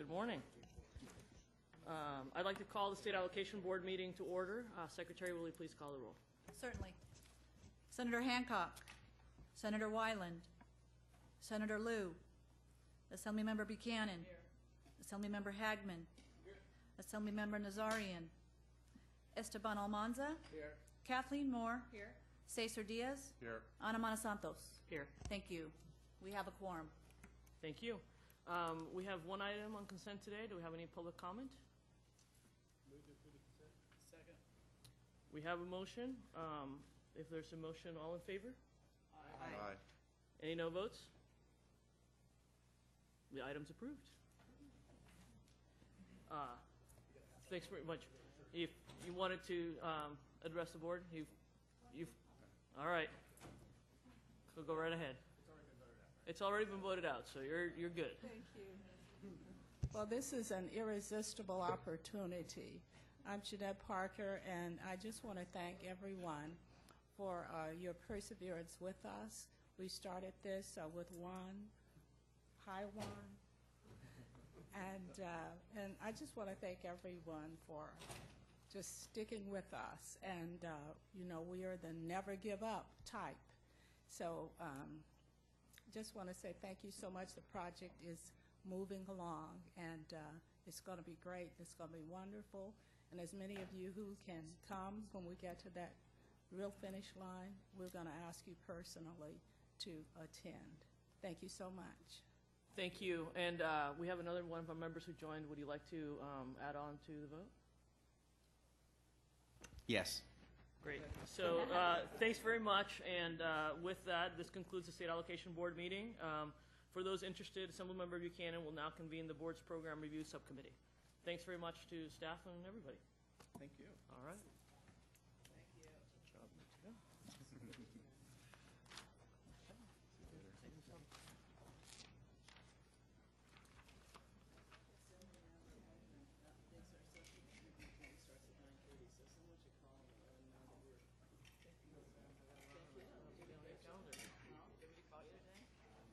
Good morning. I'd like to call the State Allocation Board meeting to order. Secretary, will you please call the roll? Certainly. Senator Hancock, Senator Wyland, Senator Liu, Assemblymember Buchanan, Assemblymember Hagman, Assemblymember Nazarian, Esteban Almanza, Here. Kathleen Moore, here. Cesar Diaz, Here. Ana Manasantos. Here. Thank you. We have a quorum. Thank you. We have one item on consent today. Do we have any public comment? Move to approve the consent. Second. We have a motion. If there's a motion, all in favor? Aye. Any no votes? The item's approved. Thanks very much. If you wanted to address the board, you've all right. Go right ahead. It's already been voted out, so you're good. Thank you. Well, this is an irresistible opportunity. I'm Jeanette Parker, and I just want to thank everyone for your perseverance with us. We started this with one, and I just want to thank everyone for just sticking with us. And you know, we are the never give up type. So just want to say thank you so much. The project is moving along, and it's going to be great. It's going to be wonderful. And as many of you who can come when we get to that real finish line, we're going to ask you personally to attend. Thank you so much. Thank you. And we have another one of our members who joined. Would you like to add on to the vote? Yes. Great. So thanks very much. And with that, this concludes the State Allocation Board meeting. For those interested, Assemblymember Buchanan will now convene the board's program review subcommittee. Thanks very much to staff and everybody. Thank you. All right. Thank you. Job needs to go.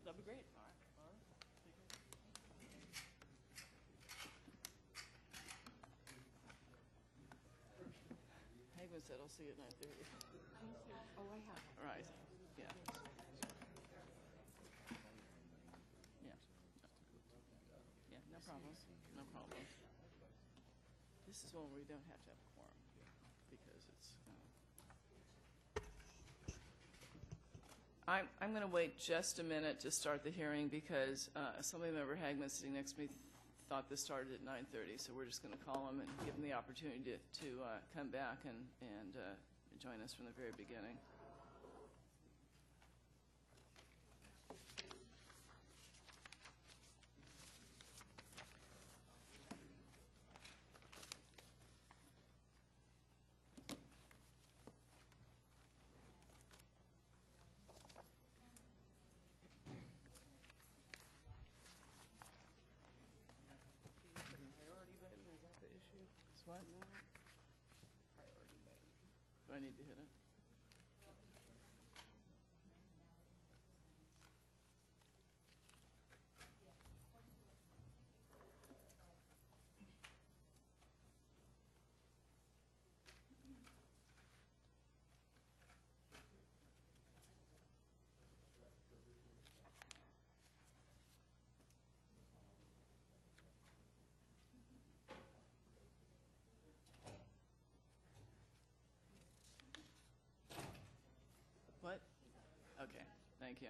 That'd be great. All right. Hagman said, I'll see you at 9:30. Oh, I have. All right. Yeah. Yeah. Yeah, no problem. No problem. This is one where we don't have to have a quorum because it's. I'm going to wait just a minute to start the hearing because Assemblymember Hagman sitting next to me thought this started at 9:30, so we're just going to call him and give him the opportunity to come back and join us from the very beginning. What? Do I need to hit it? What? Okay, thank you.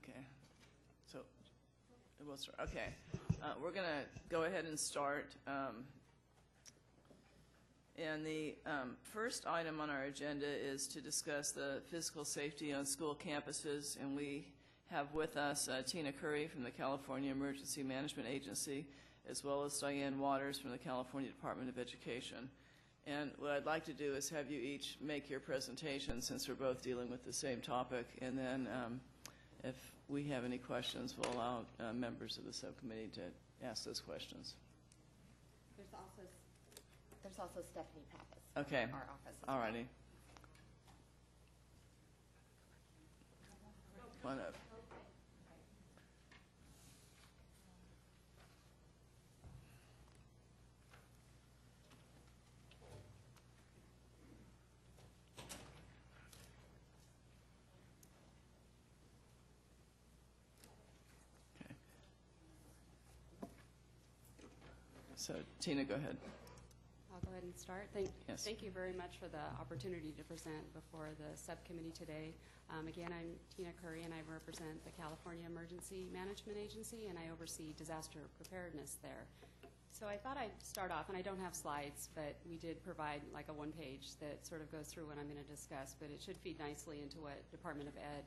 Okay. So it will start. Okay. We're going to go ahead and start. And the first item on our agenda is to discuss the physical safety on school campuses. And we have with us Tina Curry from the California Emergency Management Agency, as well as Diane Waters from the California Department of Education. And what I'd like to do is have you each make your presentation, since we're both dealing with the same topic. And then if we have any questions, we'll allow members of the subcommittee to ask those questions. There's also Stephanie Pappas. Okay. Our office. All righty. One of. Okay. So, Tina, go ahead. I'll go ahead and start. Yes. Thank you very much for the opportunity to present before the subcommittee today. Again, I'm Tina Curry, and I represent the California Emergency Management Agency, and I oversee disaster preparedness there. So I thought I'd start off, and I don't have slides, but we did provide like a one-page that sort of goes through what I'm going to discuss, but it should feed nicely into what Department of Ed,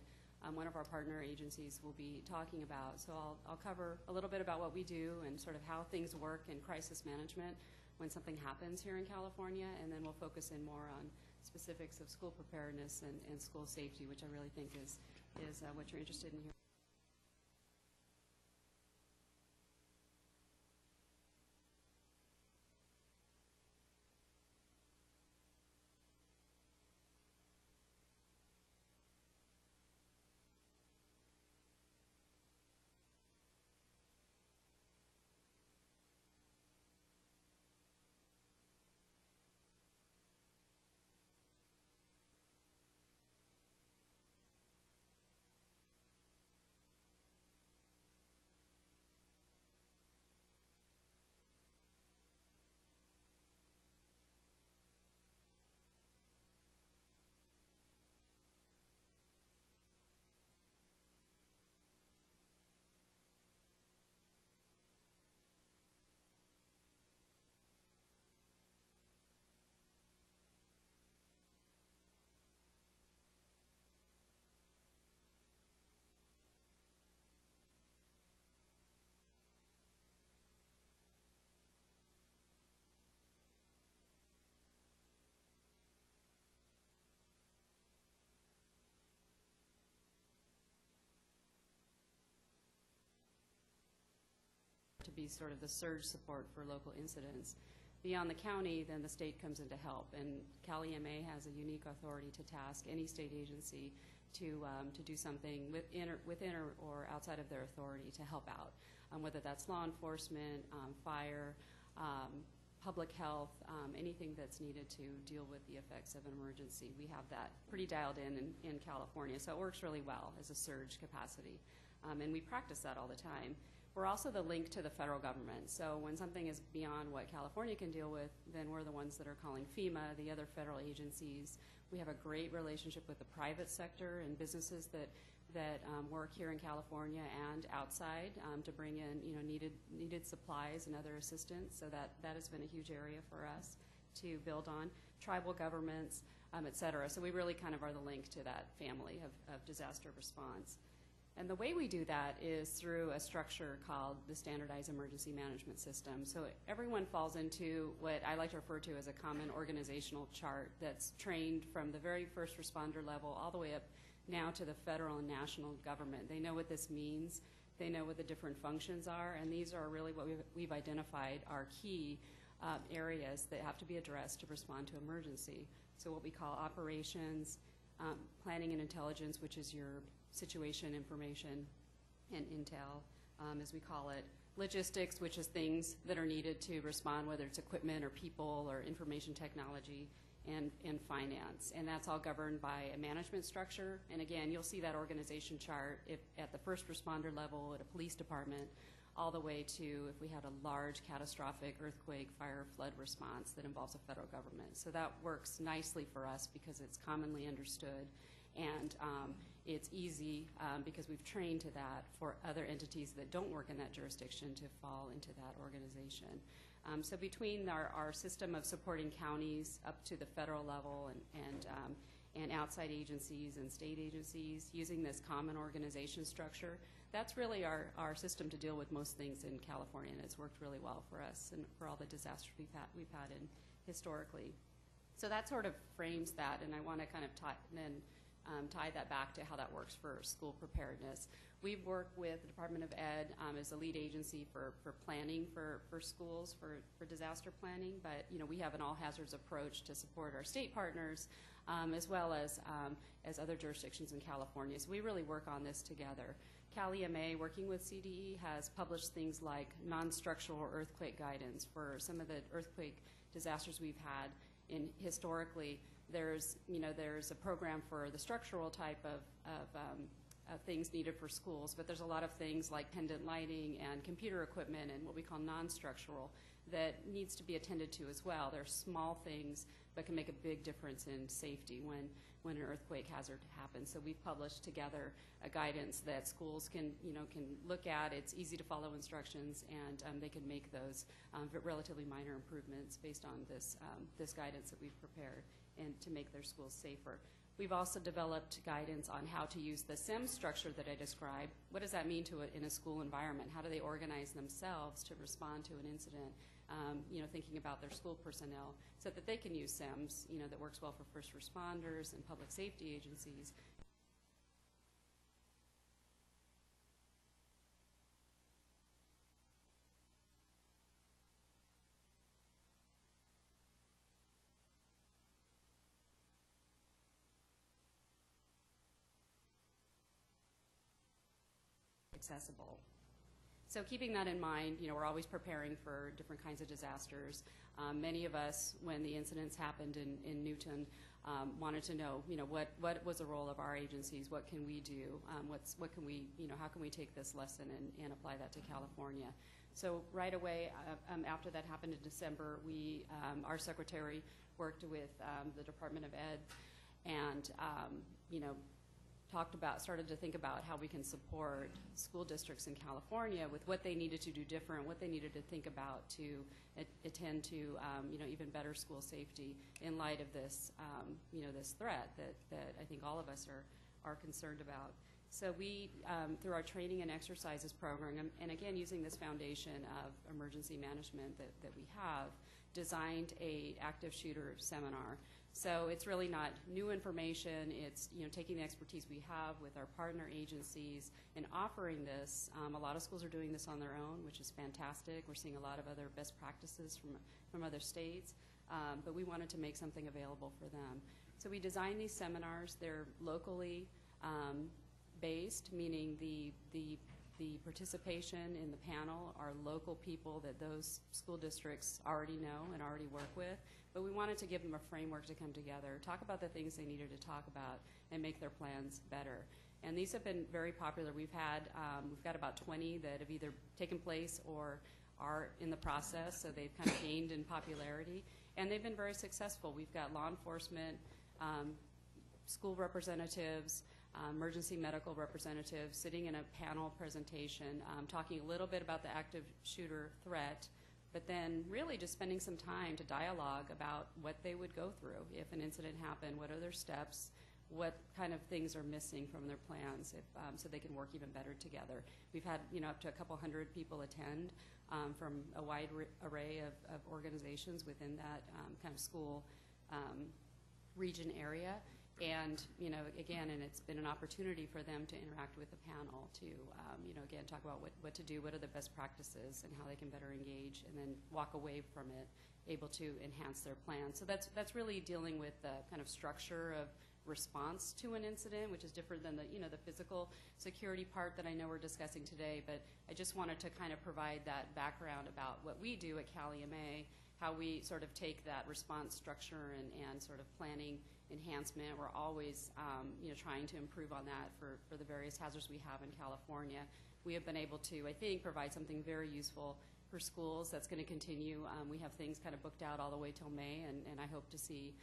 one of our partner agencies, will be talking about. So I'll cover a little bit about what we do and sort of how things work in crisis management when something happens here in California, and then we'll focus in more on specifics of school preparedness and school safety, which I really think is what you're interested in here. To be sort of the surge support for local incidents. Beyond the county, then the state comes in to help, and CalEMA has a unique authority to task any state agency to do something within or outside of their authority to help out, whether that's law enforcement, fire, public health, anything that's needed to deal with the effects of an emergency. We have that pretty dialed in California, so it works really well as a surge capacity, and we practice that all the time. We're also the link to the federal government. So when something is beyond what California can deal with, then we're the ones that are calling FEMA, the other federal agencies. We have a great relationship with the private sector and businesses that work here in California and outside to bring in needed supplies and other assistance. So that has been a huge area for us to build on. Tribal governments, et cetera. So we really kind of are the link to that family of disaster response. And the way we do that is through a structure called the Standardized Emergency Management System. So everyone falls into what I like to refer to as a common organizational chart that's trained from the very first responder level all the way up now to the federal and national government. They know what this means. They know what the different functions are, and these are really what we've identified are key areas that have to be addressed to respond to emergency. So what we call operations, planning and intelligence, which is your situation information and intel, as we call it. Logistics, which is things that are needed to respond, whether it's equipment or people or information technology, and finance. And that's all governed by a management structure. And again, you'll see that organization chart at the first responder level, at a police department, all the way to if we had a large catastrophic earthquake, fire, flood response that involves a federal government. So that works nicely for us because it's commonly understood. And it's easy, because we've trained to that, for other entities that don't work in that jurisdiction to fall into that organization. So between our system of supporting counties up to the federal level and outside agencies and state agencies, using this common organization structure, that's really our system to deal with most things in California, and it's worked really well for us and for all the disasters we've had in historically. So that sort of frames that, and I want to kind of tie that back to how that works for school preparedness. We've worked with the Department of Ed as a lead agency for planning for schools, for disaster planning, but we have an all hazards approach to support our state partners, as well as other jurisdictions in California. So we really work on this together. Cal EMA, working with CDE, has published things like non-structural earthquake guidance for some of the earthquake disasters we've had historically. There's a program for the structural type of things needed for schools, but there's a lot of things like pendant lighting and computer equipment and what we call non-structural that needs to be attended to as well. They're small things but can make a big difference in safety when an earthquake hazard happens. So we've published together a guidance that schools can look at. It's easy to follow instructions, and they can make those relatively minor improvements based on this guidance that we've prepared, and to make their schools safer. We've also developed guidance on how to use the SIM structure that I described. What does that mean in a school environment? How do they organize themselves to respond to an incident? Thinking about their school personnel so that they can use SIMs, that works well for first responders and public safety agencies. Accessible. So keeping that in mind, we're always preparing for different kinds of disasters. Many of us, when the incidents happened in Newton, wanted to know, what was the role of our agencies? What can we do? How can we take this lesson and apply that to California? So right away, after that happened in December, our secretary worked with the Department of Ed, and started to think about how we can support school districts in California with what they needed to do different, what they needed to think about to attend to even better school safety in light of this this threat that I think all of us are concerned about. So we, through our training and exercises program, and again using this foundation of emergency management that we have, designed a active shooter seminar. So it's really not new information. It's taking the expertise we have with our partner agencies and offering this. A lot of schools are doing this on their own, which is fantastic. We're seeing a lot of other best practices from other states, but we wanted to make something available for them. So we designed these seminars. They're locally based, meaning the participation in the panel are local people that those school districts already know and already work with. But we wanted to give them a framework to come together, talk about the things they needed to talk about, and make their plans better. And these have been very popular. We've got about 20 that have either taken place or are in the process, so they've kind of gained in popularity. And they've been very successful. We've got law enforcement, school representatives, emergency medical representatives sitting in a panel presentation, talking a little bit about the active shooter threat, but then really just spending some time to dialogue about what they would go through if an incident happened, what are their steps, what kind of things are missing from their plans so they can work even better together. We've had up to a couple hundred people attend from a wide array of organizations within that kind of school region area. And again, and it's been an opportunity for them to interact with the panel to again talk about what to do, what are the best practices, and how they can better engage, and then walk away from it able to enhance their plan. So that's really dealing with the kind of structure of response to an incident, which is different than the physical security part that I know we're discussing today. But I just wanted to kind of provide that background about what we do at Cal EMA, how we sort of take that response structure and sort of planning enhancement. We're always trying to improve on that for the various hazards we have in California. We have been able to, I think, provide something very useful for schools. That's going to continue. We have things kind of booked out all the way till May, and I hope to see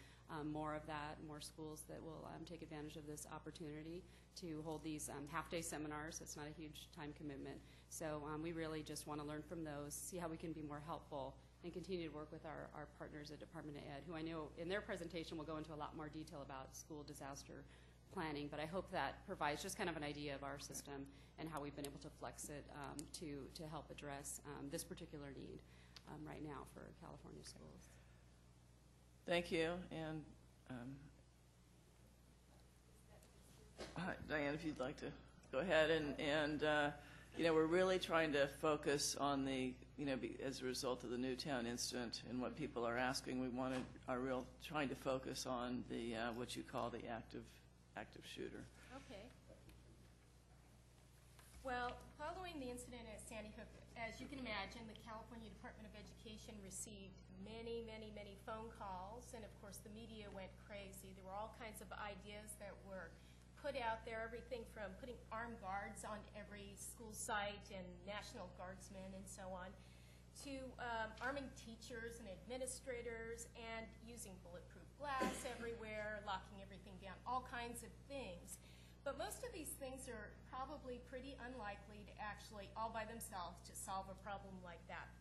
more of that, more schools that will take advantage of this opportunity to hold these half-day seminars. It's not a huge time commitment. So we really just want to learn from those, see how we can be more helpful, and continue to work with our partners at Department of Ed, who I know in their presentation will go into a lot more detail about school disaster planning, but I hope that provides just kind of an idea of our system and how we've been able to flex it to help address this particular need right now for California schools. Thank you. And Diane, if you'd like to go ahead. And you know, we're really trying to focus on the, you know, as a result of the Newtown incident and what people are asking, we are trying to focus on the what you call the active shooter. Okay. Well, following the incident at Sandy Hook, as you can imagine, the California Department of Education received many phone calls, and of course the media went crazy. There were all kinds of ideas that were put out there, everything from putting armed guards on every school site and National Guardsmen and so on, to arming teachers and administrators and using bulletproof glass everywhere, locking everything down, all kinds of things. But most of these things are probably pretty unlikely to actually, all by themselves, to solve a problem like that.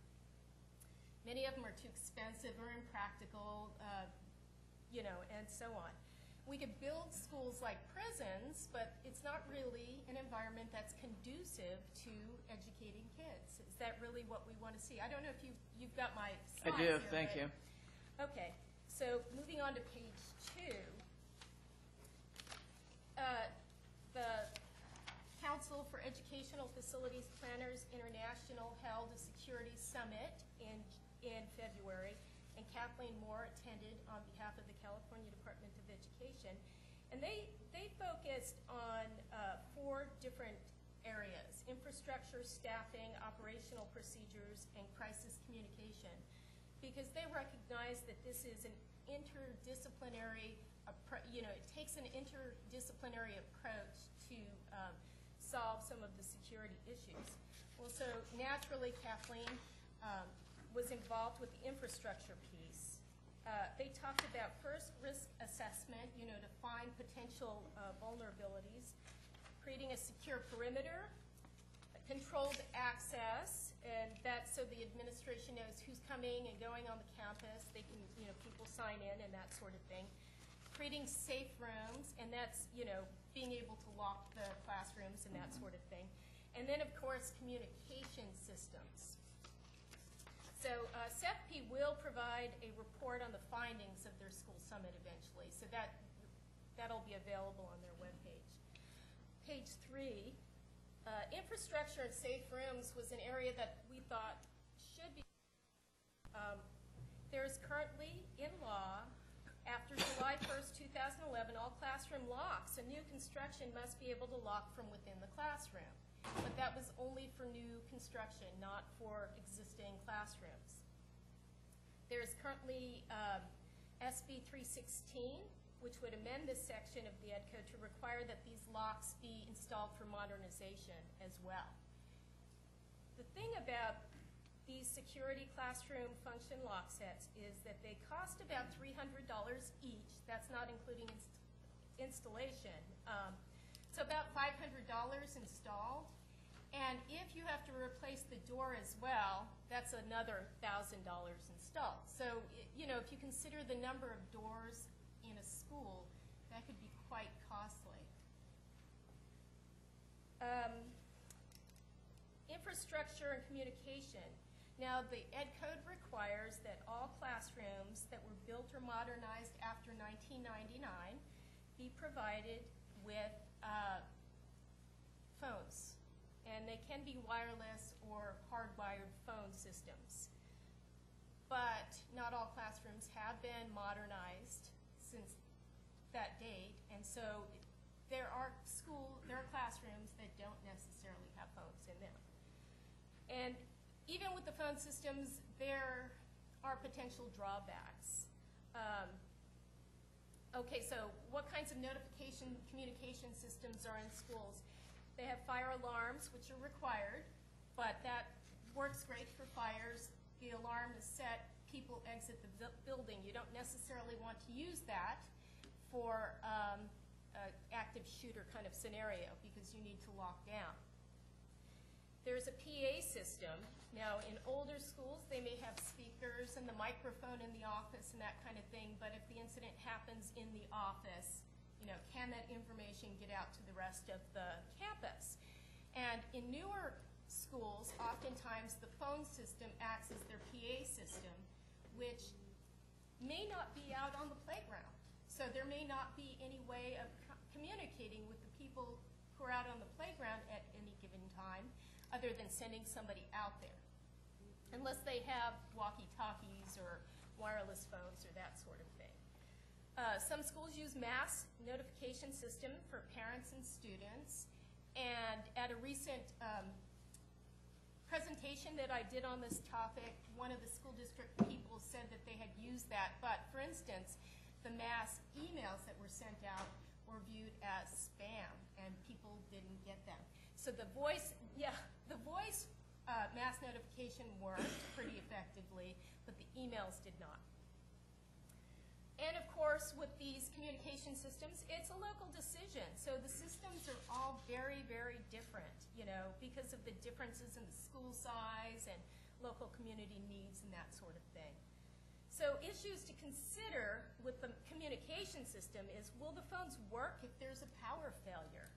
Many of them are too expensive or impractical, you know, and so on. We could build schools like prisons, but it's not really an environment that's conducive to educating kids. Is that really what we want to see? I don't know if you've got my slides I do, here, thank you. Okay, so moving on to page 2. The Council for Educational Facilities Planners International held a security summit in February, and Kathleen Moore attended on behalf of the California Department of Education. And they focused on 4 different areas: infrastructure, staffing, operational procedures, and crisis communication, because they recognize that this is an interdisciplinary, you know, it takes an interdisciplinary approach to solve some of the security issues. Well, so naturally, Kathleen was involved with the infrastructure piece. They talked about first risk assessment, you know, to find potential vulnerabilities, creating a secure perimeter, controlled access, and that's so the administration knows who's coming and going on the campus. They can, you know, people sign in and that sort of thing. Creating safe rooms, and that's, you know, being able to lock the classrooms and that sort of thing. And then, of course, communication systems. So SFP will provide a report on the findings of their school summit eventually, so that'll be available on their webpage. Page 3, infrastructure and safe rooms was an area that we thought should be. There is currently in law, after July 1st, 2011, all classroom locks and new construction must be able to lock from within the classroom. But that was only for new construction, not for existing classrooms. There is currently SB 316, which would amend this section of the Ed Code to require that these locks be installed for modernization as well. The thing about these security classroom function lock sets is that they cost about $300 each. That's not including installation. So about $500 installed. And if you have to replace the door as well, that's another $1,000 installed. So, you know, if you consider the number of doors in a school, that could be quite costly. Infrastructure and communication. Now, the Ed Code requires that all classrooms that were built or modernized after 1999 be provided with phones. And they can be wireless or hardwired phone systems. But not all classrooms have been modernized since that date, and so there are classrooms that don't necessarily have phones in them. And even with the phone systems, there are potential drawbacks. Okay, so what kinds of notification communication systems are in schools? They have fire alarms, which are required, but that works great for fires. The alarm is set, people exit the building. You don't necessarily want to use that for an active shooter kind of scenario because you need to lock down. There's a PA system. Now, in older schools, they may have speakers and the microphone in the office and that kind of thing, but if the incident happens in the office, can that information get out to the rest of the campus? And in newer schools, oftentimes the phone system acts as their PA system, which may not be out on the playground. So there may not be any way of communicating with the people who are out on the playground at any given time other than sending somebody out there, unless they have walkie-talkies or wireless phones or that sort of thing. Some schools use mass notification system for parents and students, and at a recent presentation that I did on this topic, one of the school district people said that they had used that, but for instance, the mass emails that were sent out were viewed as spam, and people didn't get them. So the voice mass notification worked pretty effectively, but the emails did not. And of course, with these communication systems, it's a local decision. So the systems are all very, very different, because of the differences in the school size and local community needs and that sort of thing. So issues to consider with the communication system is, will the phones work if there's a power failure?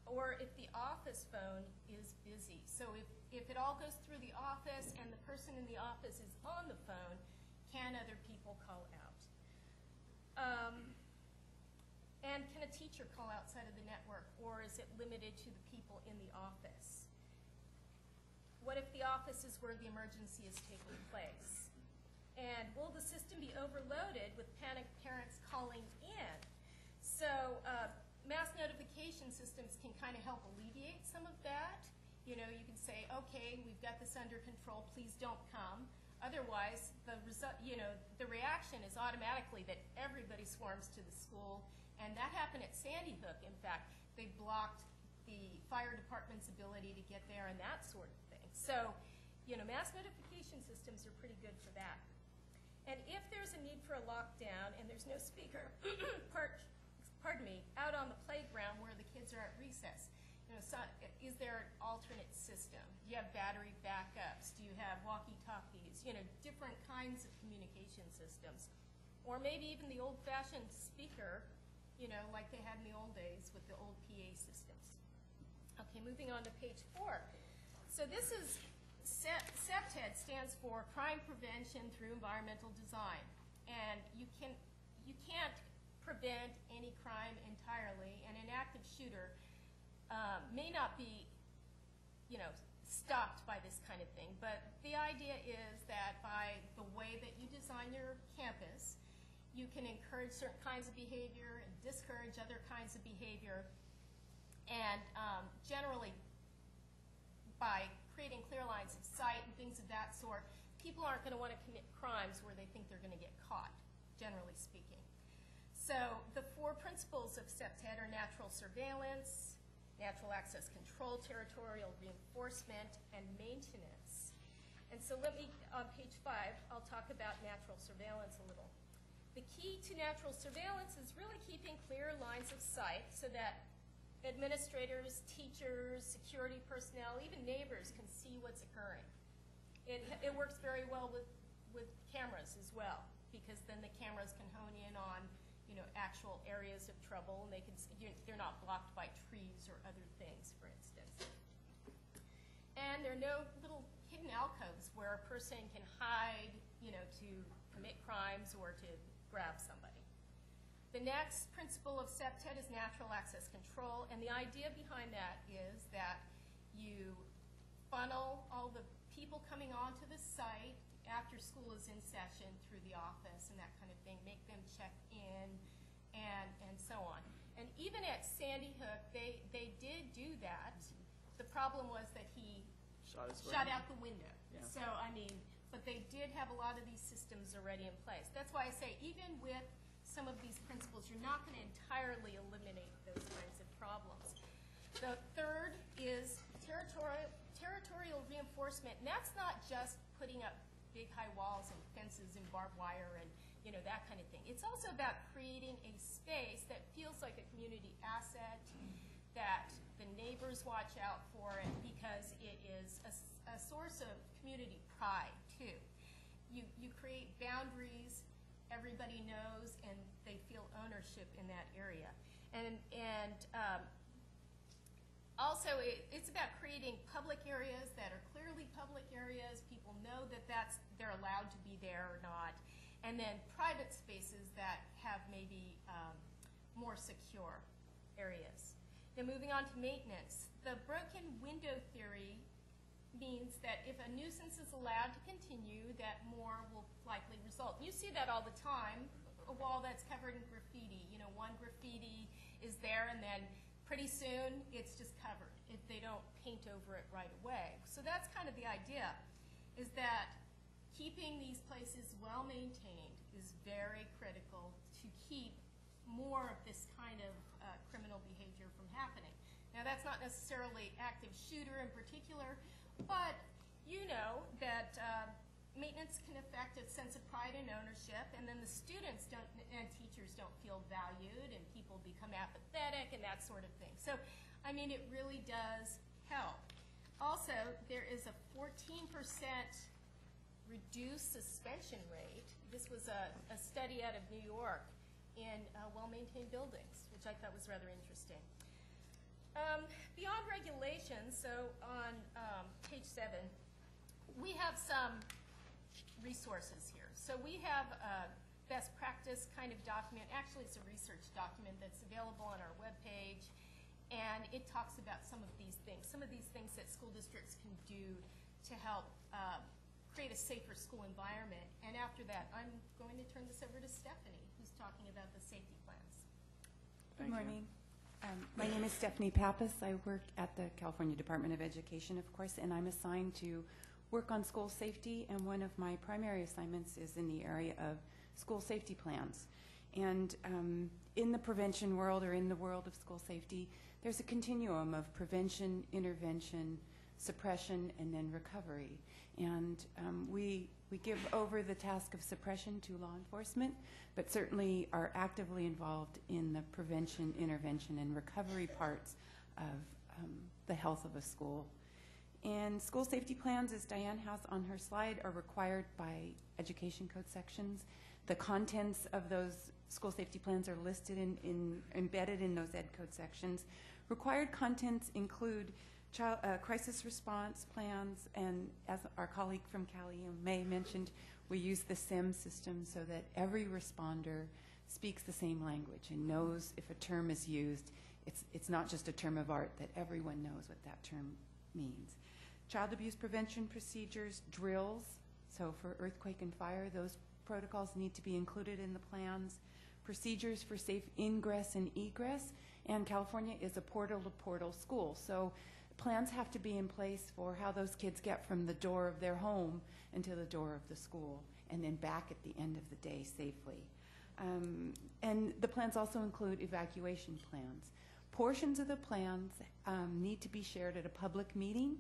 Or if the office phone is busy? So if it all goes through the office and the person in the office is on the phone, can other people call out? And can a teacher call outside of the network, or is it limited to the people in the office? What if the office is where the emergency is taking place? And will the system be overloaded with panicked parents calling in? So mass notification systems can kind of help alleviate some of that. You can say, okay, we've got this under control, please don't come. Otherwise, the reaction is automatically that everybody swarms to the school, and that happened at Sandy Hook. In fact, they blocked the fire department's ability to get there and that sort of thing. So, mass notification systems are pretty good for that. And if there's a need for a lockdown and there's no speaker, pardon me, out on the playground where the kids are at recess, is there an alternate system? Do you have battery backups? Do you have walkie-talkies? Different kinds of communication systems. Or maybe even the old-fashioned speaker, like they had in the old days with the old PA systems. Okay, moving on to page 4. So this is, SFP stands for Crime Prevention Through Environmental Design. And you can't prevent any crime entirely, and an active shooter may not be, stopped by this kind of thing, but the idea is that by the way that you design your campus, you can encourage certain kinds of behavior and discourage other kinds of behavior, and generally by creating clear lines of sight and things of that sort, people aren't going to want to commit crimes where they think they're going to get caught, generally speaking. So the 4 principles of SFP are natural surveillance, natural access control, territorial reinforcement, and maintenance. And so on page 5, I'll talk about natural surveillance a little. The key to natural surveillance is really keeping clear lines of sight so that administrators, teachers, security personnel, even neighbors can see what's occurring. It works very well with cameras as well, because then the cameras can hone in on actual areas of trouble, and they're not blocked by trees or other things, for instance. And there are no little hidden alcoves where a person can hide, to commit crimes or to grab somebody. The next principle of SFP is natural access control, and the idea behind that is that you funnel all the people coming onto the site after school is in session through the office and that kind of thing, make them check in, and so on. And even at Sandy Hook, they did do that. The problem was that he shot out the window. Yeah. So, but they did have a lot of these systems already in place. That's why I say even with some of these principles, you're not going to entirely eliminate those kinds of problems. The third is territorial reinforcement, and that's not just putting up big high walls and fences and barbed wire and, you know, that kind of thing. It's also about creating a space that feels like a community asset, that the neighbors watch out for it because it is a source of community pride, too. You create boundaries, everybody knows, and they feel ownership in that area. Also, it's about creating public areas that are clearly public areas. People know that they're allowed to be there or not. And then private spaces that have maybe more secure areas. Now moving on to maintenance. The broken window theory means that if a nuisance is allowed to continue, that more will likely result. You see that all the time, a wall that's covered in graffiti. You know, one graffiti is there and then pretty soon it's just covered if they don't paint over it right away. So that's kind of the idea, is that keeping these places well maintained is very critical to keep more of this kind of criminal behavior from happening. Now that's not necessarily active shooter in particular, but you know that maintenance can affect a sense of pride and ownership, and then the students and teachers don't feel valued, and people become apathetic and that sort of thing. So, I mean, it really does help. Also, there is a 14% reduced suspension rate. This was a study out of New York in well-maintained buildings, which I thought was rather interesting. Beyond regulations, so on page 7, we have some resources here. So we have a best practice kind of document. Actually, it's a research document that's available on our webpage, and it talks about some of these things that school districts can do to help create a safer school environment. And after that, I'm going to turn this over to Stephanie, who's talking about the safety plans. Good morning. My name is Stephanie Pappas. I work at the California Department of Education, of course, and I'm assigned to work on school safety, and one of my primary assignments is in the area of school safety plans. And in the prevention world, or in the world of school safety, there's a continuum of prevention, intervention, suppression, and then recovery. And we give over the task of suppression to law enforcement, but certainly are actively involved in the prevention, intervention, and recovery parts of the health of a school. And school safety plans, as Diane has on her slide, are required by education code sections. The contents of those school safety plans are listed embedded in those ed code sections. Required contents include crisis response plans, and as our colleague from Cali May mentioned, we use the SIM system so that every responder speaks the same language and knows if a term is used. It's not just a term of art, that everyone knows what that term means. Child abuse prevention procedures, drills, so for earthquake and fire, those protocols need to be included in the plans. Procedures for safe ingress and egress, and California is a portal-to-portal school, so plans have to be in place for how those kids get from the door of their home into the door of the school, and then back at the end of the day safely. And the plans also include evacuation plans. Portions of the plans need to be shared at a public meeting,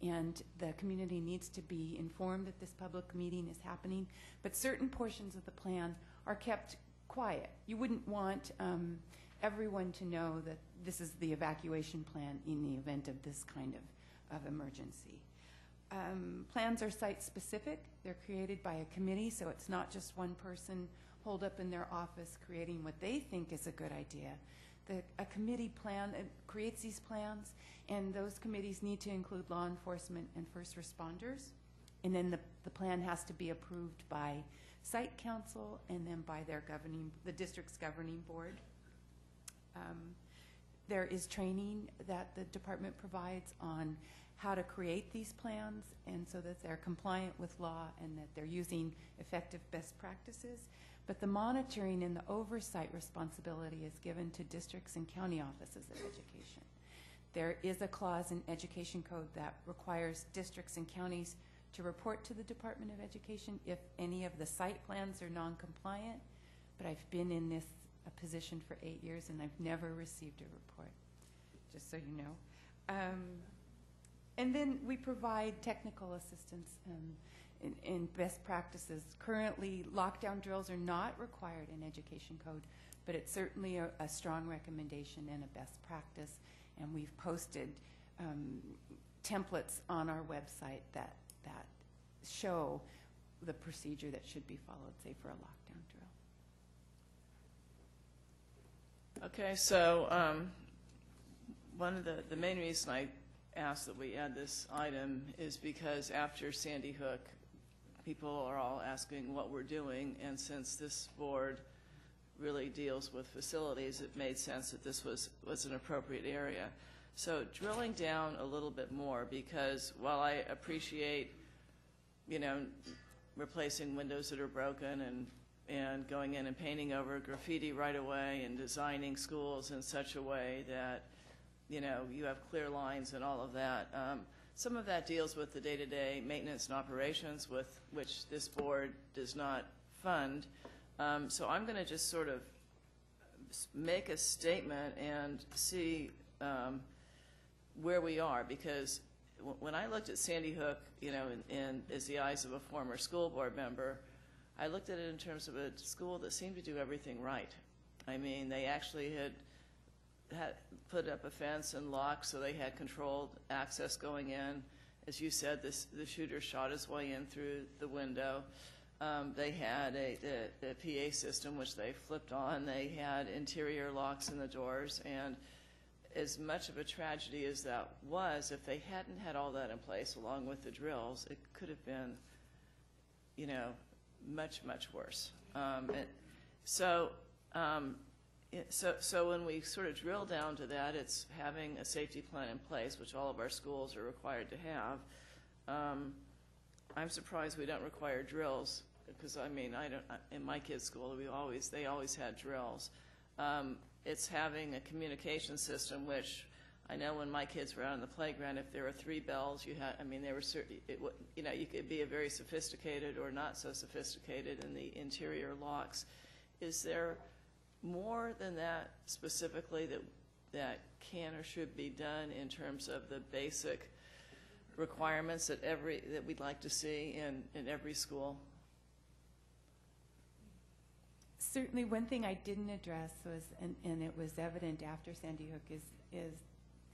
and the community needs to be informed that this public meeting is happening, but certain portions of the plan are kept quiet. You wouldn't want everyone to know that this is the evacuation plan in the event of this kind of emergency. Plans are site-specific. They're created by a committee, so it's not just one person holed up in their office creating what they think is a good idea. A committee creates these plans, and those committees need to include law enforcement and first responders. And then the plan has to be approved by site council and then by the district's governing board. There is training that the department provides on how to create these plans, and so that they're compliant with law and that they're using effective best practices. But the monitoring and the oversight responsibility is given to districts and county offices of education. There is a clause in education code that requires districts and counties to report to the Department of Education if any of the site plans are non-compliant, but I've been in this position for 8 years and I've never received a report, just so you know. And then we provide technical assistance in best practices. Currently, lockdown drills are not required in education code, but it's certainly a strong recommendation and a best practice. And we've posted templates on our website that show the procedure that should be followed, say, for a lockdown drill. Okay, so one of the main reason I asked that we add this item is because after Sandy Hook, people are all asking what we're doing, and since this board really deals with facilities, it made sense that this was an appropriate area. So drilling down a little bit more, because while I appreciate, you know, replacing windows that are broken and going in and painting over graffiti right away and designing schools in such a way that, you know, you have clear lines and all of that. Some of that deals with the day-to-day maintenance and operations, with which this board does not fund. So I'm going to just sort of make a statement and see where we are, because when I looked at Sandy Hook, you know, in as the eyes of a former school board member, I looked at it in terms of a school that seemed to do everything right. I mean, they actually had put up a fence and locks, so they had controlled access going in. As you said, the shooter shot his way in through the window. They had a PA system, which they flipped on. They had interior locks in the doors, and as much of a tragedy as that was, if they hadn't had all that in place along with the drills, it could have been, you know, much, much worse. So when we sort of drill down to that, it's having a safety plan in place, which all of our schools are required to have. I'm surprised we don't require drills, because I mean, in my kids' school, they always had drills. It's having a communication system, which I know when my kids were out on the playground, if there were 3 bells, you had, I mean, they were you know, you could be a very sophisticated or not so sophisticated in the interior locks. Is there more than that specifically that can or should be done in terms of the basic requirements that we'd like to see in every school? Certainly, one thing I didn't address was, and it was evident after Sandy Hook, is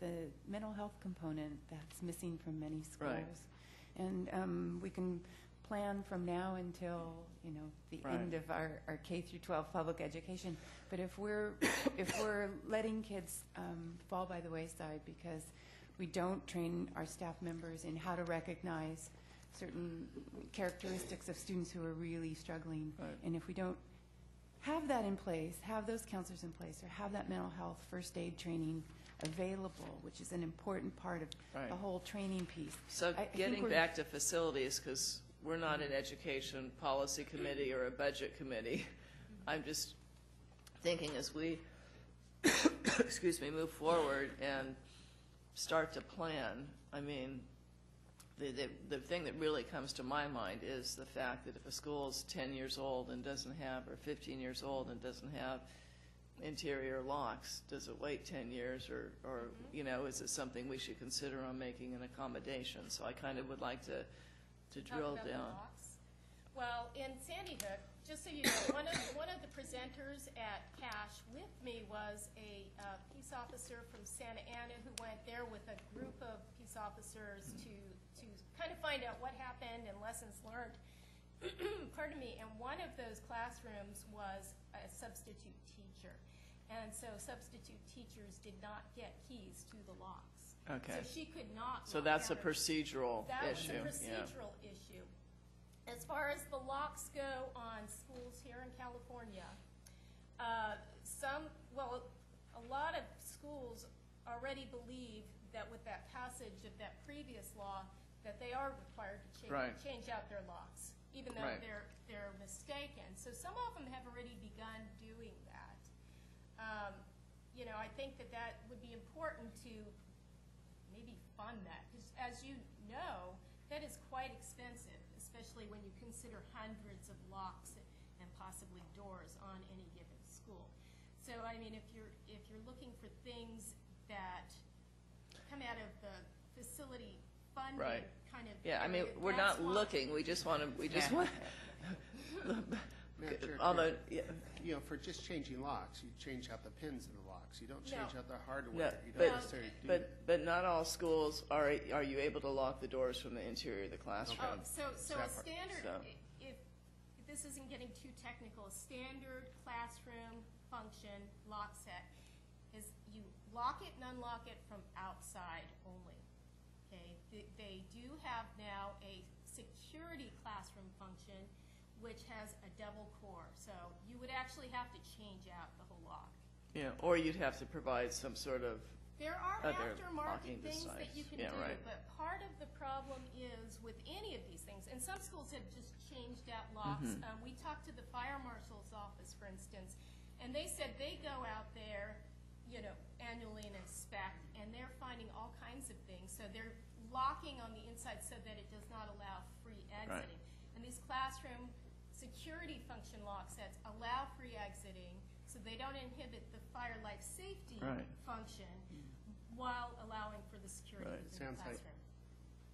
the mental health component that's missing from many schools. Right. And we can plan from now until, you know, the Right. end of our K through 12 public education. But if we're letting kids fall by the wayside because we don't train our staff members in how to recognize certain characteristics of students who are really struggling, Right. and if we don't have that in place, have those counselors in place, or have that mental health first aid training available, which is an important part of Right. the whole training piece. So I think getting we're- back to facilities, because we're not an education policy committee or a budget committee. I'm just thinking as we, excuse me, move forward and start to plan, I mean, the thing that really comes to my mind is the fact that if a school's 10 years old and doesn't have, or 15 years old and doesn't have interior locks, does it wait 10 years or you know, is it something we should consider on making an accommodation? So I kind of would like to drill Talk about the down. locks. Well, in Sandy Hook, just so you know, one of the presenters at CASH with me was a peace officer from Santa Ana who went there with a group of peace officers to kind of find out what happened and lessons learned. Pardon me. And one of those classrooms was a substitute teacher. And so substitute teachers did not get keys to the locks. Okay. So she could not So lock that's a out her- procedural That issue. was a procedural issue. As far as the locks go on schools here in California, a lot of schools already believe that with that passage of that previous law, that they are required to Right. change out their locks, even though Right. they're mistaken. So some of them have already begun doing that. You know, I think that would be important to maybe fund that, because as you know, that is quite expensive, especially when you consider hundreds of locks and possibly doors on any given school. So I mean, if you're looking for things that come out of the facility funding Right. kind of. Yeah, I mean, area. we're That's not why- looking, we just want Madam Chair, although, yeah, you know, for just changing locks, you change out the pins in the locks. You don't change No. out the hardware. No, You but- don't necessarily do that. but not all schools are you able to lock the doors from the interior of the classroom? Oh, so a That part. standard, So- if this isn't getting too technical, a standard classroom function lock set is you lock it and unlock it from outside only, okay? They do have now a security classroom function which has a double core, so you would actually have to change out the whole lock. Yeah, or you'd have to provide some sort of, There are Other aftermarket locking things that you device. can Yeah, do, right. but part of the problem is with any of these things, and some schools have just changed out locks. Mm-hmm. We talked to the fire marshal's office, for instance, and they said they go out there, you know, annually and inspect, and they're finding all kinds of things. So they're locking on the inside so that it does not allow free exiting. And these classroom security function lock sets allow free exiting, so they don't inhibit the fire life safety Right. function while allowing for the security Right. within the Sounds like- classroom.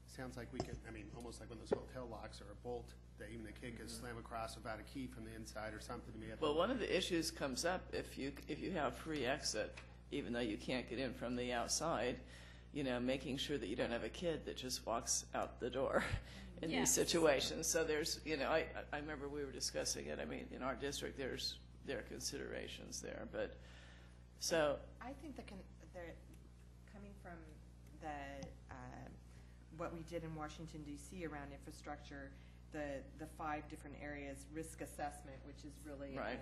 Sounds like we could, I mean, almost like when those hotel locks are a bolt that even a kid can slam across without a key from the inside or something to be able to. well, one of the issues comes up if you have free exit, even though you can't get in from the outside, you know, making sure that you don't have a kid that just walks out the door in these Yes. situations. So there's, you know, I remember we were discussing it. I mean, in our district, there are considerations there, but so I think they're coming from the what we did in Washington D.C. around infrastructure, the 5 different areas, risk assessment, which is really Right.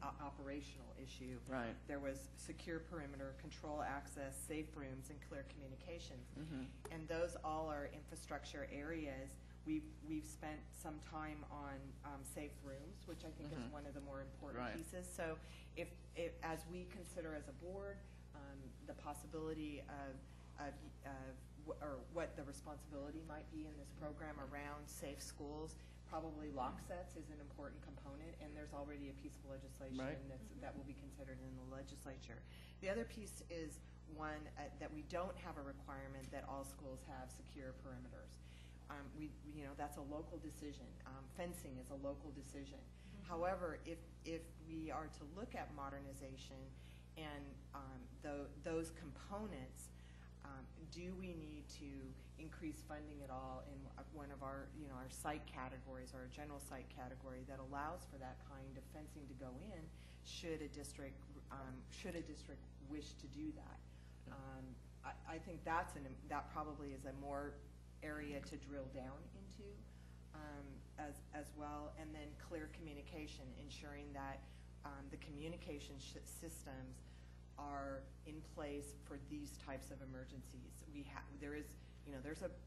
a operational issue. right. There was secure perimeter, control access, safe rooms, and clear communications. Mm-hmm. And those all are infrastructure areas. We've spent some time on safe rooms, which I think is one of the more important Right. pieces. So if as we consider as a board the possibility or what the responsibility might be in this program around safe schools, probably lock sets is an important component, and there's already a piece of legislation Right. that will be considered in the legislature. The other piece is one that we don't have a requirement that all schools have secure perimeters. You know, that's a local decision. Fencing is a local decision. However, if we are to look at modernization and those components, do we need to increase funding at all in one of our, you know, our site categories, our general site category that allows for that kind of fencing to go in? Should a district wish to do that? I think that probably is a more area to drill down into as well, and then clear communication, ensuring that the communication systems are in place for these types of emergencies.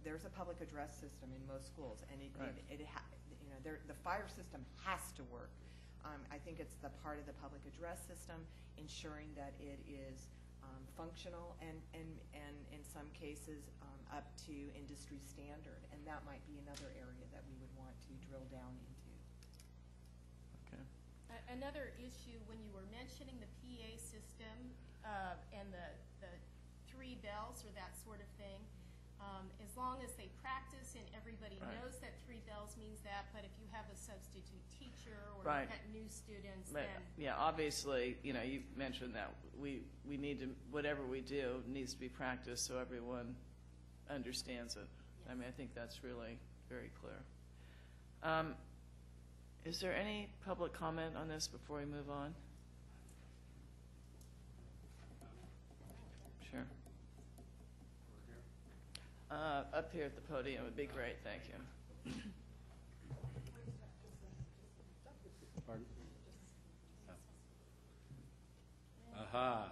There's a public address system in most schools, and the fire system has to work. I think it's the part of the public address system ensuring that it is functional and in some cases up to industry standard, and that might be another area that we would want to drill down into. Okay. Another issue, when you were mentioning the PA system and the 3 bells or that sort of thing, as long as they practice and everybody Right. knows that 3 bells means that, but if you have a substitute teacher or Right. you've got new students, But, then yeah, obviously, you know, you mentioned that we need to, whatever we do needs to be practiced so everyone understands it. I mean, I think that's really very clear. Is there any public comment on this before we move on? Sure. Up here at the podium would be great, thank you. Pardon? Aha.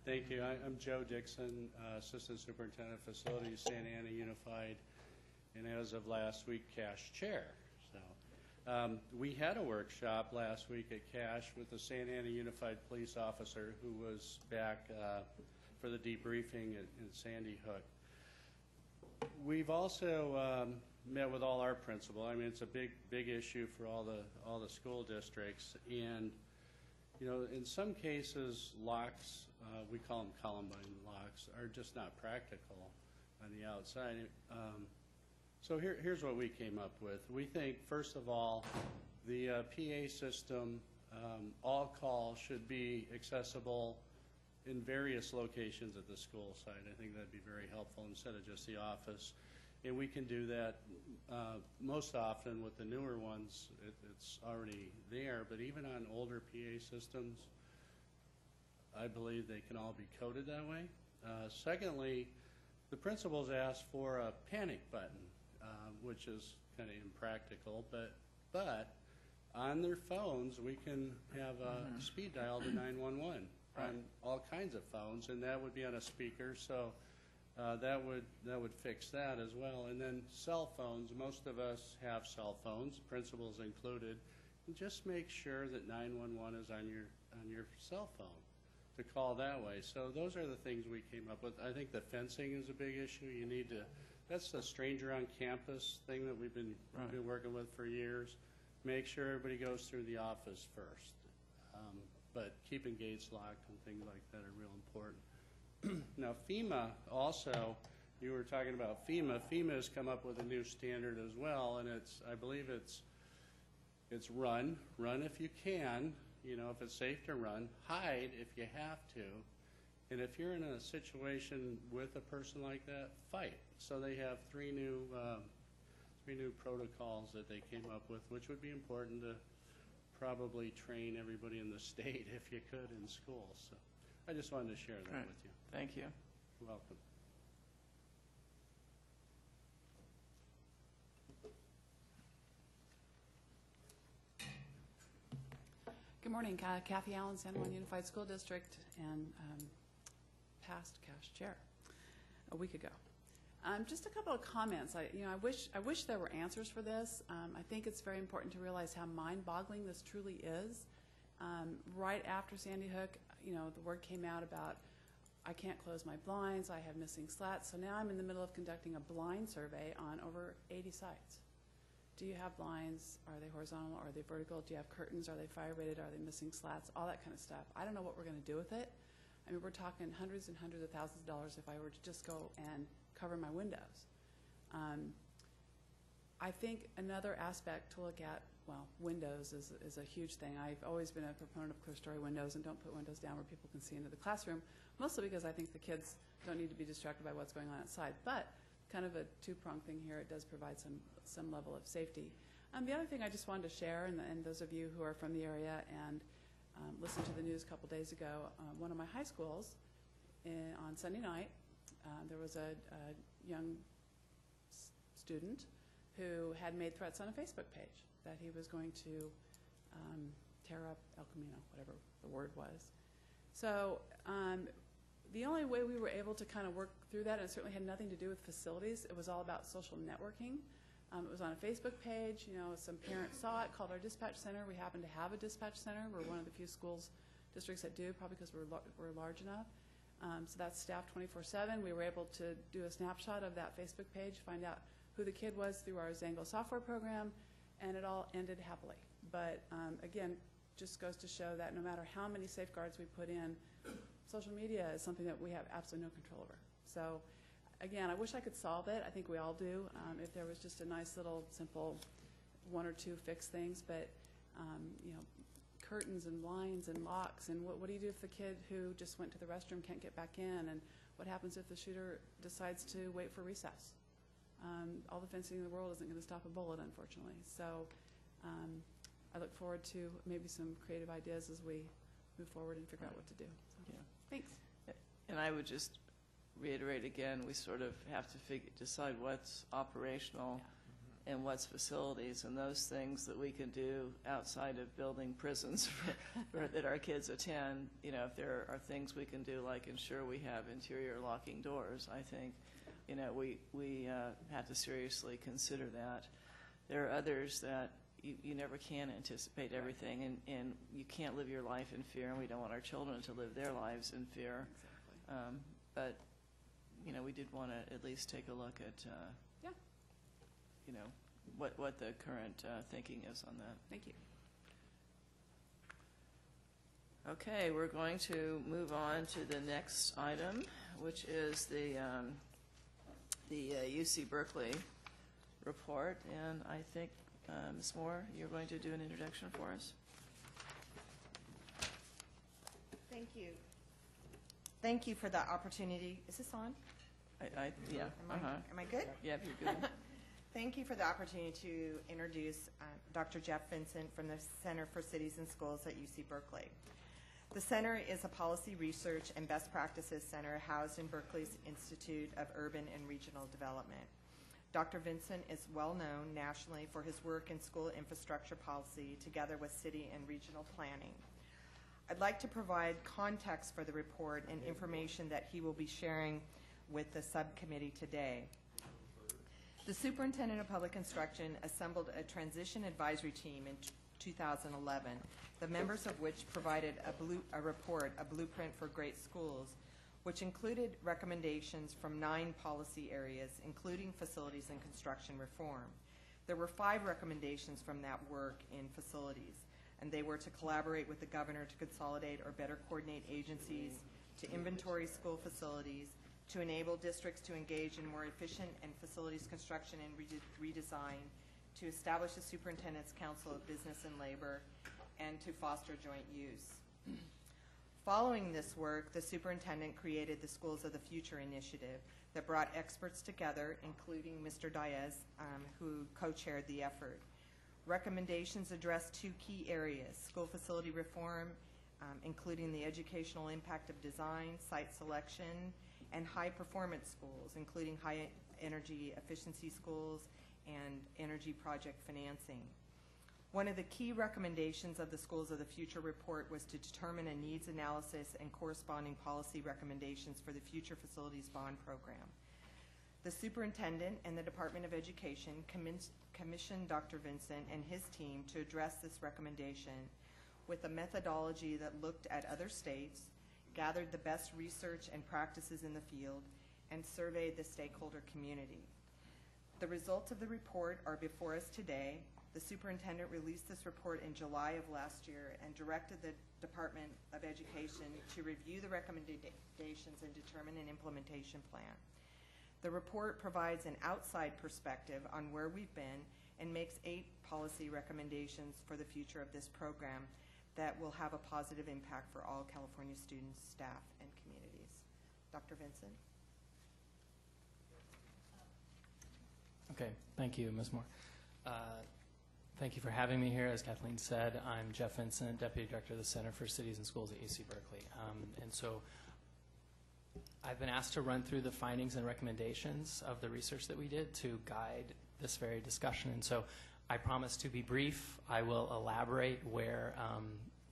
Thank you. I'm Joe Dixon, Assistant Superintendent of Facilities, Santa Ana Unified, and as of last week, CASH Chair. So we had a workshop last week at CASH with the Santa Ana Unified Police Officer who was back for the debriefing in Sandy Hook. We've also met with all our principals. I mean, it's a big issue for all the school districts, and you know, in some cases, locks, we call them Columbine locks, are just not practical on the outside. So here's what we came up with. We think, first of all, the PA system, all calls should be accessible in various locations at the school site. I think that'd be very helpful instead of just the office. And we can do that most often with the newer ones. It's already there, but even on older PA systems, I believe they can all be coded that way. Secondly, the principals asked for a panic button, which is kind of impractical, but on their phones, we can have a speed dial to 911 on all kinds of phones, and that would be on a speaker, so that would fix that as well. And then cell phones, most of us have cell phones, principals included, and just make sure that 911 is on your cell phone to call that way. So those are the things we came up with. I think the fencing is a big issue. You need to, that's the stranger on campus thing that we've been working with for years. Make sure everybody goes through the office first. But keeping gates locked and things like that are real important. Now FEMA also, you were talking about FEMA. FEMA has come up with a new standard as well, and I believe it's run if you can, you know, if it's safe to run, hide if you have to, and if you're in a situation with a person like that, fight. So they have three new protocols that they came up with, which would be important to probably train everybody in the state if you could in school. So I just wanted to share that with you. Thank you. You're welcome. Good morning, Kathy Allen, San Juan Unified School District, and past CASH chair a week ago. Just a couple of comments. I wish there were answers for this. I think it's very important to realize how mind-boggling this truly is. Right after Sandy Hook, you know, the word came out about I can't close my blinds, I have missing slats. So now I'm in the middle of conducting a blind survey on over 80 sites. Do you have blinds? Are they horizontal? Are they vertical? Do you have curtains? Are they fire rated? Are they missing slats? All that kind of stuff. I don't know what we're going to do with it. I mean, we're talking hundreds and hundreds of thousands of dollars if I were to just go and cover my windows. I think another aspect to look at, well, windows is a huge thing. I've always been a proponent of clear-story windows and don't put windows down where people can see into the classroom, mostly because I think the kids don't need to be distracted by what's going on outside. But kind of a two-pronged thing here, it does provide some level of safety. The other thing I just wanted to share, and those of you who are from the area and listened to the news a couple days ago, one of my high schools on Sunday night, there was a young student who had made threats on a Facebook page that he was going to tear up El Camino, whatever the word was. So the only way we were able to kind of work through that, and it certainly had nothing to do with facilities, it was all about social networking. It was on a Facebook page. You know, some parents saw it, called our dispatch center. We happen to have a dispatch center. We're one of the few schools districts that do, probably because we're large enough. So that's staffed 24/7. We were able to do a snapshot of that Facebook page, find out who the kid was through our Zango software program, and it all ended happily. But again, just goes to show that no matter how many safeguards we put in, social media is something that we have absolutely no control over. So again, I wish I could solve it. I think we all do. If there was just a nice little simple one or two fix things, but you know, curtains and blinds and locks, and what do you do if the kid who just went to the restroom can't get back in, and what happens if the shooter decides to wait for recess? All the fencing in the world isn't going to stop a bullet, unfortunately. So I look forward to maybe some creative ideas as we move forward and figure out what to do. So, Yeah. Thanks. And I would just reiterate again, we sort of have to decide what's operational and what's facilities, and those things that we can do outside of building prisons that our kids attend. You know, if there are things we can do, like ensure we have interior locking doors, I think, you know, we have to seriously consider that. There are others that you never can anticipate everything, and you can't live your life in fear, and we don't want our children to live their lives in fear. Exactly. But you know, we did want to at least take a look at, you know, what the current thinking is on that. Thank you. Okay, we're going to move on to the next item, which is the the UC Berkeley report, and I think, Ms. Moore, you're going to do an introduction for us. Thank you. Thank you for the opportunity. Is this on? Yeah. Am I good? Yeah, if you're good. Thank you for the opportunity to introduce Dr. Jeff Vincent from the Center for Cities and Schools at UC Berkeley. The center is a policy research and best practices center housed in Berkeley's Institute of Urban and Regional Development. Dr. Vincent is well known nationally for his work in school infrastructure policy together with city and regional planning. I'd like to provide context for the report and information that he will be sharing with the subcommittee today. The Superintendent of Public Instruction assembled a transition advisory team in 2011, the members of which provided a report, A Blueprint for Great Schools, which included recommendations from 9 policy areas, including facilities and construction reform. There were 5 recommendations from that work in facilities, and they were to collaborate with the governor to consolidate or better coordinate agencies, to inventory school facilities, to enable districts to engage in more efficient and facilities construction and redesign, to establish a Superintendent's Council of Business and Labor, and to foster joint use. Following this work, the superintendent created the Schools of the Future initiative that brought experts together, including Mr. Diaz, who co-chaired the effort. Recommendations address 2 key areas: school facility reform, including the educational impact of design, site selection, and high-performance schools, including high-energy efficiency schools and energy project financing. One of the key recommendations of the Schools of the Future report was to determine a needs analysis and corresponding policy recommendations for the Future Facilities Bond Program. The superintendent and the Department of Education commissioned Dr. Vincent and his team to address this recommendation with a methodology that looked at other states, gathered the best research and practices in the field, and surveyed the stakeholder community. The results of the report are before us today. The superintendent released this report in July of last year and directed the Department of Education to review the recommendations and determine an implementation plan. The report provides an outside perspective on where we've been and makes 8 policy recommendations for the future of this program that will have a positive impact for all California students, staff, and communities. Dr. Vincent? Okay, thank you, Ms. Moore. Thank you for having me here. As Kathleen said, I'm Jeff Vincent, Deputy Director of the Center for Cities and Schools at UC Berkeley. And so I've been asked to run through the findings and recommendations of the research that we did to guide this very discussion. And so I promise to be brief. I will elaborate where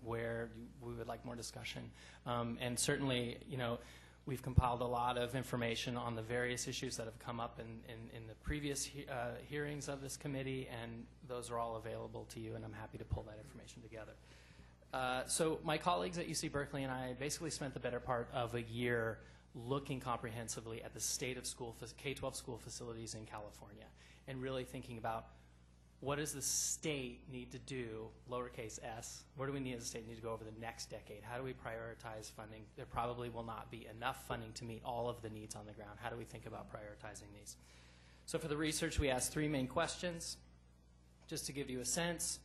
we would like more discussion. And certainly, you know, we've compiled a lot of information on the various issues that have come up in the previous hearings of this committee, and those are all available to you, and I'm happy to pull that information together. So my colleagues at UC Berkeley and I basically spent the better part of a year looking comprehensively at the state of K-12 school facilities in California and really thinking about what does the state need to do, lowercase s, where do we need as a state need to go over the next decade? How do we prioritize funding? There probably will not be enough funding to meet all of the needs on the ground. How do we think about prioritizing these? So for the research, we asked 3 main questions. Just to give you a sense,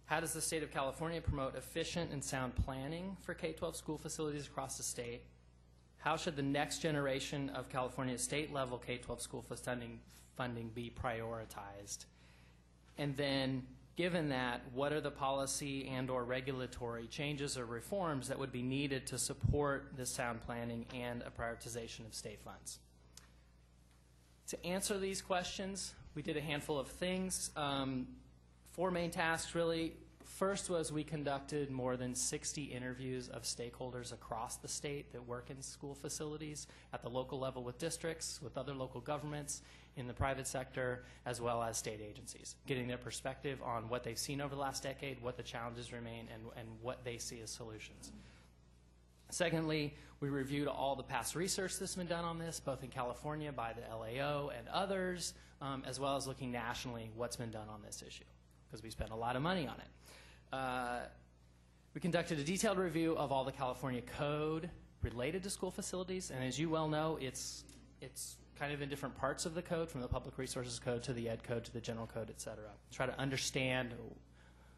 how does the state of California promote efficient and sound planning for K-12 school facilities across the state? How should the next generation of California state-level K-12 school funding be prioritized? And then, given that, what are the policy and or regulatory changes or reforms that would be needed to support this sound planning and a prioritization of state funds? To answer these questions, we did a handful of things. 4 main tasks, really. First was we conducted more than 60 interviews of stakeholders across the state that work in school facilities at the local level with districts, with other local governments, in the private sector, as well as state agencies, getting their perspective on what they've seen over the last decade, what the challenges remain, and what they see as solutions. Secondly, we reviewed all the past research that's been done on this, both in California by the LAO and others, as well as looking nationally what's been done on this issue, because we spent a lot of money on it. We conducted a detailed review of all the California code related to school facilities, and as you well know, it's kind of in different parts of the code, from the Public Resources Code to the Ed Code to the General Code, et cetera. Try to understand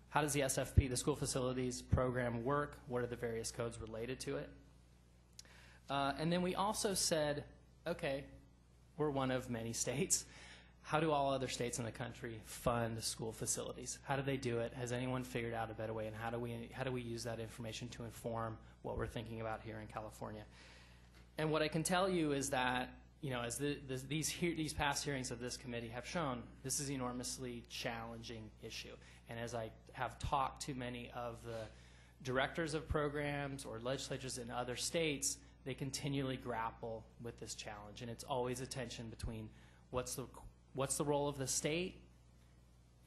how does the SFP, the School Facilities Program, work, what are the various codes related to it. And then we also said, okay, we're one of many states. How do all other states in the country fund school facilities? How do they do it? Has anyone figured out a better way? And how do we use that information to inform what we're thinking about here in California? And what I can tell you is that, you know, as these past hearings of this committee have shown, this is an enormously challenging issue. And as I have talked to many of the directors of programs or legislatures in other states, they continually grapple with this challenge. And it's always a tension between what's the role of the state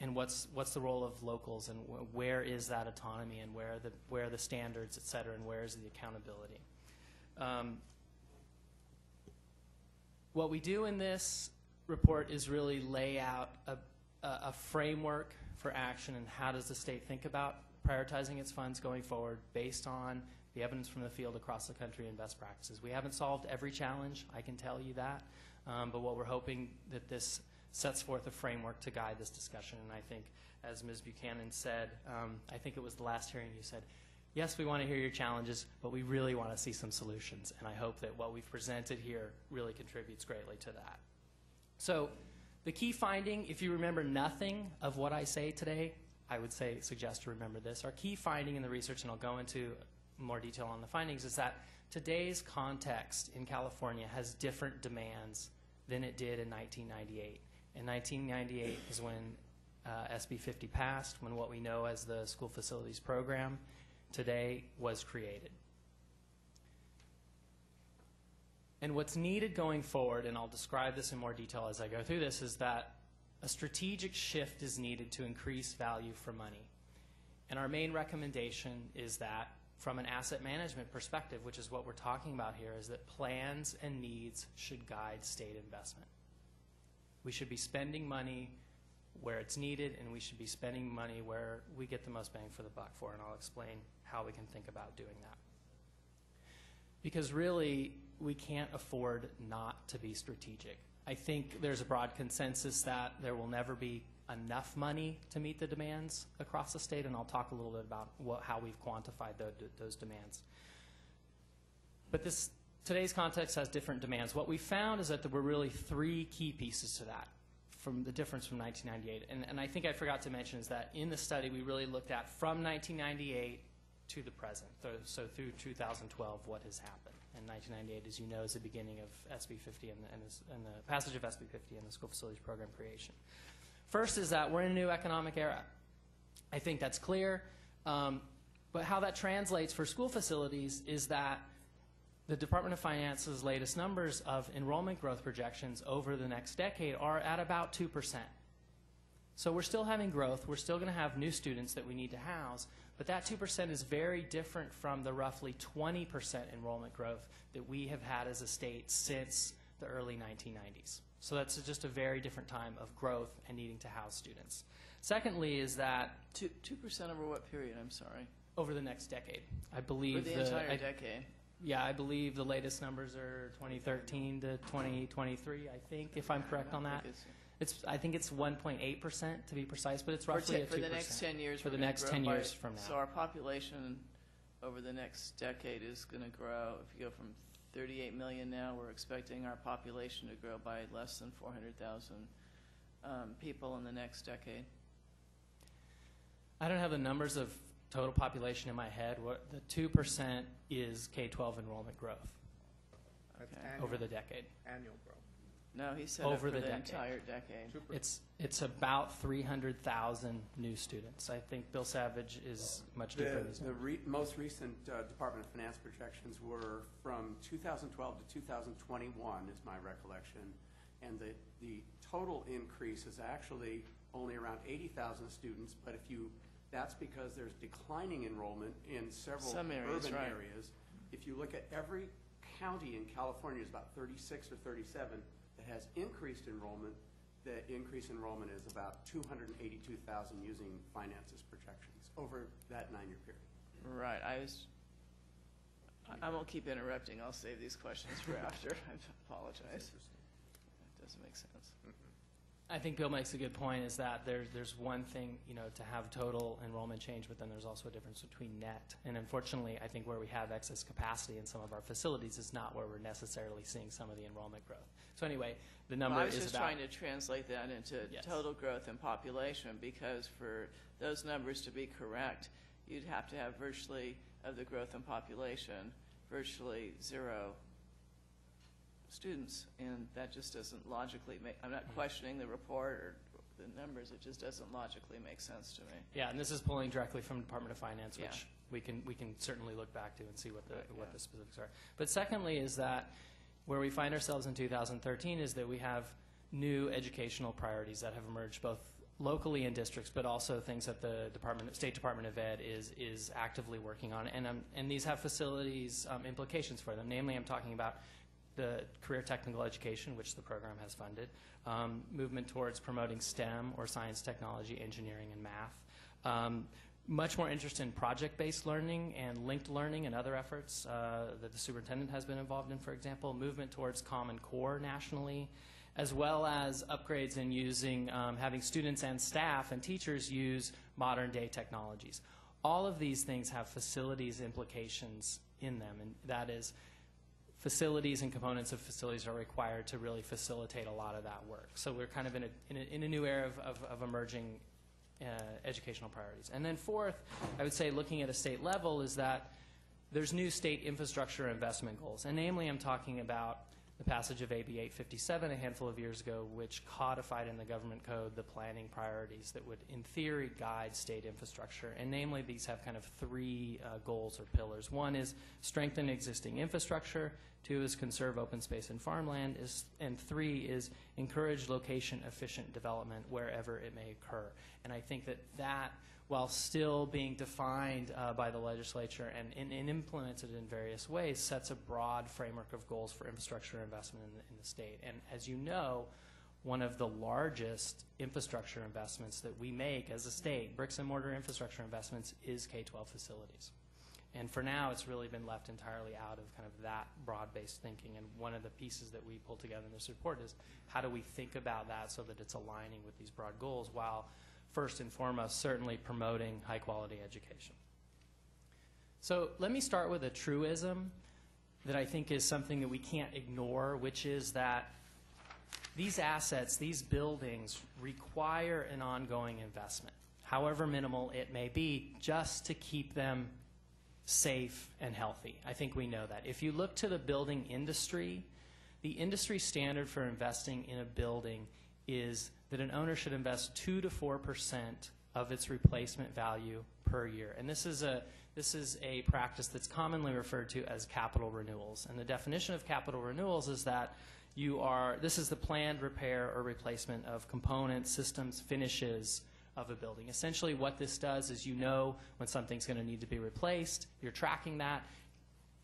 and what's the role of locals, and where is that autonomy, and where are the standards, et cetera, and where is the accountability. What we do in this report is really lay out a framework for action, and how does the state think about prioritizing its funds going forward based on the evidence from the field across the country and best practices. We haven't solved every challenge, I can tell you that, but what we're hoping that this sets forth a framework to guide this discussion. And I think, as Ms. Buchanan said, I think it was the last hearing you said, yes, we want to hear your challenges, but we really want to see some solutions. And I hope that what we've presented here really contributes greatly to that. So the key finding, if you remember nothing of what I say today, I would suggest to remember this. Our key finding in the research, and I'll go into more detail on the findings, is that today's context in California has different demands than it did in 1998. In 1998 is when SB 50 passed, when what we know as the School Facilities Program today was created. And what's needed going forward, and I'll describe this in more detail as I go through this, is that a strategic shift is needed to increase value for money. And our main recommendation is that from an asset management perspective, which is what we're talking about here, is that plans and needs should guide state investment. We should be spending money where it's needed, and we should be spending money where we get the most bang for the buck for, and I'll explain how we can think about doing that. Because really, we can't afford not to be strategic. I think there's a broad consensus that there will never be enough money to meet the demands across the state, and I'll talk a little bit about how we've quantified those demands. But today's context has different demands. What we found is that there were really three key pieces to that, from the difference from 1998. And I think I forgot to mention is that in the study we really looked at from 1998 to the present, so through 2012 what has happened. And 1998, as you know, is the beginning of SB 50 and the passage of SB 50 and the School Facilities Program creation. First is that we're in a new economic era. I think that's clear. But how that translates for school facilities is that the Department of Finance's latest numbers of enrollment growth projections over the next decade are at about 2%. So we're still having growth. We're still going to have new students that we need to house. But that 2% is very different from the roughly 20% enrollment growth that we have had as a state since the early 1990s. So that's just a very different time of growth and needing to house students. Secondly is that 2% over what period, I'm sorry? Over the next decade. I believe For the entire decade. Yeah, I believe the latest numbers are 2013 to 2023, I think, if I'm correct on that. I think it's 1.8% to be precise, but it's roughly at 2%. For the next 10 years. For the next 10 years from now. So our population over the next decade is going to grow. If you go from 38 million now, we're expecting our population to grow by less than 400,000 people in the next decade. I don't have the numbers of total population in my head. The 2% is K-12 enrollment growth over the decade. Annual growth. No, he said over for the entire decade. It's about 300,000 new students. I think Bill Savage is much different. The most recent Department of Finance projections were from 2012 to 2021, is my recollection, and the total increase is actually only around 80,000 students. But that's because there's declining enrollment in several urban areas. If you look at every county in California, is about 36 or 37 that has increased enrollment. The increased enrollment is about 282,000 using finances projections over that 9-year period. Right. I won't keep interrupting. I'll save these questions for after. I apologize. doesn't make sense. I think Bill makes a good point, is that there's one thing, to have total enrollment change, but then there's also a difference between net. And unfortunately, I think where we have excess capacity in some of our facilities is not where we're necessarily seeing some of the enrollment growth. So anyway, the number I was is just about... trying to translate that into Yes. total growth in population, because for those numbers to be correct, you'd have to have virtually, of the growth in population, virtually 0 students, and that just doesn't logically make, I'm not questioning the report or the numbers, it just doesn't logically make sense to me. Yeah, and this is pulling directly from Department of Finance, Yeah. which we can certainly look back to and see what the Right, what yeah. the specifics are. But secondly is that where we find ourselves in 2013 is that we have new educational priorities that have emerged both locally in districts, but also things that the State Department of Ed is actively working on, and these have facilities implications for them. Namely, I'm talking about the career technical education, which the program has funded, movement towards promoting STEM, or science, technology, engineering, and math. Much more interest in project-based learning and linked learning and other efforts that the superintendent has been involved in, for example, movement towards Common Core nationally, as well as upgrades in using, having students and staff and teachers use modern-day technologies. All of these things have facilities implications in them, and that is, facilities and components of facilities are required to really facilitate a lot of that work. So we're kind of in a new era of emerging educational priorities. And then fourth, I would say, looking at a state level, is that there's new state infrastructure investment goals. And namely, I'm talking about the passage of AB 857 a handful of years ago, which codified in the government code the planning priorities that would, in theory, guide state infrastructure. And namely, these have kind of 3 goals or pillars. One is strengthen existing infrastructure. 2 is conserve open space and farmland. And 3 is encourage location-efficient development wherever it may occur. And I think that while still being defined by the legislature and implemented in various ways, sets a broad framework of goals for infrastructure investment in the state. And as you know, one of the largest infrastructure investments that we make as a state, bricks and mortar infrastructure investments, is K-12 facilities. And for now, it's really been left entirely out of kind of that broad-based thinking. And one of the pieces that we pull together in this report is, how do we think about that so that it's aligning with these broad goals, while first and foremost certainly promoting high-quality education. So let me start with a truism that I think is something that we can't ignore, which is that these assets, these buildings, require an ongoing investment, however minimal it may be, just to keep them safe and healthy. I think we know that. If you look to the building industry, the industry standard for investing in a building is that an owner should invest 2 to 4% of its replacement value per year. And this is a practice that's commonly referred to as capital renewals. And the definition of capital renewals is that this is the planned repair or replacement of components, systems, finishes of a building. Essentially what this does is, when something's going to need to be replaced, you're tracking that,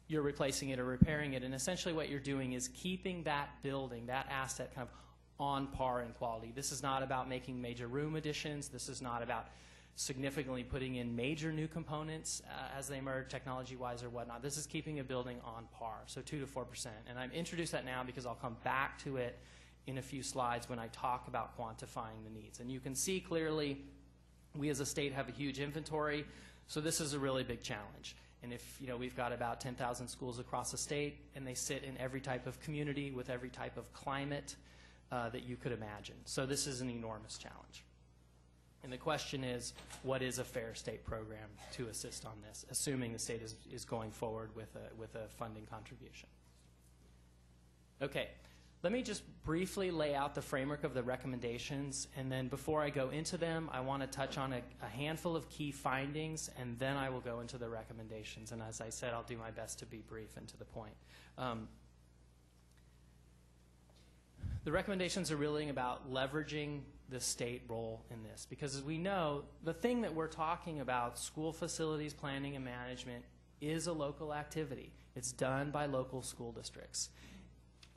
you're replacing it or repairing it, and essentially what you're doing is keeping that building, that asset, kind of on par in quality. This is not about making major room additions. This is not about significantly putting in major new components as they emerge technology-wise or whatnot. This is keeping a building on par, so 2 to 4%. And I've introduced that now because I'll come back to it in a few slides when I talk about quantifying the needs. And you can see clearly we as a state have a huge inventory, so this is a really big challenge. And if we've got about 10,000 schools across the state, and they sit in every type of community with every type of climate that you could imagine. So this is an enormous challenge. And the question is, what is a fair state program to assist on this, assuming the state is going forward with a funding contribution? Okay, let me just briefly lay out the framework of the recommendations, and then before I go into them, I want to touch on a handful of key findings, and then I will go into the recommendations. And as I said, I'll do my best to be brief and to the point. The recommendations are really about leveraging the state role in this, because as we know, the thing that we're talking about, school facilities planning and management, is a local activity. It's done by local school districts.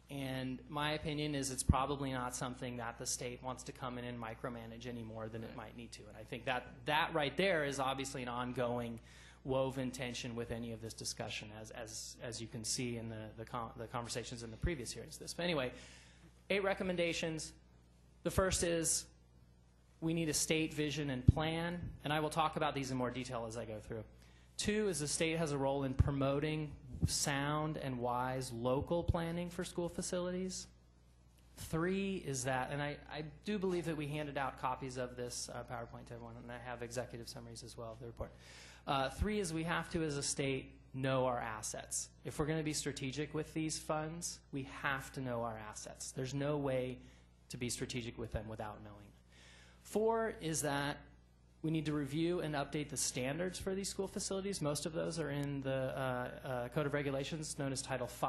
And my opinion is it's probably not something that the state wants to come in and micromanage any more than it might need to. And I think that right there is obviously an ongoing woven tension with any of this discussion, as you can see in the conversations in the previous hearings. But anyway, 8 recommendations. The first is we need a state vision and plan, and I will talk about these in more detail as I go through. 2 is the state has a role in promoting sound and wise local planning for school facilities. 3 is that, and I do believe that we handed out copies of this PowerPoint to everyone, and I have executive summaries as well of the report. 3 is we have to, as a state, know our assets. If we're going to be strategic with these funds, we have to know our assets. There's no way to be strategic with them without knowing. 4 is that we need to review and update the standards for these school facilities. Most of those are in the Code of Regulations known as Title V.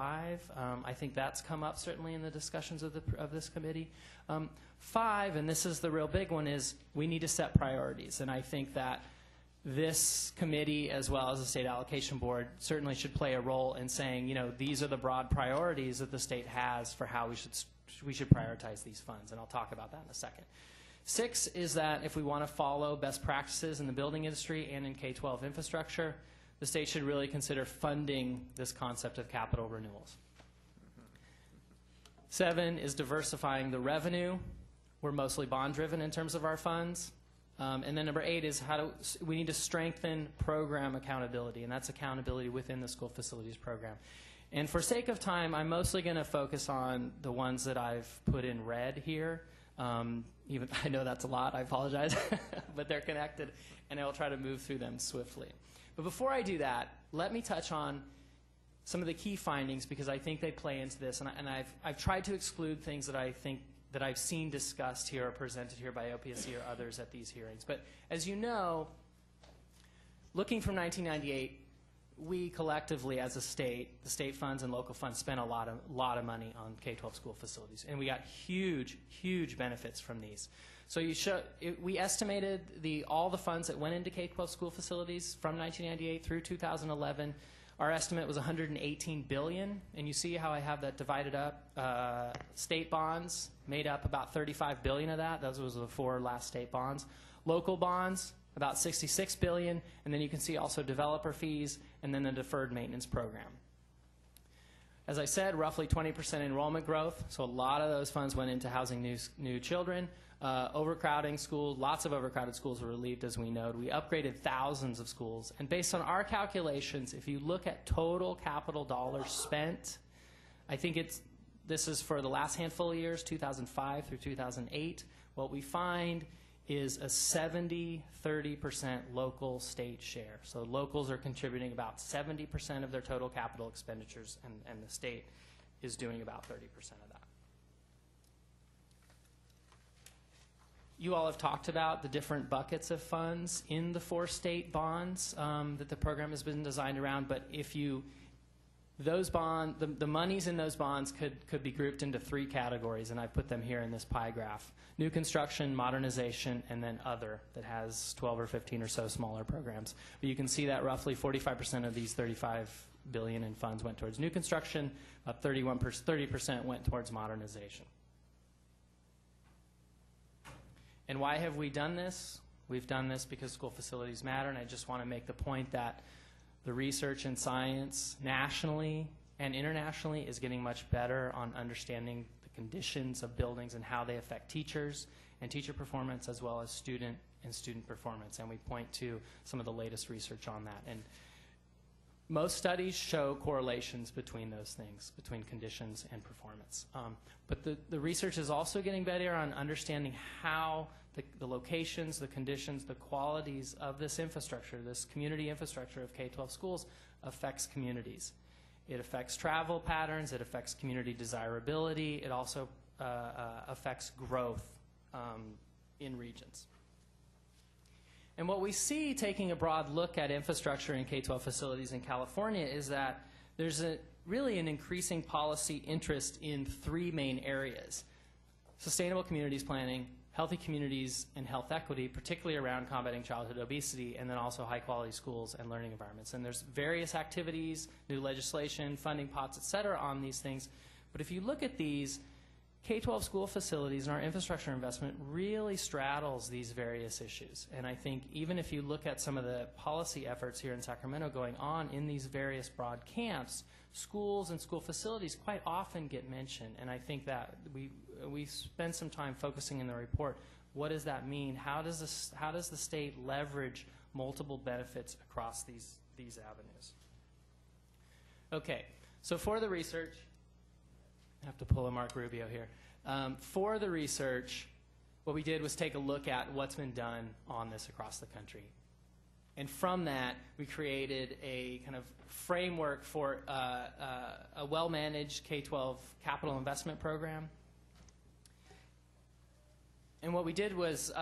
I think that's come up certainly in the discussions of this committee. 5, and this is the real big one, is we need to set priorities. And I think that this committee, as well as the State Allocation Board, certainly should play a role in saying, you know, these are the broad priorities that the state has for how we should prioritize these funds. And I'll talk about that in a second. 6 is that if we want to follow best practices in the building industry and in K-12 infrastructure, the state should really consider funding this concept of capital renewals. 7 is diversifying the revenue. We're mostly bond-driven in terms of our funds. And then number 8 is we need to strengthen program accountability, and that's accountability within the school facilities program. And for sake of time, I'm mostly going to focus on the ones that I've put in red here. Even I know that's a lot, I apologize, but they're connected, and I will try to move through them swiftly. But before I do that, let me touch on some of the key findings, because I think they play into this, and I've tried to exclude things that I think that I've seen discussed here or presented here by OPSC or others at these hearings. But as you know, looking from 1998, we collectively as a state, the state funds and local funds, spent a lot of money on K-12 school facilities, and we got huge benefits from these. So we estimated all the funds that went into K-12 school facilities from 1998 through 2011. Our estimate was $118 billion, and you see how I have that divided up. State bonds made up about $35 billion of that. Those were the 4 last state bonds. Local bonds, about $66 billion, and then you can see also developer fees, and then the deferred maintenance program. As I said, roughly 20% enrollment growth, so a lot of those funds went into housing new children. Overcrowding schools, lots of overcrowded schools were relieved, as we know. We upgraded thousands of schools, and based on our calculations, if you look at total capital dollars spent, I think this is for the last handful of years, 2005 through 2008, what we find is a 70-30% local state share. So locals are contributing about 70% of their total capital expenditures, and the state is doing about 30% of that. You all have talked about the different buckets of funds in the 4 state bonds that the program has been designed around, but if you the monies in those bonds could be grouped into 3 categories, and I put them here in this pie graph. New construction, modernization, and then other, that has 12 or 15 or so smaller programs. But you can see that roughly 45% of these $35 billion in funds went towards new construction, about 30% went towards modernization. And why have we done this? We've done this because school facilities matter, and I just want to make the point that the research and science nationally and internationally is getting much better on understanding the conditions of buildings and how they affect teachers and teacher performance, as well as student performance. And we point to some of the latest research on that. And most studies show correlations between those things, between conditions and performance. But the research is also getting better on understanding how the locations, the conditions, the qualities of this infrastructure, this community infrastructure of K-12 schools, affects communities. It affects travel patterns, it affects community desirability, it also affects growth in regions. And what we see, taking a broad look at infrastructure in K-12 facilities in California, is that there's really an increasing policy interest in 3 main areas: sustainable communities planning, healthy communities, and health equity, particularly around combating childhood obesity, and then also high-quality schools and learning environments. And there's various activities, new legislation, funding pots, et cetera, on these things. But if you look at these, K-12 school facilities and our infrastructure investment really straddles these various issues. And I think even if you look at some of the policy efforts here in Sacramento going on in these various broad camps, schools and school facilities quite often get mentioned. And I think that we spend some time focusing in the report, what does that mean? How does the state leverage multiple benefits across these avenues? Okay, so for the research, I have to pull a Mark Rubio here. For the research, what we did was take a look at what's been done on this across the country. And from that, we created a kind of framework for a well-managed K-12 capital investment program. And what we did was,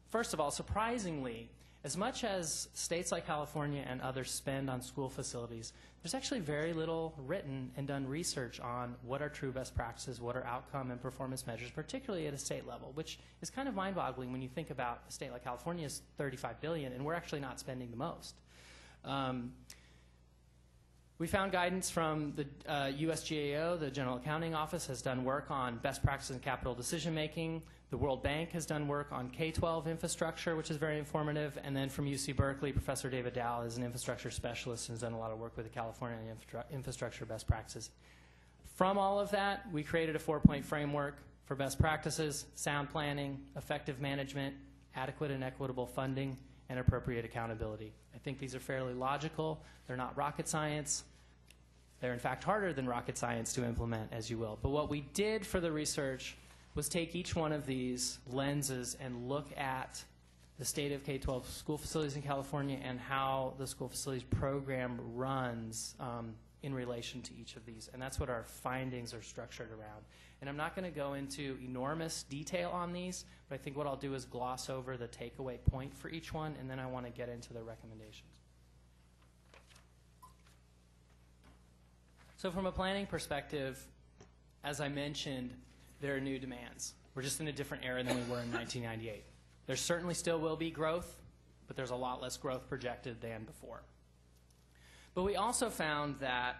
first of all, surprisingly, as much as states like California and others spend on school facilities, there's actually very little written and done research on what are true best practices, what are outcome and performance measures, particularly at a state level, which is kind of mind-boggling when you think about a state like California's $35 billion, and we're actually not spending the most. We found guidance from the USGAO, the General Accounting Office, has done work on best practices in capital decision-making. The World Bank has done work on K-12 infrastructure, which is very informative. And then from UC Berkeley, Professor David Dow is an infrastructure specialist and has done a lot of work with the California infrastructure best practices. From all of that, we created a 4-point framework for best practices: sound planning, effective management, adequate and equitable funding, and appropriate accountability. I think these are fairly logical. They're not rocket science. They're in fact harder than rocket science to implement, as you will. But what we did for the research was take each one of these lenses and look at the state of K-12 school facilities in California and how the school facilities program runs in relation to each of these. And that's what our findings are structured around. And I'm not going to go into enormous detail on these, but I think what I'll do is gloss over the takeaway point for each one, and then I want to get into the recommendations. So from a planning perspective, as I mentioned, there are new demands. We're just in a different era than we were in 1998. There certainly still will be growth, but there's a lot less growth projected than before. But we also found that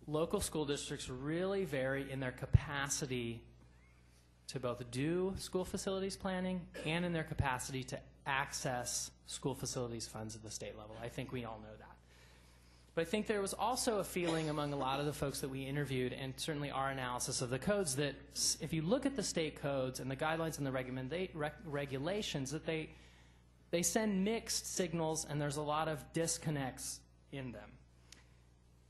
local school districts really vary in their capacity to both do school facilities planning and in their capacity to access school facilities funds at the state level. I think we all know that. But I think there was also a feeling among a lot of the folks that we interviewed, and certainly our analysis of the codes, that if you look at the state codes and the guidelines and the regulations, that they send mixed signals and there's a lot of disconnects in them.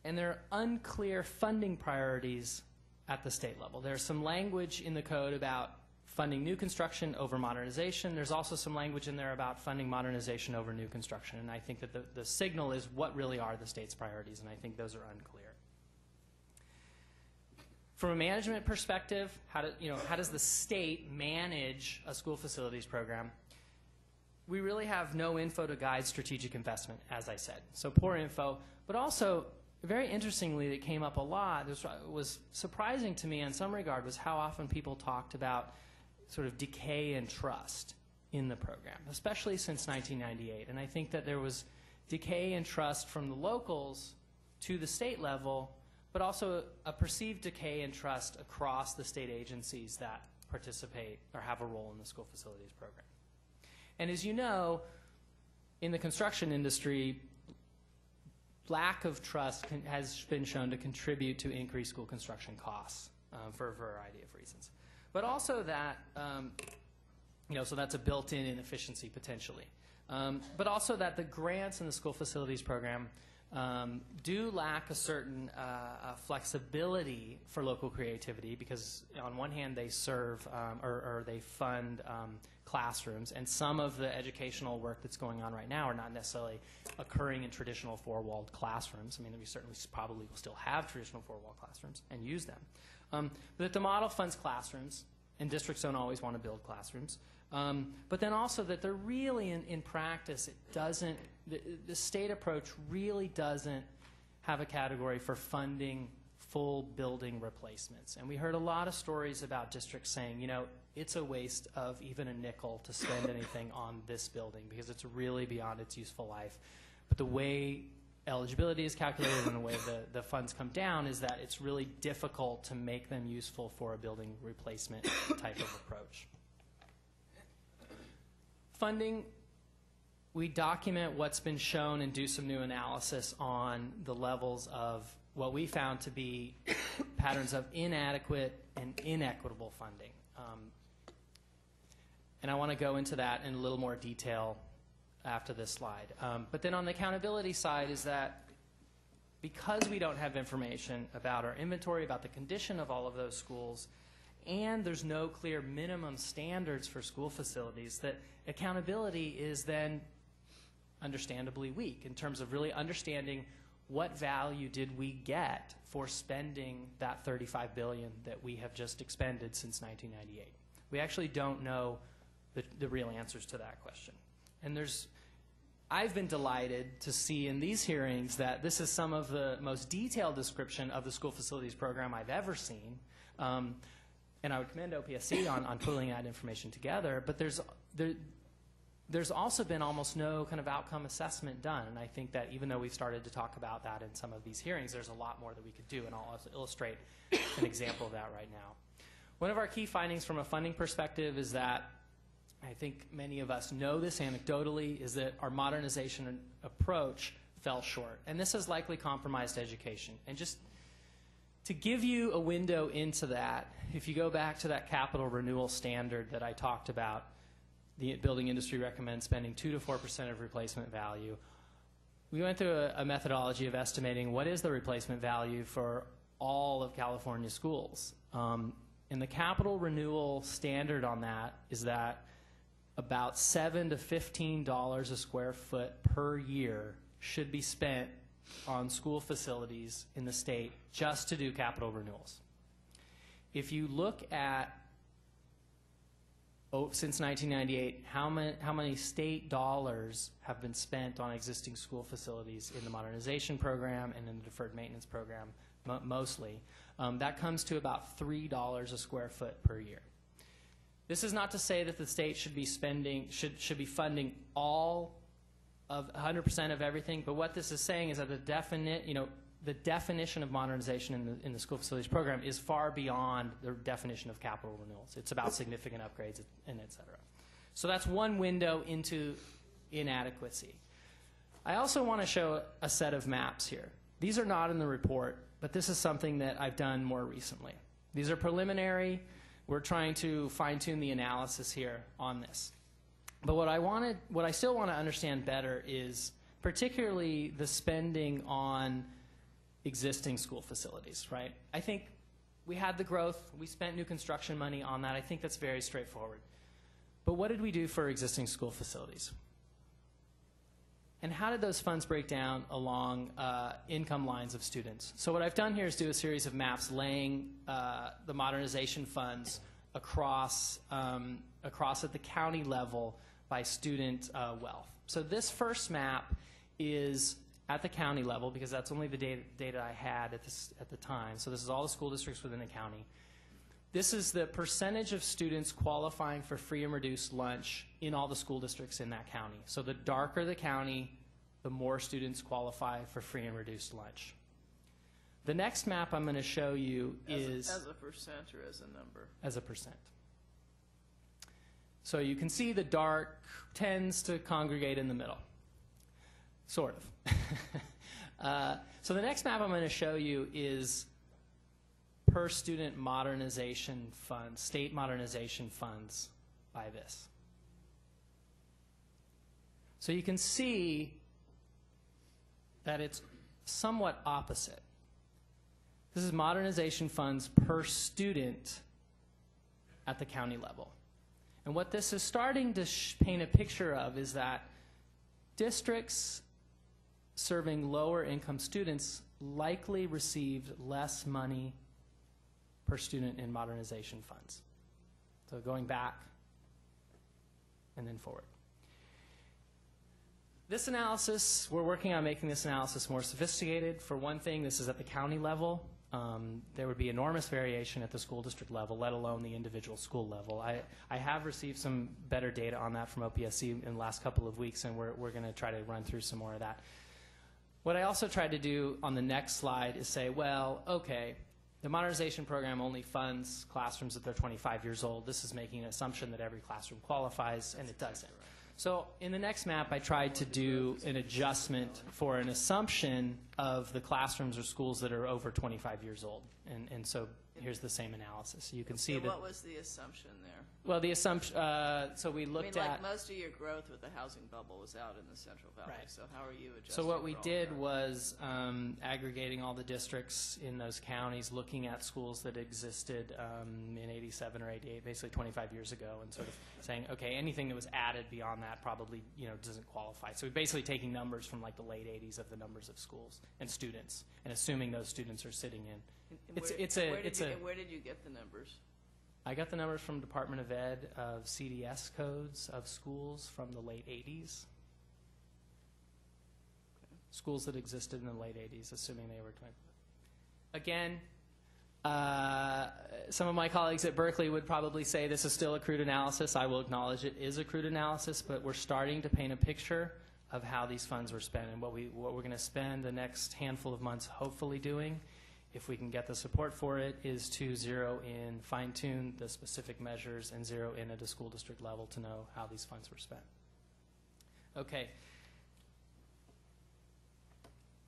And there are unclear funding priorities at the state level. There's some language in the code about funding new construction over modernization. There's also some language in there about funding modernization over new construction. And I think that the signal is what really are the state's priorities, and I think those are unclear. From a management perspective, how does the state manage a school facilities program? We really have no info to guide strategic investment, as I said. So poor info, but also very interestingly, that came up a lot, this was surprising to me in some regard, was how often people talked about sort of decay in trust in the program, especially since 1998. And I think that there was decay in trust from the locals to the state level, but also a perceived decay in trust across the state agencies that participate or have a role in the school facilities program. And as you know, in the construction industry, lack of trust has been shown to contribute to increased school construction costs for a variety of reasons. But also that, so that's a built-in inefficiency potentially. But also that the grants in the school facilities program do lack a certain flexibility for local creativity, because on one hand they serve or they fund classrooms, and some of the educational work that's going on right now are not necessarily occurring in traditional four-walled classrooms. I mean, we certainly probably will still have traditional four-wall classrooms and use them. But that the model funds classrooms, and districts don't always want to build classrooms. But then also that they're really, in practice, it doesn't, the state approach really doesn't have a category for funding full building replacements. And we heard a lot of stories about districts saying, it's a waste of even a nickel to spend anything on this building because it's really beyond its useful life. But the way eligibility is calculated and the way the funds come down is that it's really difficult to make them useful for a building replacement type of approach. Funding, we document what's been shown and do some new analysis on the levels of what we found to be patterns of inadequate and inequitable funding. And I want to go into that in a little more detail after this slide. But then on the accountability side is that because we don't have information about our inventory, about the condition of all of those schools, and there's no clear minimum standards for school facilities, that accountability is then understandably weak in terms of really understanding what value did we get for spending that $35 billion that we have just expended since 1998. We actually don't know the real answers to that question. And I've been delighted to see in these hearings that this is some of the most detailed description of the school facilities program I've ever seen. And I would commend OPSC on pulling that information together, but there's also been almost no kind of outcome assessment done. And I think that even though we've started to talk about that in some of these hearings, there's a lot more that we could do, and I'll also illustrate an example of that right now. One of our key findings from a funding perspective is that, I think many of us know this anecdotally, is that our modernization approach fell short. And this has likely compromised education. And just to give you a window into that, if you go back to that capital renewal standard that I talked about, the building industry recommends spending 2 to 4% of replacement value. We went through a methodology of estimating what is the replacement value for all of California schools. And the capital renewal standard on that is that about $7 to $15 a square foot per year should be spent on school facilities in the state just to do capital renewals. If you look at, since 1998, how many state dollars have been spent on existing school facilities in the modernization program and in the deferred maintenance program mostly, that comes to about $3 a square foot per year. This is not to say that the state should be funding all of 100% of everything, but what this is saying is that the definition of modernization in the school facilities program is far beyond the definition of capital renewals. It's about significant upgrades and et cetera. So that's one window into inadequacy. I also want to show a set of maps here. These are not in the report, but this is something that I've done more recently. These are preliminary. We're trying to fine-tune the analysis here on this. But what I still want to understand better is particularly the spending on existing school facilities, right? I think we had the growth, we spent new construction money on that. I think that's very straightforward. But what did we do for existing school facilities? And how did those funds break down along income lines of students? So what I've done here is do a series of maps laying the modernization funds across at the county level by student wealth. So this first map is at the county level because that's only the data I had at the time. So this is all the school districts within the county. This is the percentage of students qualifying for free and reduced lunch in all the school districts in that county. So the darker the county, the more students qualify for free and reduced lunch. The next map I'm going to show you is... As a percent or as a number? As a percent. So you can see the dark tends to congregate in the middle. Sort of. So the next map I'm going to show you is per student modernization funds, state modernization funds by this. So you can see that it's somewhat opposite. This is modernization funds per student at the county level. And what this is starting to paint a picture of is that districts serving lower income students likely received less money per student in modernization funds. So going back and then forward. This analysis, we're working on making this analysis more sophisticated. For one thing, this is at the county level. There would be enormous variation at the school district level, let alone the individual school level. I have received some better data on that from OPSC in the last couple of weeks, and we're going to try to run through some more of that. What I also tried to do on the next slide is say, well, okay, the modernization program only funds classrooms that they're 25 years old. This is making an assumption that every classroom qualifies, and it doesn't. So in the next map, I tried to do an adjustment for an assumption of the classrooms or schools that are over 25 years old. And so here's the same analysis. You can see that. What was the assumption there? Well, the assumption, so we looked like at. most of your growth with the housing bubble was out in the Central Valley. Right. So how are you adjusting? So what we for all did that? was aggregating all the districts in those counties, looking at schools that existed in 87 or 88, basically 25 years ago, and sort of saying, okay, anything that was added beyond that probably, you know, doesn't qualify. So we're basically taking numbers from like the late 80s of the numbers of schools and students, and assuming those students are sitting in. Where did you get the numbers? I got the numbers from Department of Ed of CDS codes of schools from the late 80s. Schools that existed in the late 80s, assuming they were 20. Again, some of my colleagues at Berkeley would probably say this is still a crude analysis. I will acknowledge it is a crude analysis, but we're starting to paint a picture of how these funds were spent and what we're going to spend the next handful of months hopefully doing, if we can get the support for it, is to zero in, fine-tune the specific measures and zero in at a school district level to know how these funds were spent. Okay.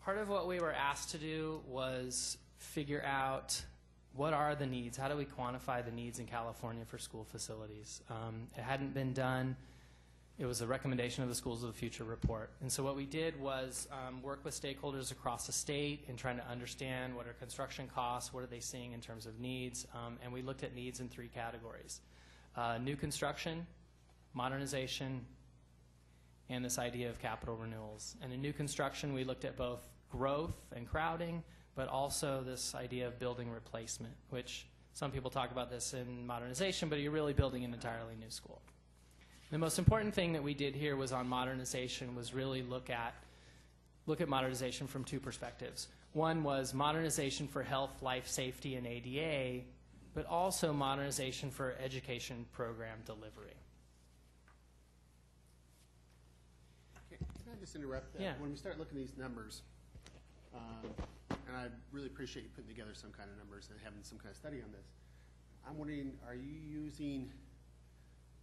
Part of what we were asked to do was figure out what are the needs, how do we quantify the needs in California for school facilities. It hadn't been done. It was a recommendation of the Schools of the Future report. And so what we did was work with stakeholders across the state in trying to understand what are construction costs, what are they seeing in terms of needs, and we looked at needs in 3 categories. New construction, modernization, and this idea of capital renewals. And in new construction, we looked at both growth and crowding, but also this idea of building replacement, which some people talk about this in modernization, but you're really building an entirely new school. The most important thing that we did here was on modernization was really look at modernization from 2 perspectives. One was modernization for health, life, safety, and ADA, but also modernization for education program delivery. Can I just interrupt that? Yeah. When we start looking at these numbers, and I really appreciate you putting together some kind of numbers and having some kind of study on this, I'm wondering, are you using,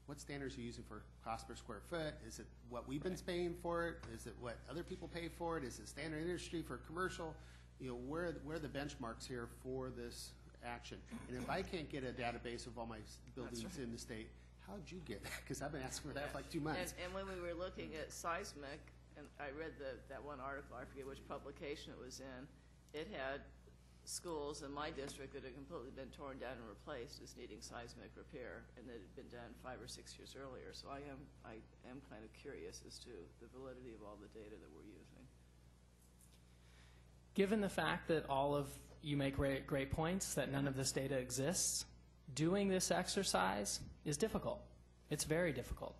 what standards are you using for cost per square foot? Is it what we've been paying for it? Is it what other people pay for it? Is it standard industry for commercial? You know, where are the benchmarks here for this action? And if I can't get a database of all my buildings in the state, how'd you get that? Because I've been asking for that for like 2 months. And when we were looking at seismic, and I read that one article, I forget which publication it was in, it had schools in my district that had completely been torn down and replaced as needing seismic repair, and that had been done 5 or 6 years earlier. So I am kind of curious as to the validity of all the data that we're using. Given the fact that all of you make great points, that none of this data exists, doing this exercise is difficult. It's very difficult.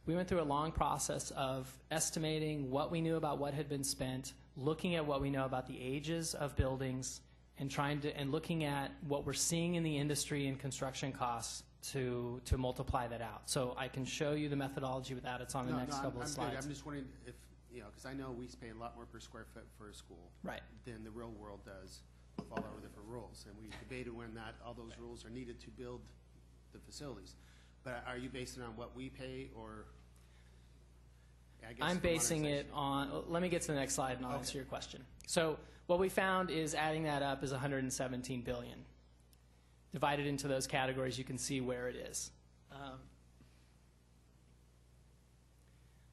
We went through a long process of estimating what we knew about what had been spent, looking at what we know about the ages of buildings, and looking at what we're seeing in the industry and construction costs to multiply that out. So I can show you the methodology with that. It's on the next couple of slides. I'm just wondering if, you know, because I know we pay a lot more per square foot for a school than the real world does with all our different rules. And we debated when all those rules are needed to build the facilities. But are you basing it on what we pay, or? I guess I'm basing it on, let me get to the next slide and I'll answer your question. So what we found is adding that up is $117 billion. Divided into those categories, you can see where it is.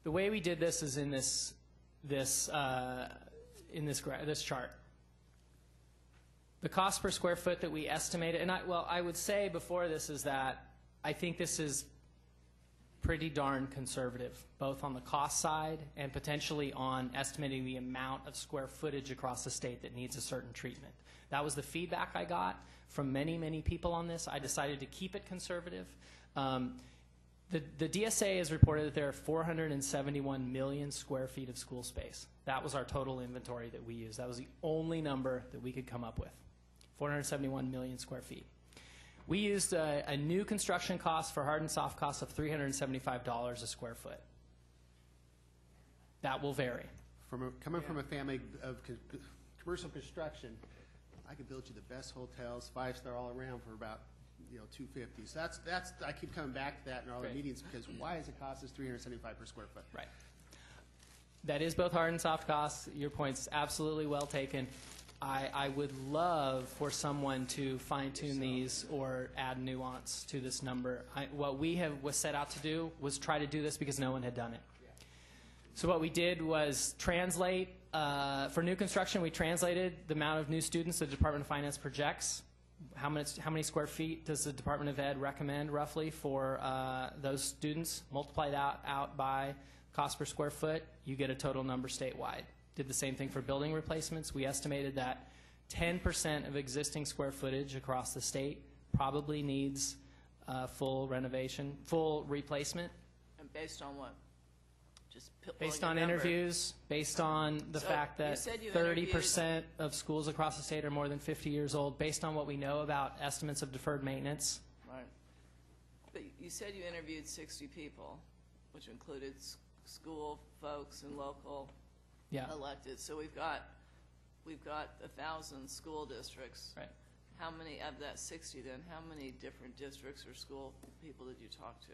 The way we did this is in this chart. The cost per square foot that we estimated, and I would say before this is that I think this is pretty darn conservative, both on the cost side and potentially on estimating the amount of square footage across the state that needs a certain treatment. That was the feedback I got from many, many people on this. I decided to keep it conservative. The DSA has reported that there are 471 million square feet of school space. That was our total inventory that we used. That was the only number that we could come up with, 471 million square feet. We used a new construction cost for hard and soft costs of $375 a square foot. That will vary coming from a family of commercial construction, I could build you the best hotels, 5-star all around for about, $250. So that's I keep coming back to that in all the meetings, because why does it cost us $375 per square foot? Right. That is both hard and soft costs. Your point's absolutely well taken. I would love for someone to fine-tune these or add nuance to this number. What we was set out to do was try to do this because no one had done it. So what we did was translate, for new construction, we translated the amount of new students the Department of Finance projects. How many square feet does the Department of Ed recommend roughly for those students? Multiply that out by cost per square foot, you get a total number statewide. Did the same thing for building replacements. We estimated that 10% of existing square footage across the state probably needs full renovation, full replacement. And based on what? Just based on interviews, based on the fact that 30% of schools across the state are more than 50 years old, based on what we know about estimates of deferred maintenance. Right. But you said you interviewed 60 people, which included school folks and local elected. So we've got 1,000 school districts. Right. How many of that 60 then? How many different districts or school people did you talk to?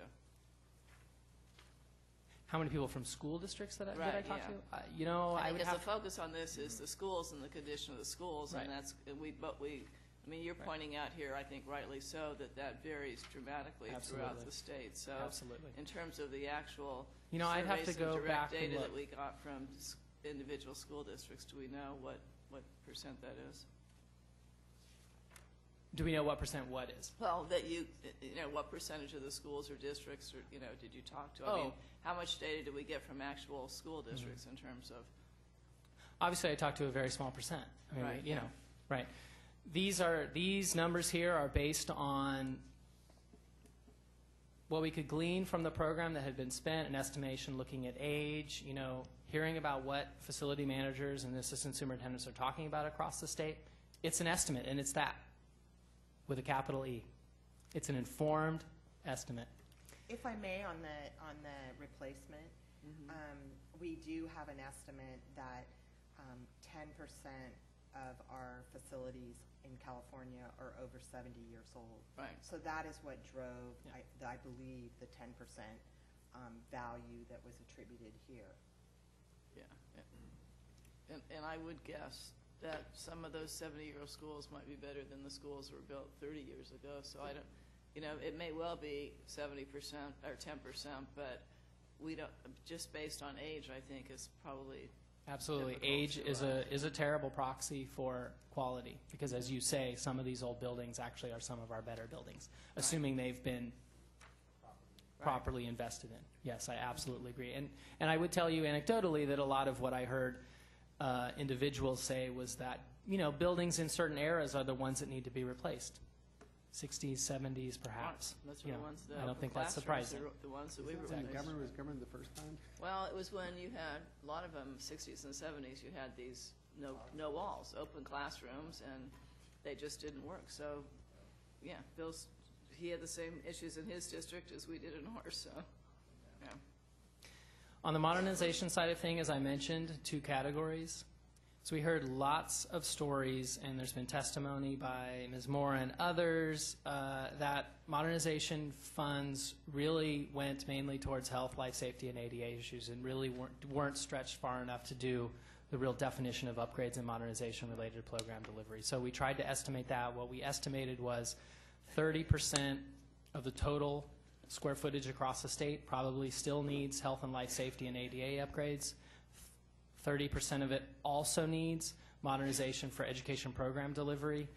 How many people from school districts that I talked to? I guess the focus on this is the schools and the condition of the schools, and that's I mean, you're pointing out here, I think rightly so, that varies dramatically throughout the state. So, in terms of the actual I'd have to go back data and look. that we got from individual school districts, do we know what percent that is? Do we know what percent what is? Well, that what percentage of the schools or districts, or did you talk to? I mean, how much data do we get from actual school districts in terms of? Obviously, I talked to a very small percent. I mean, Right, right. These numbers here are based on what we could glean from the program that had been spent, an estimation looking at age, hearing about what facility managers and assistant superintendents are talking about across the state. It's an estimate, and it's that, with a capital E. It's an informed estimate. If I may, on the replacement, we do have an estimate that 10% of our facilities in California are over 70 years old. Right. So that is what drove, I believe, the 10% value that was attributed here. Yeah. And I would guess that some of those 70-year-old schools might be better than the schools that were built 30 years ago. So I don't, it may well be 70% or 10%, but we don't, just based on age, I think is probably. Absolutely. Age is a terrible proxy for quality because, as you say, some of these old buildings actually are some of our better buildings, assuming they've been properly invested in. Yes, I absolutely agree. And I would tell you anecdotally that a lot of what I heard individuals say was that, buildings in certain eras are the ones that need to be replaced. 60s, 70s, perhaps. Those are the ones that I don't think that's surprising. The ones that we When the government was governed the first time? Well, it was when you had a lot of them, 60s and 70s, you had these no walls, open classrooms, and they just didn't work. So, yeah, he had the same issues in his district as we did in ours. So, yeah. On the modernization side of things, as I mentioned, 2 categories. So we heard lots of stories, and there's been testimony by Ms. Moore and others that modernization funds really went mainly towards health, life safety, and ADA issues, and really weren't stretched far enough to do the real definition of upgrades and modernization related to program delivery. So we tried to estimate that. What we estimated was 30% of the total square footage across the state probably still needs health and life safety and ADA upgrades. 30% of it also needs modernization for education program delivery,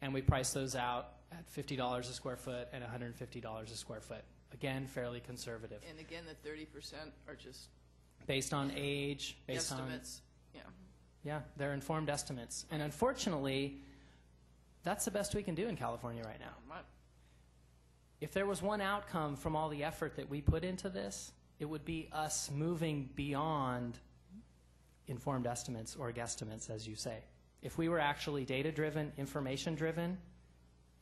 and we price those out at $50 a square foot and $150 a square foot. Again, fairly conservative. And again, the 30% are just based on age, based estimates. Yeah, they're informed estimates. And unfortunately, that's the best we can do in California right now. Right. If there was one outcome from all the effort that we put into this, it would be us moving beyond informed estimates or guesstimates, as you say. If we were actually data-driven, information-driven,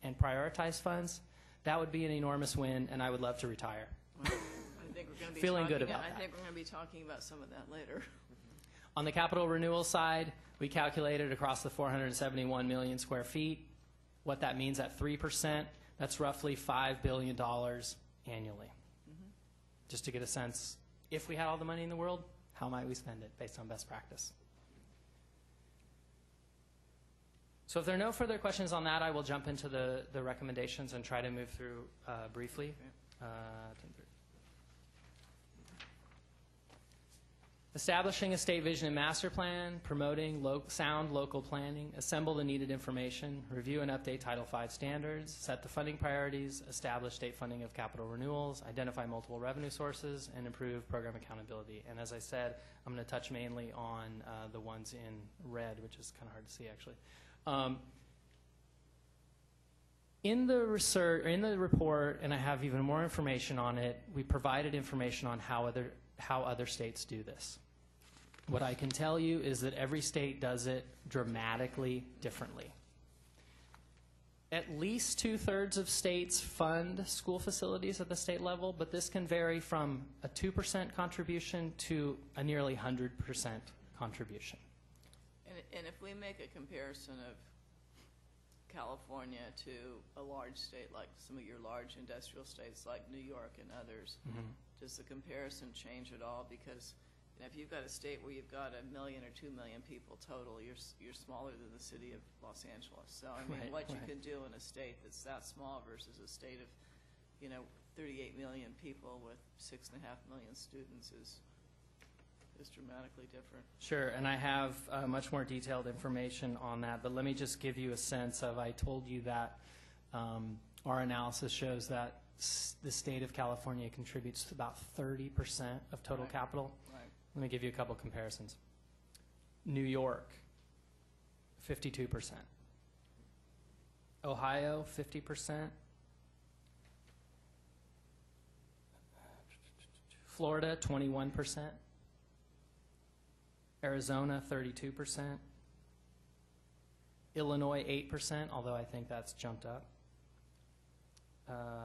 and prioritized funds, that would be an enormous win, and I would love to retire. Well, I think we're going to be feeling good about I that. think we're going to be talking about some of that later. On the capital renewal side, we calculated across the 471 million square feet. What that means at 3%, that's roughly $5 billion annually. Just to get a sense, if we had all the money in the world, how might we spend it based on best practice? So if there are no further questions on that, I will jump into the recommendations and try to move through briefly. Establishing a state vision and master plan, promoting sound local planning, assemble the needed information, review and update Title V standards, set the funding priorities, establish state funding of capital renewals, identify multiple revenue sources, and improve program accountability. And as I said, I'm going to touch mainly on the ones in red, which is kind of hard to see actually. In the research, in the report, and I have even more information on it, we provided information on how other states do this. What I can tell you is that every state does it dramatically differently. At least 2/3 of states fund school facilities at the state level, but this can vary from a 2% contribution to a nearly 100% contribution. And if we make a comparison of California to a large state like some of your large industrial states like New York and others, does the comparison change at all? Because if you've got a state where you've got 1 million or 2 million people total, you're smaller than the city of Los Angeles. So I mean, what you can do in a state that's that small versus a state of, 38 million people with 6.5 million students is dramatically different. Sure, and I have much more detailed information on that, but let me just give you a sense of, I told you that our analysis shows that the state of California contributes to about 30% of total capital. Right. Let me give you a couple comparisons. New York, 52%. Ohio, 50%. Florida, 21%. Arizona, 32%. Illinois, 8%, although I think that's jumped up.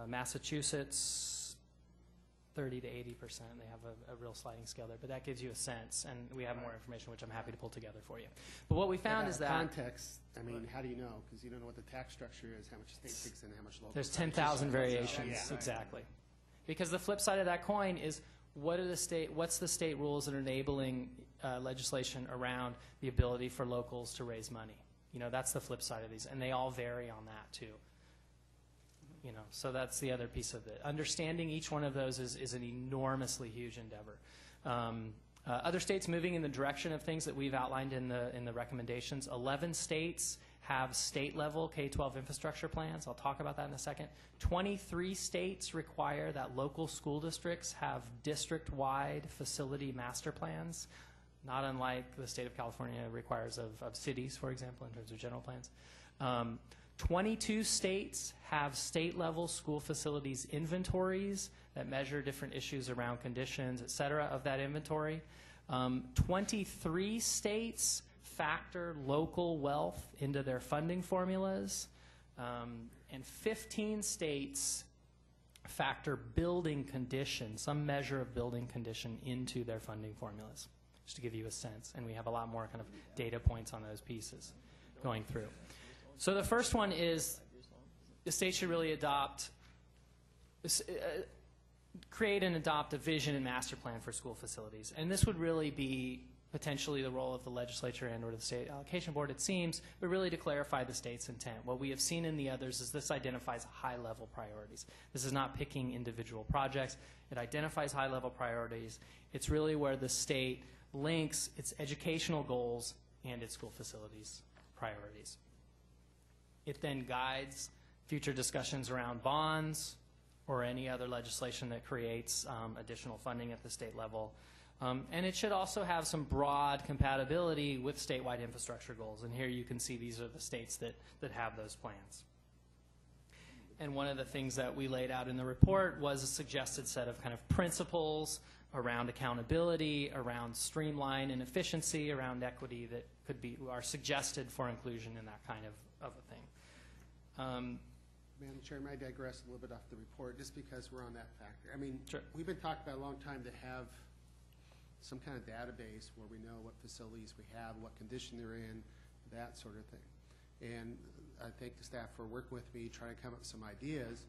Massachusetts, 30 to 80%. They have a real sliding scale there, but that gives you a sense, and we have more information, which I'm happy to pull together for you. But what we found is that context, I mean, how do you know? Because you don't know what the tax structure is, how much state takes in, how much local. There's 10,000 variations, exactly. Because the flip side of that coin is what's the state rules that are enabling legislation around the ability for locals to raise money? That's the flip side of these, and they all vary on that too. So that's the other piece of it. Understanding each one of those is an enormously huge endeavor. Other states moving in the direction of things that we've outlined in the recommendations. 11 states have state-level K-12 infrastructure plans. I'll talk about that in a second. 23 states require that local school districts have district-wide facility master plans, not unlike the state of California requires of cities, for example, in terms of general plans. 22 states have state-level school facilities inventories that measure different issues around conditions, et cetera, of that inventory. 23 states factor local wealth into their funding formulas, and 15 states factor building condition, some measure of building condition, into their funding formulas, just to give you a sense. And we have a lot more kind of data points on those pieces going through. So the first one is the state should really create and adopt a vision and master plan for school facilities. And this would really be potentially the role of the legislature and or the state allocation board, it seems, but really to clarify the state's intent. What we have seen in the others is this identifies high-level priorities. This is not picking individual projects. It identifies high-level priorities. It's really where the state links its educational goals and its school facilities priorities. It then guides future discussions around bonds or any other legislation that creates additional funding at the state level. And it should also have some broad compatibility with statewide infrastructure goals. And here you can see these are the states that have those plans. And one of the things that we laid out in the report was a suggested set of kind of principles around accountability, around streamline and efficiency, around equity that are suggested for inclusion in that kind of a thing. Madam Chairman, I digress a little bit off the report just because we're on that factor. I mean, sure. We've been talking about a long time to have some kind of database where we know what facilities we have, what condition they're in, that sort of thing. And I thank the staff for working with me, trying to come up with some ideas.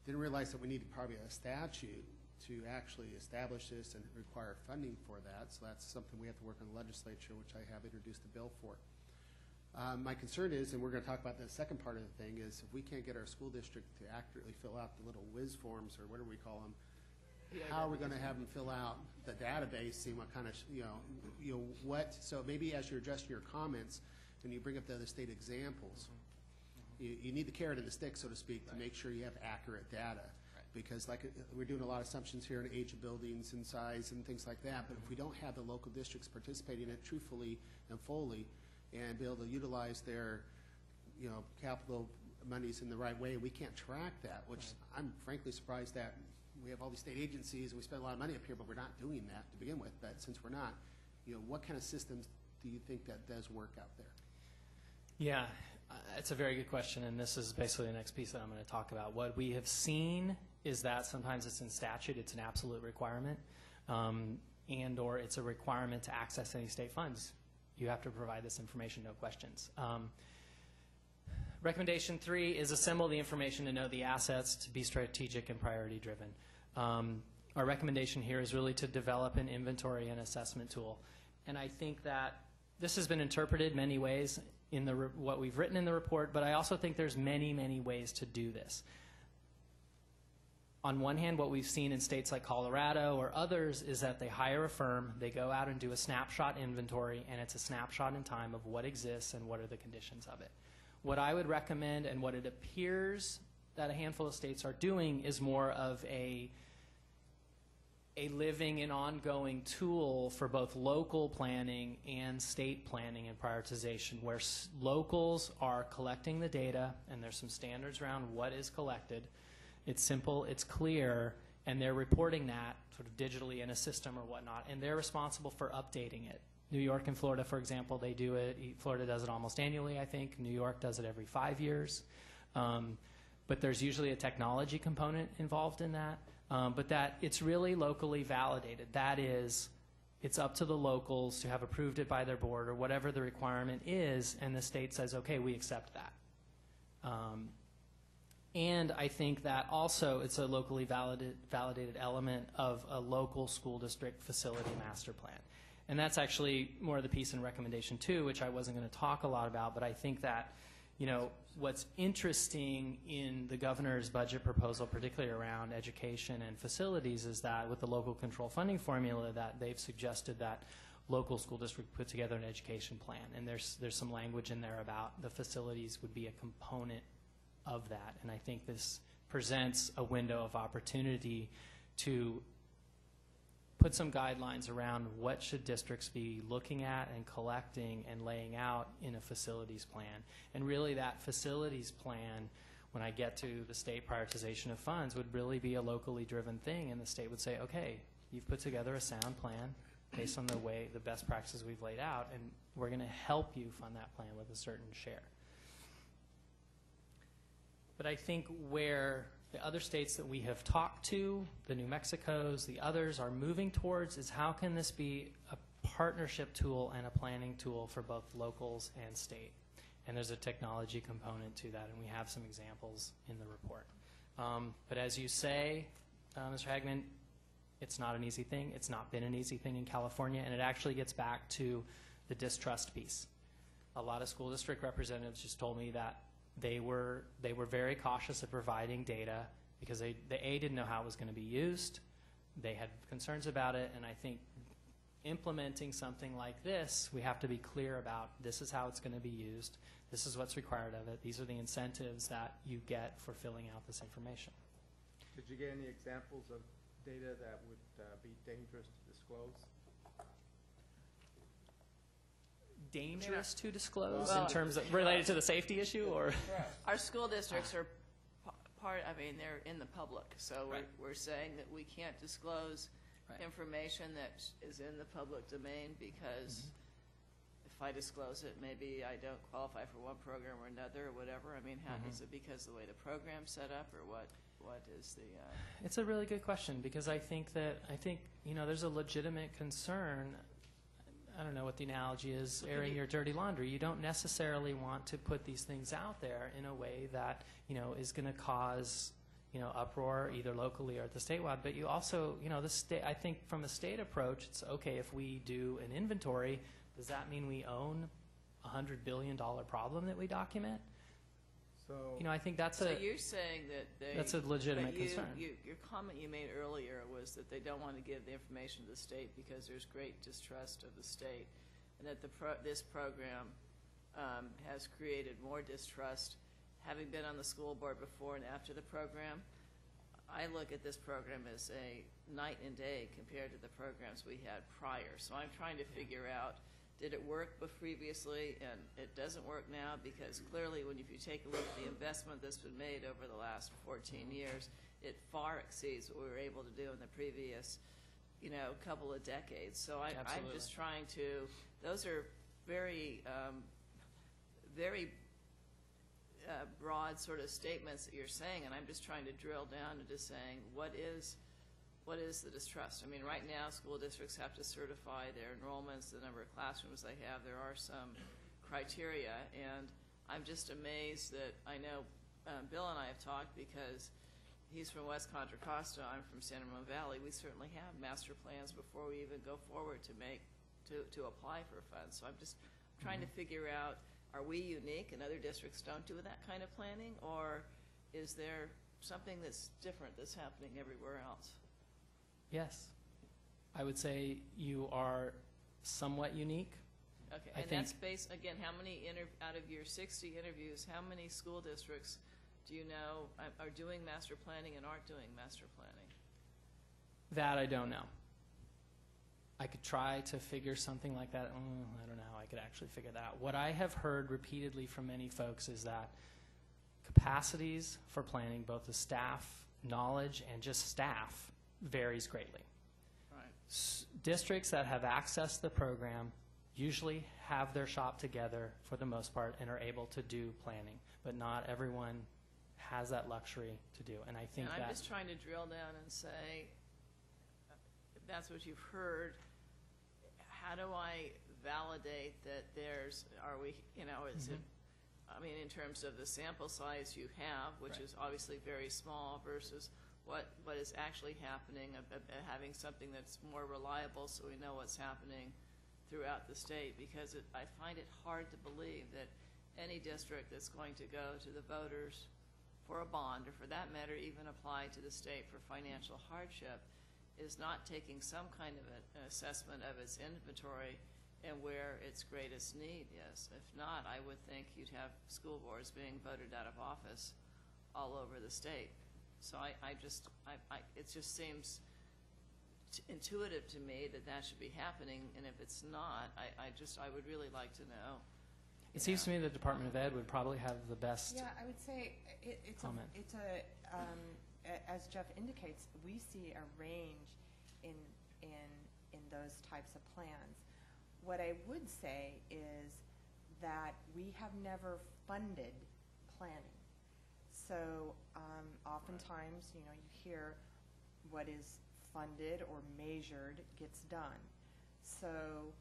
Didn't realize that we needed probably a statute to actually establish this and require funding for that. So that's something we have to work on the legislature, which I have introduced a bill for. My concern is, and we're going to talk about the second part of the thing, is if we can't get our school district to accurately fill out the little whiz forms or whatever we call them, how are we going to have them fill out the database, see what kind of, what, so maybe as you're adjusting your comments, when you bring up the other state examples, you need the carrot and the stick, so to speak, to make sure you have accurate data. Because like we're doing a lot of assumptions here on age of buildings and size and things like that, but if we don't have the local districts participating in it truthfully and fully and be able to utilize their capital monies in the right way, we can't track that, which I'm frankly surprised that we have all these state agencies and we spend a lot of money up here, but we're not doing that to begin with. But since we're not, what kind of systems do you think that does work out there? Yeah, it's a very good question, and this is basically the next piece that I'm going to talk about. What we have seen is that sometimes it's in statute, it's an absolute requirement, and or it's a requirement to access any state funds. You have to provide this information, no questions. Recommendation 3 is assemble the information to know the assets, to be strategic and priority driven. Our recommendation here is really to develop an inventory and assessment tool. And I think that this has been interpreted many ways in what we've written in the report, but I also think there's many, many ways to do this. On one hand, what we've seen in states like Colorado or others is that they hire a firm, they go out and do a snapshot inventory, and it's a snapshot in time of what exists and what are the conditions of it. What I would recommend, and what it appears that a handful of states are doing, is more of a living and ongoing tool for both local planning and state planning and prioritization, where locals are collecting the data, and there's some standards around what is collected. It's simple, it's clear, and they're reporting that sort of digitally in a system or whatnot, and they're responsible for updating it. New York and Florida, for example, they do it. Florida does it almost annually, I think. New York does it every 5 years. But there's usually a technology component involved in that. But that it's really locally validated. That is, it's up to the locals to have approved it by their board or whatever the requirement is, and the state says, okay, we accept that. And I think that also it's a locally validated element of a local school district facility master plan. And that's actually more of the piece in recommendation 2, which I wasn't going to talk a lot about, but I think that, what's interesting in the governor's budget proposal, particularly around education and facilities, is that with the local control funding formula, that they've suggested that local school district put together an education plan. And there's some language in there about the facilities would be a component of that. And I think this presents a window of opportunity to put some guidelines around what should districts be looking at and collecting and laying out in a facilities plan. And really that facilities plan, when I get to the state prioritization of funds, would really be a locally driven thing, and the state would say, okay, you've put together a sound plan based on the best practices we've laid out, and we're going to help you fund that plan with a certain share. But I think where the other states that we have talked to, the New Mexicos, the others, are moving towards is how can this be a partnership tool and a planning tool for both locals and state. And there's a technology component to that, and we have some examples in the report. But as you say, Mr. Hagman, it's not an easy thing. It's not been an easy thing in California, and it actually gets back to the distrust piece. A lot of school district representatives just told me that they were very cautious of providing data because they didn't know how it was going to be used. They had concerns about it, and I think implementing something like this, we have to be clear about this is how it's going to be used, this is what's required of it, these are the incentives that you get for filling out this information. Did you get any examples of data that would be dangerous to disclose? Dangerous to disclose in terms of related to the safety issue, or? Our school districts are they're in the public, so we're saying that we can't disclose information that is in the public domain because if I disclose it, maybe I don't qualify for one program or another or whatever? I mean, how is it because of the way the program's set up, or what is the? It's a really good question, because I think there's a legitimate concern. I don't know what the analogy is, airing your dirty laundry. You don't necessarily want to put these things out there in a way that, is going to cause, uproar either locally or at the statewide. But you also, I think from a state approach, it's okay if we do an inventory. Does that mean we own a $100 billion problem that we document? So, I think that's So you're saying that that's a legitimate concern. Your comment you made earlier was that they don't want to give the information to the state because there's great distrust of the state, and that this program has created more distrust. Having been on the school board before and after the program, I look at this program as a night and day compared to the programs we had prior. So I'm trying to figure out, did it work previously, and it doesn't work now? Because clearly, if you take a look at the investment that's been made over the last 14 years, it far exceeds what we were able to do in the previous, couple of decades. So I'm just trying to. Those are very, very broad sort of statements that you're saying, and I'm just trying to drill down into saying what is the distrust? I mean, right now, school districts have to certify their enrollments, the number of classrooms they have. There are some criteria, and I'm just amazed that I know Bill and I have talked because he's from West Contra Costa, I'm from San Ramon Valley. We certainly have master plans before we even go forward to apply for funds. So I'm just trying to figure out, are we unique and other districts don't do that kind of planning, or is there something that's different that's happening everywhere else? Yes. I would say you are somewhat unique. Okay, and that's based, again, how many, out of your 60 interviews, how many school districts do you know are doing master planning and aren't doing master planning? That I don't know. I could try to figure something like that. I don't know how I could actually figure that out. What I have heard repeatedly from many folks is that capacities for planning, both the staff, knowledge, and just staff, varies greatly. Right. Districts that have accessed the program usually have their shop together for the most part and are able to do planning, but not everyone has that luxury to do. And I think I'm just trying to drill down and say, if that's what you've heard, how do I validate that is it, I mean, in terms of the sample size you have, which is obviously very small, versus what is actually happening, having something that's more reliable so we know what's happening throughout the state, because I find it hard to believe that any district that's going to go to the voters for a bond, or for that matter even apply to the state for financial hardship, is not taking some kind of an assessment of its inventory and where its greatest need is. If not, I would think you'd have school boards being voted out of office all over the state. So it just seems intuitive to me that should be happening, and if it's not, I would really like to know. It seems to me the Department of Ed would probably have the best. Yeah, I would say it's as Jeff indicates, we see a range in those types of plans. What I would say is that we have never funded planning. So oftentimes, you hear what is funded or measured gets done. So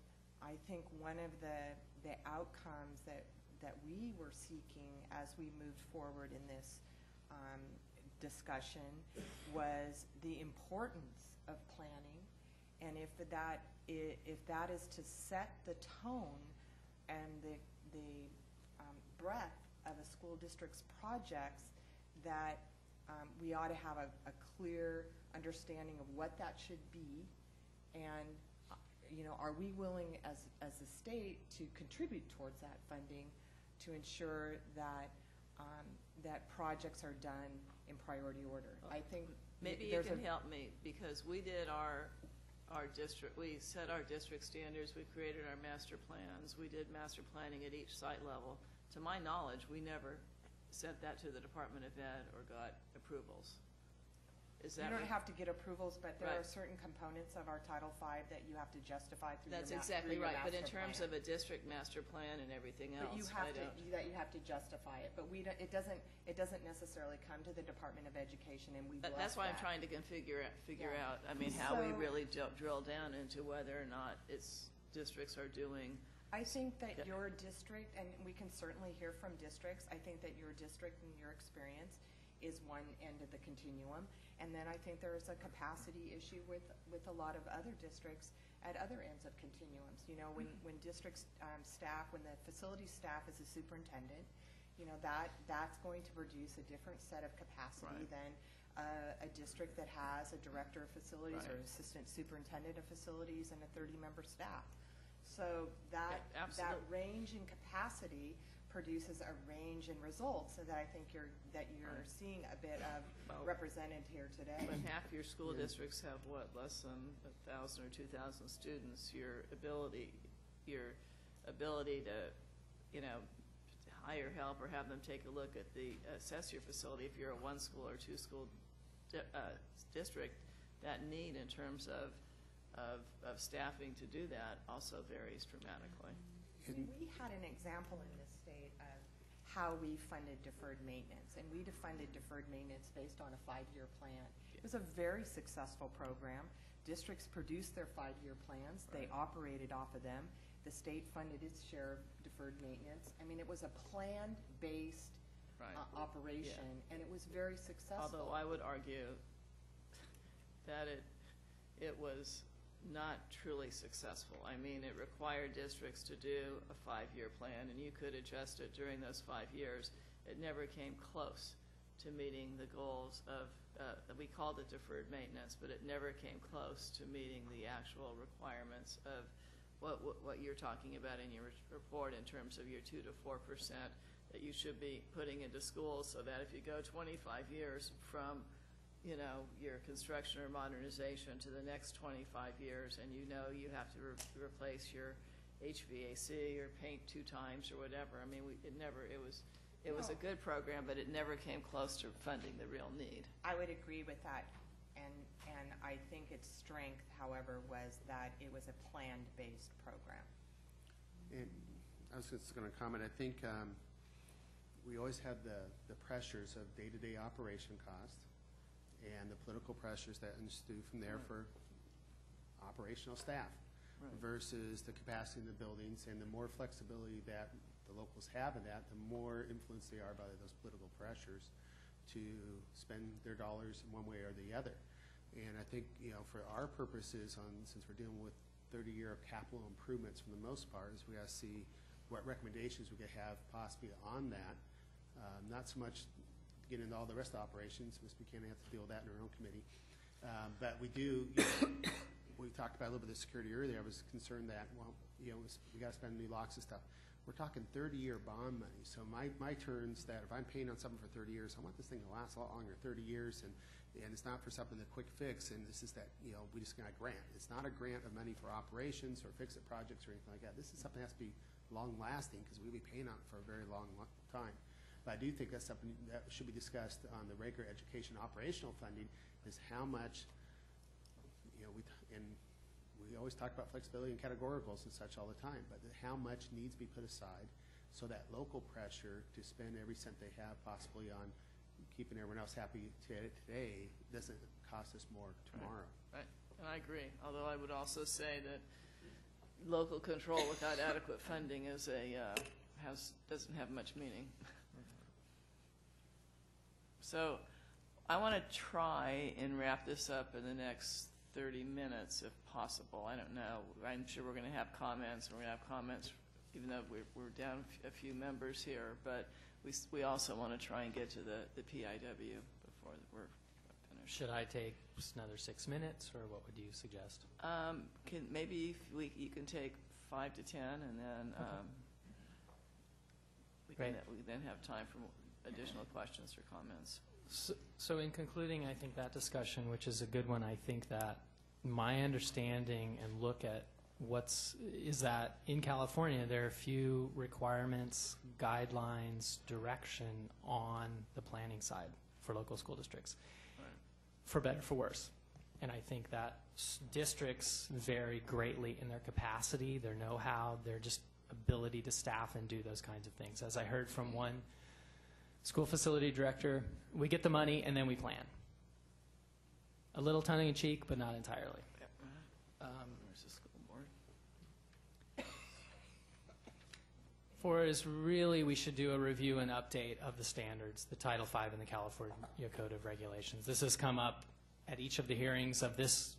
I think one of the outcomes that we were seeking as we moved forward in this discussion was the importance of planning, and if that is to set the tone and the breadth of a school district's projects, that we ought to have a clear understanding of what that should be, and are we willing as a state to contribute towards that funding to ensure that that projects are done in priority order. I think maybe you can help me, because we did we set our district standards, we created our master plans, we did master planning at each site level. To my knowledge, we never sent that to the Department of Ed or got approvals. Is You that don't what- have to get approvals, but there Right. are certain components of our Title V that you have to justify through That's your exactly right, but in master terms plan. of a district master plan and everything But you else, have I to, don't. you have to justify it, but we don't, it doesn't necessarily come to the Department of Education, and we bless That's why I'm that. trying to figure Yeah. out, I mean, how we So- really drill down into whether or not districts are doing. I think that Yeah. your district, and we can certainly hear from districts, I think that your district and your experience is one end of the continuum. And then I think there is a capacity issue with a lot of other districts at other ends of continuums. You know, when districts staff, when the facility staff is a superintendent, you know, that's going to produce a different set of capacity Right. than a district that has a director of facilities or Right. an assistant superintendent of facilities and a 30-member staff. So that absolutely. range in capacity produces a range in results, so that I think you're Right. seeing a bit of Well, represented here today. When half your school districts have, what, less than 1,000 or 2,000 students, your ability to, you know, hire help or have them take a look at assess your facility, if you're a one school or two school district, that need in terms of staffing to do that also varies dramatically. We had an example in this state of how we funded deferred maintenance, and we funded deferred maintenance based on a 5-year plan. It was a very successful program. Districts produced their 5-year plans. They operated off of them. The state funded its share of deferred maintenance. I mean, it was a planned-based Right. operation, and it was very successful. Although I would argue that it was not truly successful. I mean, it required districts to do a 5-year plan, and you could adjust it during those 5 years. It never came close to meeting the goals of, we called it deferred maintenance, but it never came close to meeting the actual requirements of what you're talking about in your report in terms of your 2 to 4% that you should be putting into schools, so that if you go 25 years from, you know, your construction or modernization to the next 25 years, and you know you have to replace your HVAC or paint 2 times or whatever. I mean, it was a good program, but it never came close to funding the real need. I would agree with that, and I think its strength, however, was that it was a planned-based program. And I was just going to comment, I think we always had the pressures of day-to-day operation costs and the political pressures that ensue from there for operational staff versus the capacity in the buildings, and the more flexibility that the locals have in that, the more influenced they are by those political pressures to spend their dollars in one way or the other. And I think, you know, for our purposes, since we're dealing with 30-year capital improvements for the most part, is we got to see what recommendations we could have possibly on that. Not so much get into all the rest of the operations, Ms. Buchanan has to deal with that in her own committee. But we do, we talked about a little bit of security earlier. I was concerned that, well, you know, we got to spend new locks and stuff. We're talking 30-year bond money. So my turns that if I'm paying on something for 30 years, I want this thing to last a lot longer, 30 years, and it's not for something to quick fix, and this is that, you know, we just got a grant. It's not a grant of money for operations or fix-it projects or anything like that. This is something that has to be long-lasting because we'll be paying on it for a very long time. But I do think that's something that should be discussed on the regular education operational funding, is how much, you know, we always talk about flexibility and categoricals and such all the time, but how much needs to be put aside so that local pressure to spend every cent they have possibly on keeping everyone else happy today doesn't cost us more tomorrow. Right, and I agree. Although I would also say that local control without adequate funding is doesn't have much meaning. So I want to try and wrap this up in the next 30 minutes if possible. I don't know. I'm sure we're going to have comments, and we're going to have comments even though we're down a few members here, but we also want to try and get to the PIW before we're finished. Should I take another 6 minutes, or what would you suggest? Maybe you can take 5 to 10, and then we can then have time for additional questions or comments. So in concluding, I think that discussion, which is a good one, I think that my understanding and look at is that in California there are few requirements, guidelines, direction on the planning side for local school districts. Right. for better, for worse. And I think that districts vary greatly in their capacity, their know-how, their just ability to staff and do those kinds of things. As I heard from one school facility director, we get the money and then we plan. A little tongue-in-cheek, but not entirely. Where's the school board? Four is really, we should do a review and update of the standards, the Title V and the California Code of Regulations. This has come up at each of the hearings of this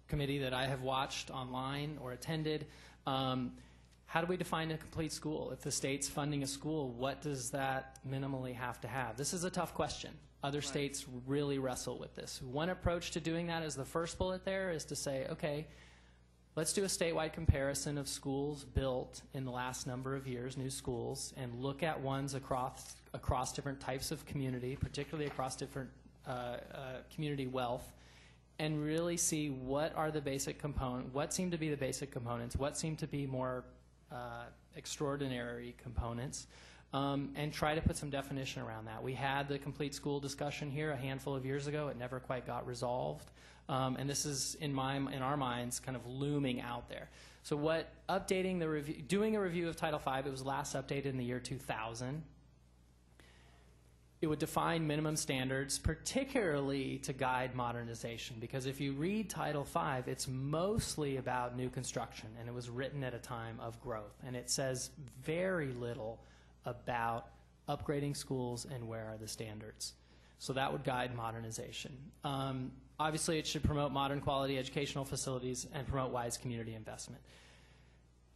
committee that I have watched online or attended. How do we define a complete school? If the state's funding a school, what does that minimally have to have? This is a tough question. Other states really wrestle with this. One approach to doing that is the first bullet there is to say, okay, let's do a statewide comparison of schools built in the last number of years, new schools, and look at ones across different types of community, particularly across different community wealth, and really see what are the basic components, what seem to be the basic components, what seem to be more extraordinary components, and try to put some definition around that. We had the complete school discussion here a handful of years ago. It never quite got resolved. And this is, in our minds, kind of looming out there. So doing a review of Title V, it was last updated in the year 2000. It would define minimum standards, particularly to guide modernization, because if you read Title V, it's mostly about new construction, and it was written at a time of growth, and it says very little about upgrading schools and where are the standards. So that would guide modernization. Obviously, it should promote modern quality educational facilities and promote wise community investment.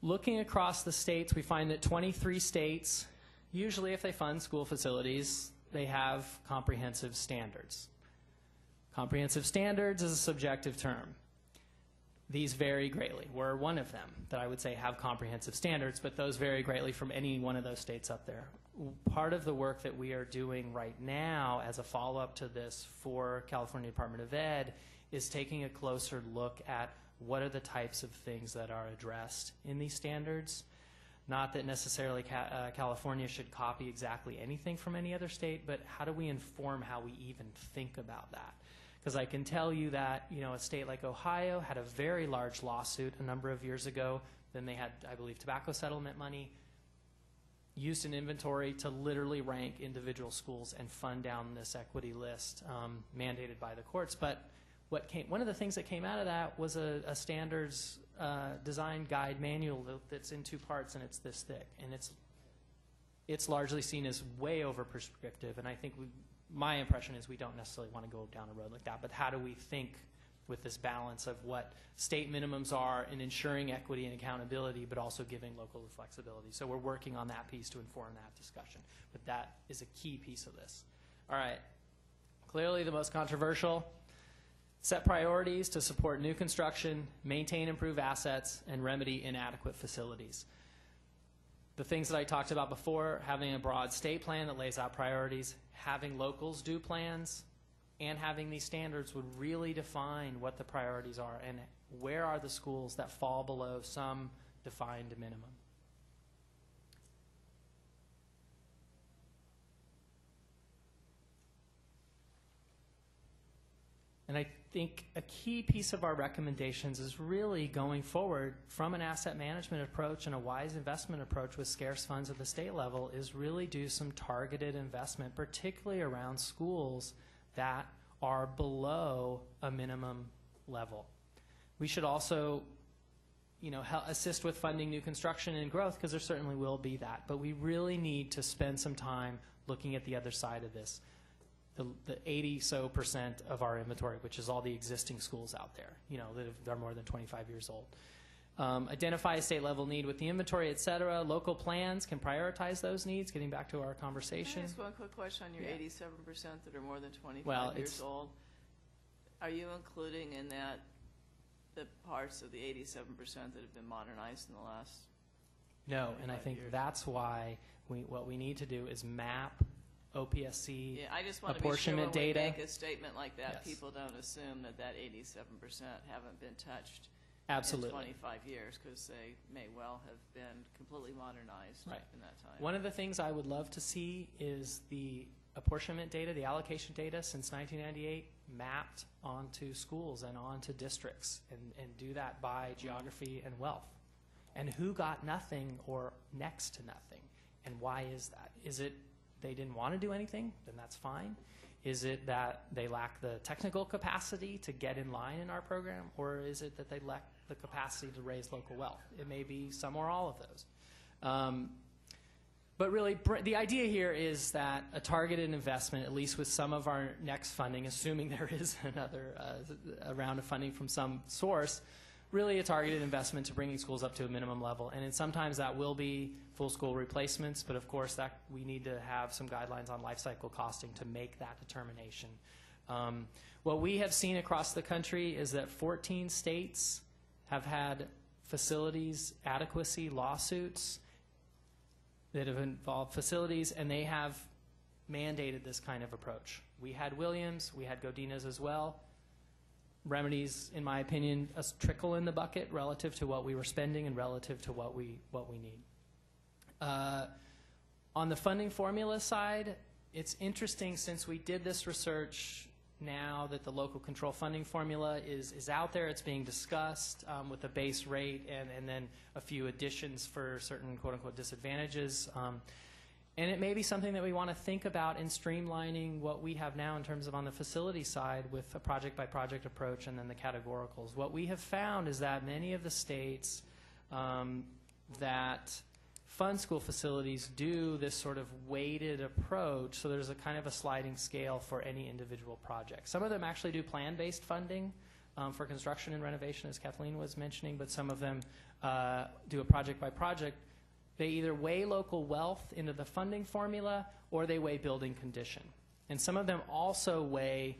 Looking across the states, we find that 23 states, usually if they fund school facilities, they have comprehensive standards. Comprehensive standards is a subjective term. These vary greatly. We're one of them that I would say have comprehensive standards, but those vary greatly from any one of those states up there. Part of the work that we are doing right now as a follow-up to this for California Department of Ed is taking a closer look at what are the types of things that are addressed in these standards. Not that necessarily California should copy exactly anything from any other state, but how do we inform how we even think about that? Because I can tell you that, a state like Ohio had a very large lawsuit a number of years ago. Then they had, I believe, tobacco settlement money, used an inventory to literally rank individual schools and fund down this equity list mandated by the courts. But one of the things that came out of that was a standards design guide manual that's in 2 parts, and it's this thick, and it's largely seen as way over prescriptive. And I think my impression is we don't necessarily want to go down a road like that. But how do we think with this balance of what state minimums are in ensuring equity and accountability, but also giving local flexibility? So we're working on that piece to inform that discussion. But that is a key piece of this. All right. Clearly the most controversial. Set priorities to support new construction, maintain and improve assets, and remedy inadequate facilities. The things that I talked about before, having a broad state plan that lays out priorities, having locals do plans, and having these standards would really define what the priorities are and where are the schools that fall below some defined minimum. And I think a key piece of our recommendations is really going forward from an asset management approach and a wise investment approach with scarce funds at the state level is really do some targeted investment, particularly around schools that are below a minimum level. We should also, assist with funding new construction and growth, because there certainly will be that. But we really need to spend some time looking at the other side of this. The 80% of our inventory, which is all the existing schools out there, that are more than 25 years old. Identify a state level need with the inventory, et cetera. Local plans can prioritize those needs, getting back to our conversation. Can I ask one quick question on your 87% that are more than 25 years old? Are you including in that the parts of the 87% that have been modernized in the last No, and I think that's why what we need to do is map OPSC I just want to be sure apportionment when we data. make a statement like that, people don't assume that 87% haven't been touched Absolutely. in 25 years, because they may well have been completely modernized in that time. One of the things I would love to see is the apportionment data, the allocation data since 1998 mapped onto schools and onto districts, and do that by geography and wealth. And who got nothing or next to nothing, and why is that? Is it they didn't want to do anything? Then that's fine. Is it that they lack the technical capacity to get in line in our program, or is it that they lack the capacity to raise local wealth? It may be some or all of those. But really, the idea here is that a targeted investment, at least with some of our next funding, assuming there is another a round of funding from some source, really a targeted investment to bringing schools up to a minimum level. And sometimes that will be full school replacements, but of course that we need to have some guidelines on life cycle costing to make that determination. What we have seen across the country is that 14 states have had facilities adequacy lawsuits that have involved facilities, and they have mandated this kind of approach. We had Williams, we had Godinez as well. Remedies, in my opinion, a trickle in the bucket relative to what we were spending and relative to what we need. On the funding formula side, it's interesting since we did this research now that the local control funding formula is out there. It's being discussed with a base rate and then a few additions for certain quote-unquote disadvantages. And it may be something that we want to think about in streamlining what we have now in terms of on the facility side with a project-by-project approach and then the categoricals. What we have found is that many of the states that fund school facilities do this sort of weighted approach, so there's a kind of a sliding scale for any individual project. Some of them actually do plan-based funding for construction and renovation, as Kathleen was mentioning, but some of them do a project-by-project. They either weigh local wealth into the funding formula or they weigh building condition. And some of them also weigh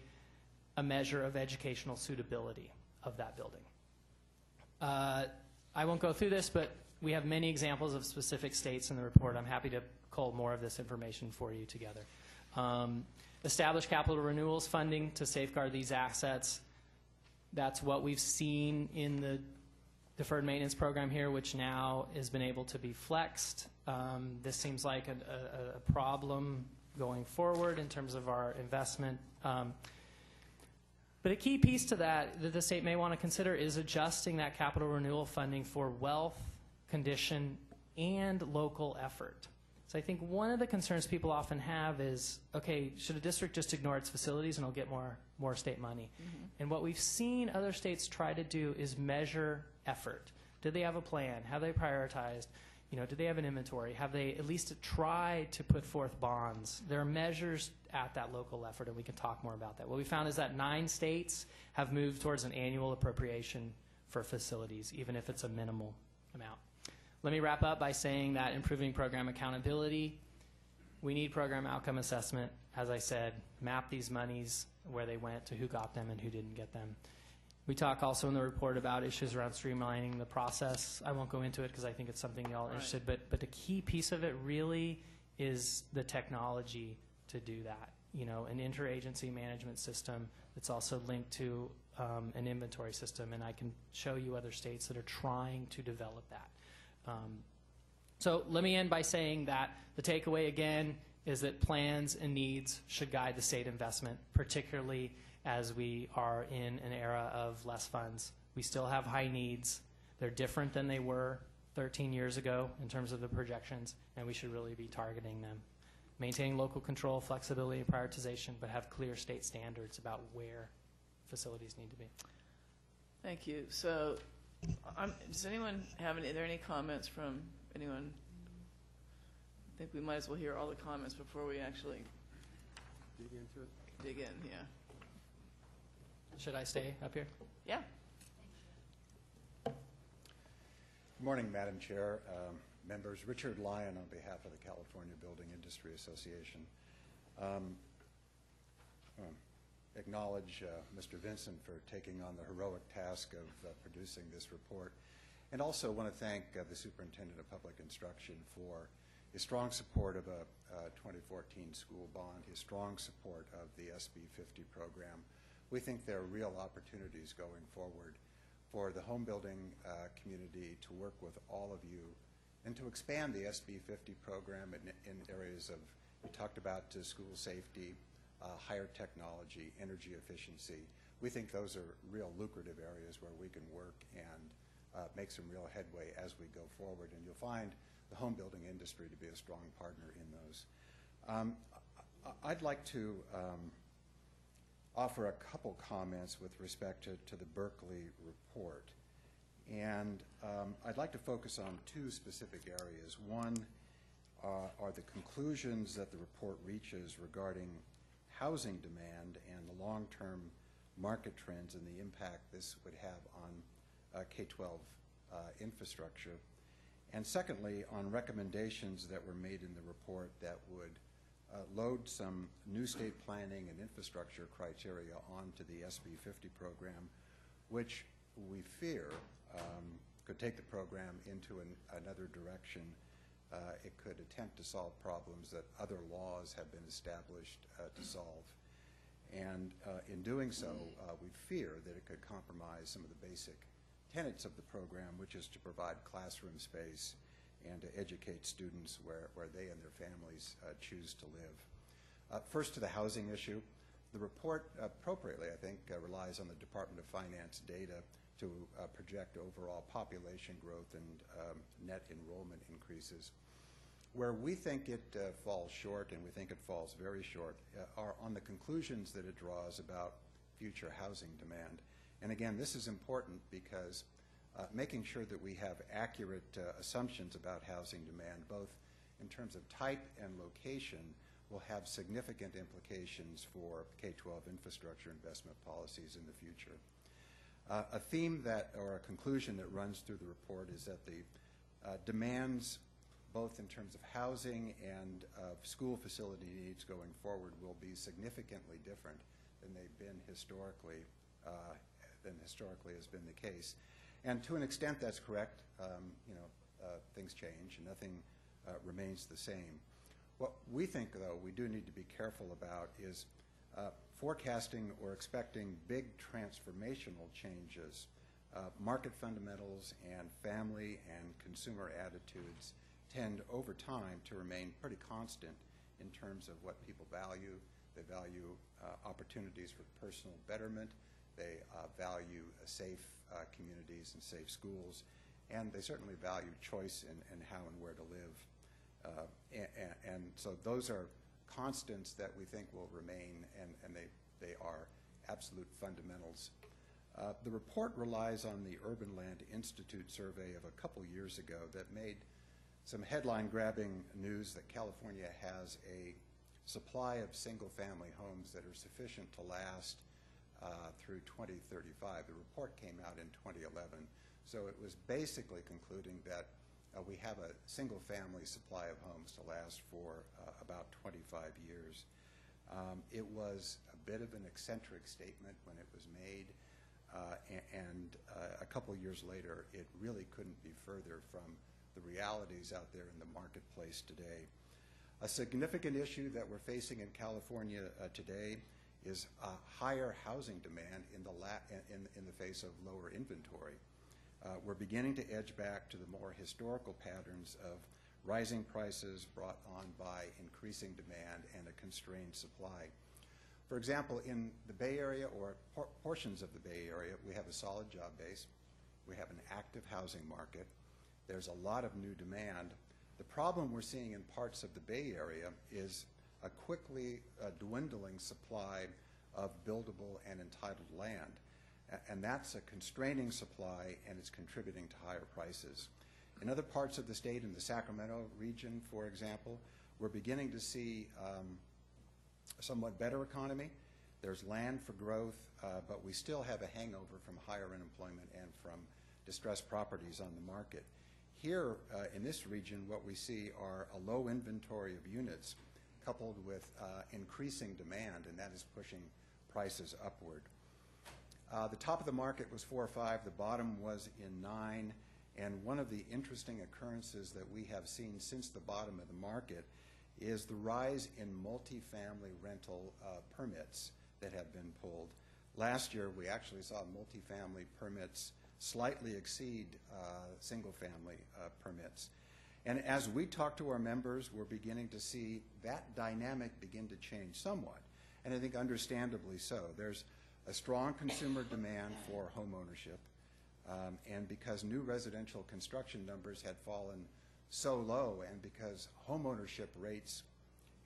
a measure of educational suitability of that building. I won't go through this, but we have many examples of specific states in the report. I'm happy to cull more of this information for you together. Establish capital renewals funding to safeguard these assets. That's what we've seen in the deferred maintenance program here, which now has been able to be flexed. This seems like a problem going forward in terms of our investment. But a key piece to that the state may want to consider is adjusting that capital renewal funding for wealth, condition, and local effort. So I think one of the concerns people often have is, okay, should a district just ignore its facilities and it'll get more state money? Mm-hmm. And what we've seen other states try to do is measure effort. Did they have a plan? Have they prioritized? Did they have an inventory? Have they at least tried to put forth bonds? There are measures at that local effort, and we can talk more about that. What we found is that 9 states have moved towards an annual appropriation for facilities, even if it's a minimal amount. Let me wrap up by saying that improving program accountability, we need program outcome assessment. As I said, map these monies, where they went, to who got them and who didn't get them. We talk also in the report about issues around streamlining the process. I won't go into it because I think it's something y'all are interested, but the key piece of it really is the technology to do that. An interagency management system that's also linked to an inventory system, and I can show you other states that are trying to develop that. So let me end by saying that the takeaway again is that plans and needs should guide the state investment, particularly as we are in an era of less funds. We still have high needs. They're different than they were 13 years ago in terms of the projections, and we should really be targeting them. Maintaining local control, flexibility, and prioritization, but have clear state standards about where facilities need to be. Thank you. So does anyone have are there any comments from anyone? I think we might as well hear all the comments before we actually dig into it. Dig in, yeah. Should I stay up here? Yeah. Good morning, Madam Chair, members. Richard Lyon on behalf of the California Building Industry Association. Acknowledge Mr. Vincent for taking on the heroic task of producing this report, and also want to thank the Superintendent of Public Instruction for his strong support of a 2014 school bond, his strong support of the SB 50 program. We think there are real opportunities going forward for the home building community to work with all of you and to expand the SB 50 program in areas of We talked about school safety, higher technology, energy efficiency. We think those are real lucrative areas where we can work and make some real headway as we go forward. And you'll find the home building industry to be a strong partner in those. I'd like to offer a couple comments with respect to the Berkeley report. And I'd like to focus on two specific areas. One are the conclusions that the report reaches regarding housing demand and the long-term market trends and the impact this would have on K-12 infrastructure. And secondly, on recommendations that were made in the report that would load some new state planning and infrastructure criteria onto the SB 50 program, which we fear could take the program into another direction. It could attempt to solve problems that other laws have been established to solve. And in doing so, we fear that it could compromise some of the basic tenets of the program, which is to provide classroom space and to educate students where they and their families choose to live. First, to the housing issue. The report appropriately, I think, relies on the Department of Finance data to project overall population growth and net enrollment increases. Where we think it falls short, and we think it falls very short, are on the conclusions that it draws about future housing demand. And again, this is important because making sure that we have accurate assumptions about housing demand, both in terms of type and location, will have significant implications for K-12 infrastructure investment policies in the future. A theme or a conclusion that runs through the report is that the demands, both in terms of housing and school facility needs going forward, will be significantly different than they've been historically, has been the case. And to an extent, that's correct. Things change, and nothing remains the same. What we think, though, we do need to be careful about is forecasting or expecting big transformational changes. Market fundamentals and family and consumer attitudes tend over time to remain pretty constant in terms of what people value. They value opportunities for personal betterment. They value safe communities and safe schools. And they certainly value choice in how and where to live. And so those are constants that we think will remain, and they are absolute fundamentals. The report relies on the Urban Land Institute survey of a couple years ago that made some headline-grabbing news that California has a supply of single-family homes that are sufficient to last through 2035. The report came out in 2011, so it was basically concluding that we have a single-family supply of homes to last for about 25 years. It was a bit of an eccentric statement when it was made, and a couple years later, it really couldn't be further from the realities out there in the marketplace today. A significant issue that we're facing in California today is higher housing demand in the face of lower inventory. We're beginning to edge back to the more historical patterns of rising prices brought on by increasing demand and a constrained supply. For example, in the Bay Area or portions of the Bay Area, we have a solid job base. We have an active housing market. There's a lot of new demand. The problem we're seeing in parts of the Bay Area is a quickly dwindling supply of buildable and entitled land. And that's a constraining supply, and it's contributing to higher prices. In other parts of the state, in the Sacramento region, for example, we're beginning to see a somewhat better economy. There's land for growth, but we still have a hangover from higher unemployment and from distressed properties on the market. Here in this region, what we see are a low inventory of units coupled with increasing demand, and that is pushing prices upward. The top of the market was 4 or 5, the bottom was in 9, and one of the interesting occurrences that we have seen since the bottom of the market is the rise in multifamily rental permits that have been pulled. Last year, we actually saw multifamily permits slightly exceed single-family permits. And as we talk to our members, we're beginning to see that dynamic begin to change somewhat. And I think understandably so. There's a strong consumer demand for home ownership. And because new residential construction numbers had fallen so low, and because home ownership rates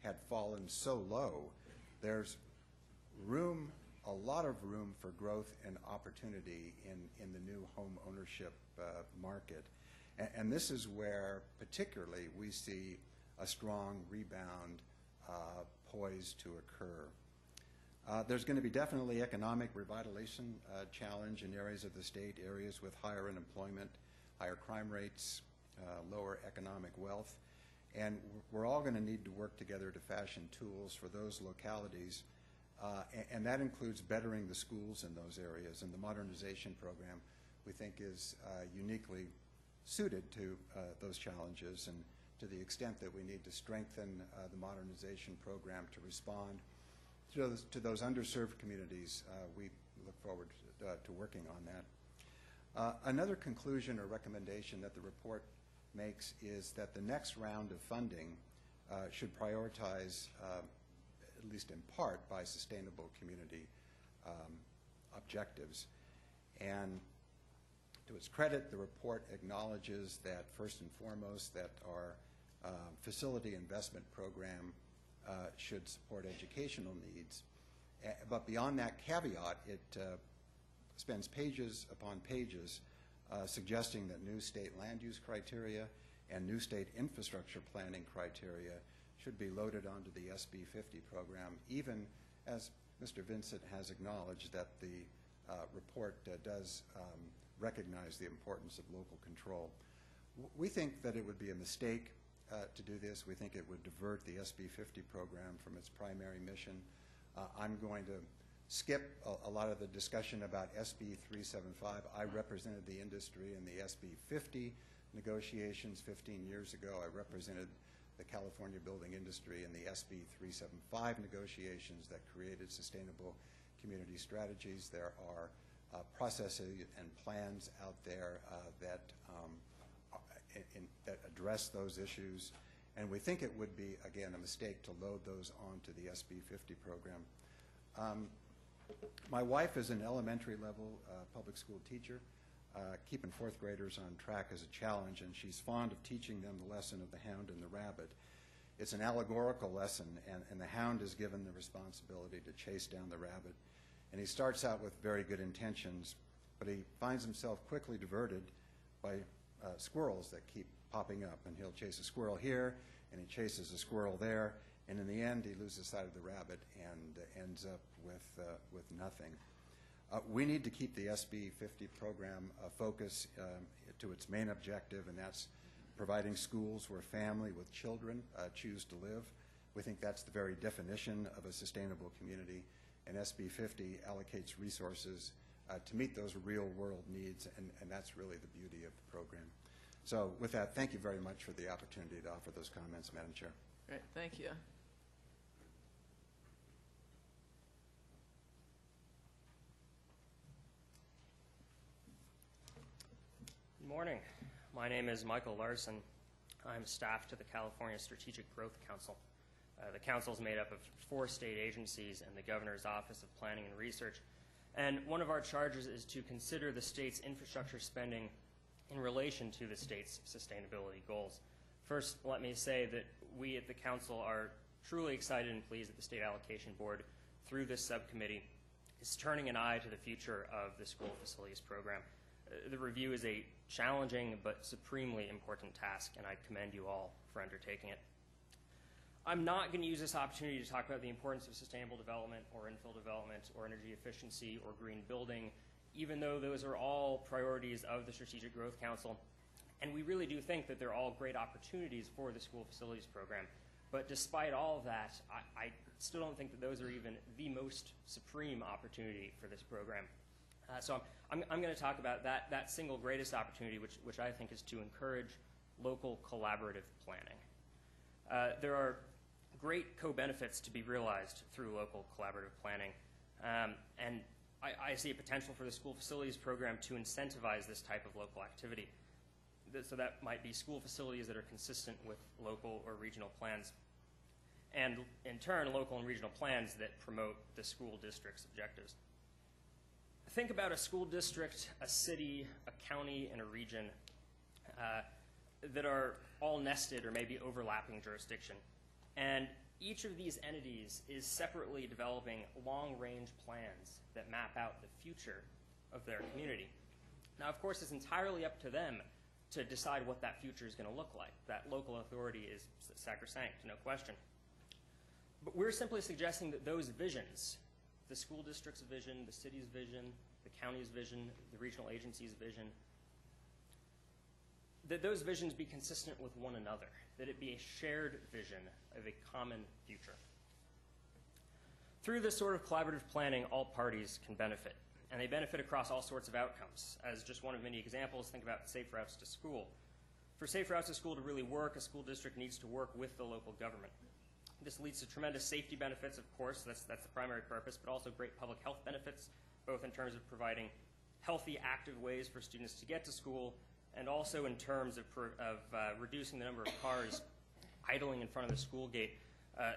had fallen so low, there's room, a lot of room for growth and opportunity in the new home ownership market. And this is where particularly we see a strong rebound poised to occur. There's going to be definitely economic revitalization challenge in areas of the state, areas with higher unemployment, higher crime rates, lower economic wealth. And we're all going to need to work together to fashion tools for those localities. And that includes bettering the schools in those areas. And the modernization program, we think, is uniquely suited to those challenges. And to the extent that we need to strengthen the modernization program to respond to those underserved communities, we look forward to working on that. Another conclusion or recommendation that the report makes is that the next round of funding should prioritize, at least in part, by sustainable community objectives. And to its credit, the report acknowledges that, first and foremost, that our facility investment program should support educational needs. But beyond that caveat, it spends pages upon pages suggesting that new state land use criteria and new state infrastructure planning criteria should be loaded onto the SB 50 program, even as Mr. Vincent has acknowledged that the report does recognize the importance of local control. We think that it would be a mistake to do this. We think it would divert the SB 50 program from its primary mission. I'm going to skip a lot of the discussion about SB 375. I represented the industry in the SB 50 negotiations 15 years ago. I represented the California building industry in the SB 375 negotiations that created sustainable community strategies. There are processes and plans out there that address those issues. And we think it would be, again, a mistake to load those onto the SB 50 program. My wife is an elementary level public school teacher. Keeping fourth graders on track is a challenge, and she's fond of teaching them the lesson of the hound and the rabbit. It's an allegorical lesson, and the hound is given the responsibility to chase down the rabbit. And he starts out with very good intentions, but he finds himself quickly diverted by squirrels that keep popping up. And he'll chase a squirrel here, and he chases a squirrel there, and in the end he loses sight of the rabbit and ends up with nothing. We need to keep the SB 50 program focus to its main objective, and that's providing schools where family with children choose to live. We think that's the very definition of a sustainable community, and SB 50 allocates resources to meet those real world needs, and that's really the beauty of the program. So with that, thank you very much for the opportunity to offer those comments, Madam Chair. Great, thank you. Good morning. My name is Michael Larson. I'm staff to the California Strategic Growth Council. The council is made up of 4 state agencies and the Governor's Office of Planning and Research. And one of our charges is to consider the state's infrastructure spending in relation to the state's sustainability goals. First, let me say that we at the council are truly excited and pleased that the State Allocation Board, through this subcommittee, is turning an eye to the future of the school facilities program. The review is a challenging but supremely important task, and I commend you all for undertaking it. I'm not going to use this opportunity to talk about the importance of sustainable development or infill development or energy efficiency or green building, even though those are all priorities of the Strategic Growth Council. And we really do think that they're all great opportunities for the school facilities program. But despite all of that, I still don't think that those are even the most supreme opportunity for this program. So I'm going to talk about that single greatest opportunity, which I think is to encourage local collaborative planning. There are great co-benefits to be realized through local collaborative planning, and I see a potential for the school facilities program to incentivize this type of local activity. So that might be school facilities that are consistent with local or regional plans, and in turn, local and regional plans that promote the school district's objectives. Think about a school district, a city, a county, and a region that are all nested or maybe overlapping jurisdiction. And each of these entities is separately developing long-range plans that map out the future of their community. Now, of course, it's entirely up to them to decide what that future is going to look like. That local authority is sacrosanct, no question. But we're simply suggesting that those visions, the school district's vision, the city's vision, the county's vision, the regional agency's vision, that those visions be consistent with one another, that it be a shared vision of a common future. Through this sort of collaborative planning, all parties can benefit, and they benefit across all sorts of outcomes. As just one of many examples, think about safe routes to school. For safe routes to school to really work, a school district needs to work with the local government. This leads to tremendous safety benefits, of course, that's the primary purpose, but also great public health benefits, both in terms of providing healthy, active ways for students to get to school, and also in terms of reducing the number of cars idling in front of the school gate,